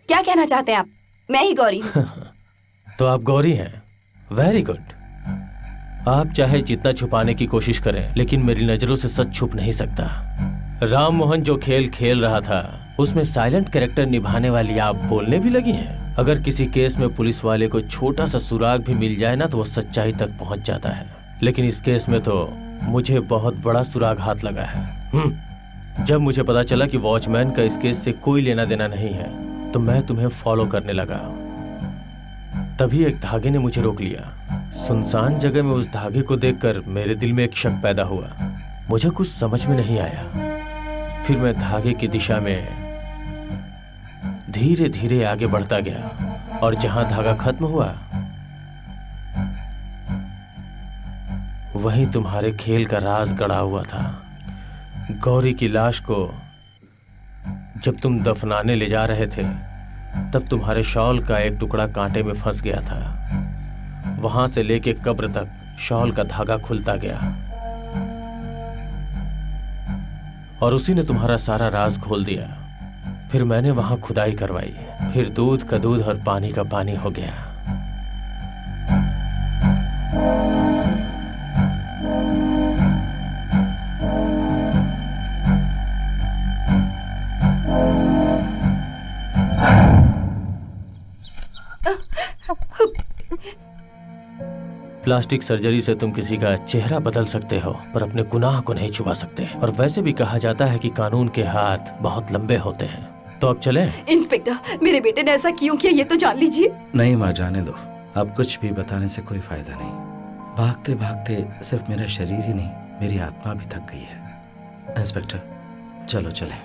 क्या कहना चाहते हैं आप? मैं ही गौरी हूँ। तो आप गौरी हैं? Very good. आप चाहे जितना छुपाने की कोशिश करें, लेकिन मेरी नजरों से सच छुप नहीं सकता। राम मोहन जो खेल खेल रहा था, उसमें साइलेंट कैरेक्टर निभाने वाली आप बोलने भी लगी हैं। अगर किसी केस में पुलिस वाले को छोटा सा सुराग भी मिल जाए ना, तो वो सच्चाई तक पहुंच जाता है। लेकिन इस केस में तो मुझे बहुत बड़ा सुराग हाथ लगा है। जब मुझे पता चला कि वॉचमैन का इस केस से कोई लेना देना नहीं है, तो मैं तुम्हें फॉलो करने लगा। तभी एक धागे ने मुझे रोक लिया। सुनसान जगह में उस धागे को देखकर मेरे दिल में एक शक पैदा हुआ। मुझे कुछ समझ में नहीं आया। फिर मैं धागे की दिशा में धीरे धीरे आगे बढ़ता गया, और जहां धागा खत्म हुआ, वहीं तुम्हारे खेल का राज गड़ा हुआ था। गौरी की लाश को जब तुम दफनाने ले जा रहे थे, तब तुम्हारे शॉल का एक टुकड़ा कांटे में फंस गया था। वहां से लेके कब्र तक शॉल का धागा खुलता गया, और उसी ने तुम्हारा सारा राज खोल दिया। फिर मैंने वहां खुदाई करवाई, फिर दूध का दूध और पानी का पानी हो गया। प्लास्टिक सर्जरी से तुम किसी का चेहरा बदल सकते हो, पर अपने गुनाह को नहीं छुपा सकते। और वैसे भी कहा जाता है कि कानून के हाथ बहुत लंबे होते हैं। तो अब चलें? इंस्पेक्टर, मेरे बेटे ने ऐसा क्यों किया, ये तो जान लीजिए। नहीं माँ, जाने दो। अब कुछ भी बताने से कोई फायदा नहीं। भागते भागते सिर्फ मेरा शरीर ही नहीं, मेरी आत्मा भी थक गई है। इंस्पेक्टर, चलो चलें।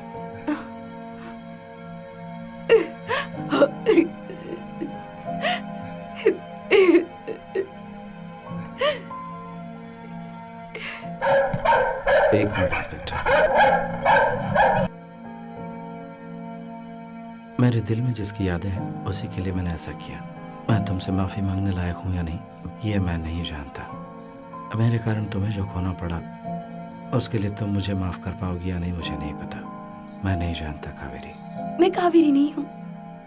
एक मिनट इंस्पेक्टर, मेरे दिल में जिसकी यादें हैं उसी के लिए मैंने ऐसा किया। मैं तुमसे माफी मांगने लायक हूं या नहीं, ये मैं नहीं जानता। मेरे कारण तुम्हें जो खोना पड़ा, उसके लिए तुम मुझे माफ कर पाओगी या नहीं, मुझे नहीं पता। मैं नहीं जानता कावेरी। मैं कावेरी नहीं हूँ,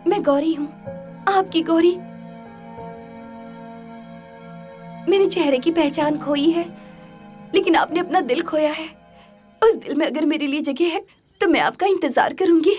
मैं गौरी हूँ, आपकी गौरी। मैंने चेहरे की पहचान खोई है, लेकिन आपने अपना दिल खोया है। उस दिल में अगर मेरे लिए जगह है, तो मैं आपका इंतजार करूंगी।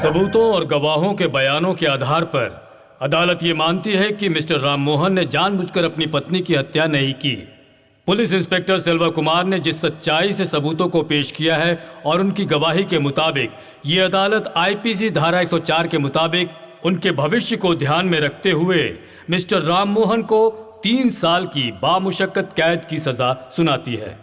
सबूतों और गवाहों के बयानों के आधार पर अदालत ये मानती है कि मिस्टर राम मोहन ने जानबूझकर अपनी पत्नी की हत्या नहीं की। पुलिस इंस्पेक्टर सेल्वा कुमार ने जिस सच्चाई से सबूतों को पेश किया है और उनकी गवाही के मुताबिक ये अदालत आईपीसी धारा 104 के मुताबिक उनके भविष्य को ध्यान में रखते हुए मिस्टर राम मोहन को 3 साल की बामुशक्कत कैद की सजा सुनाती है।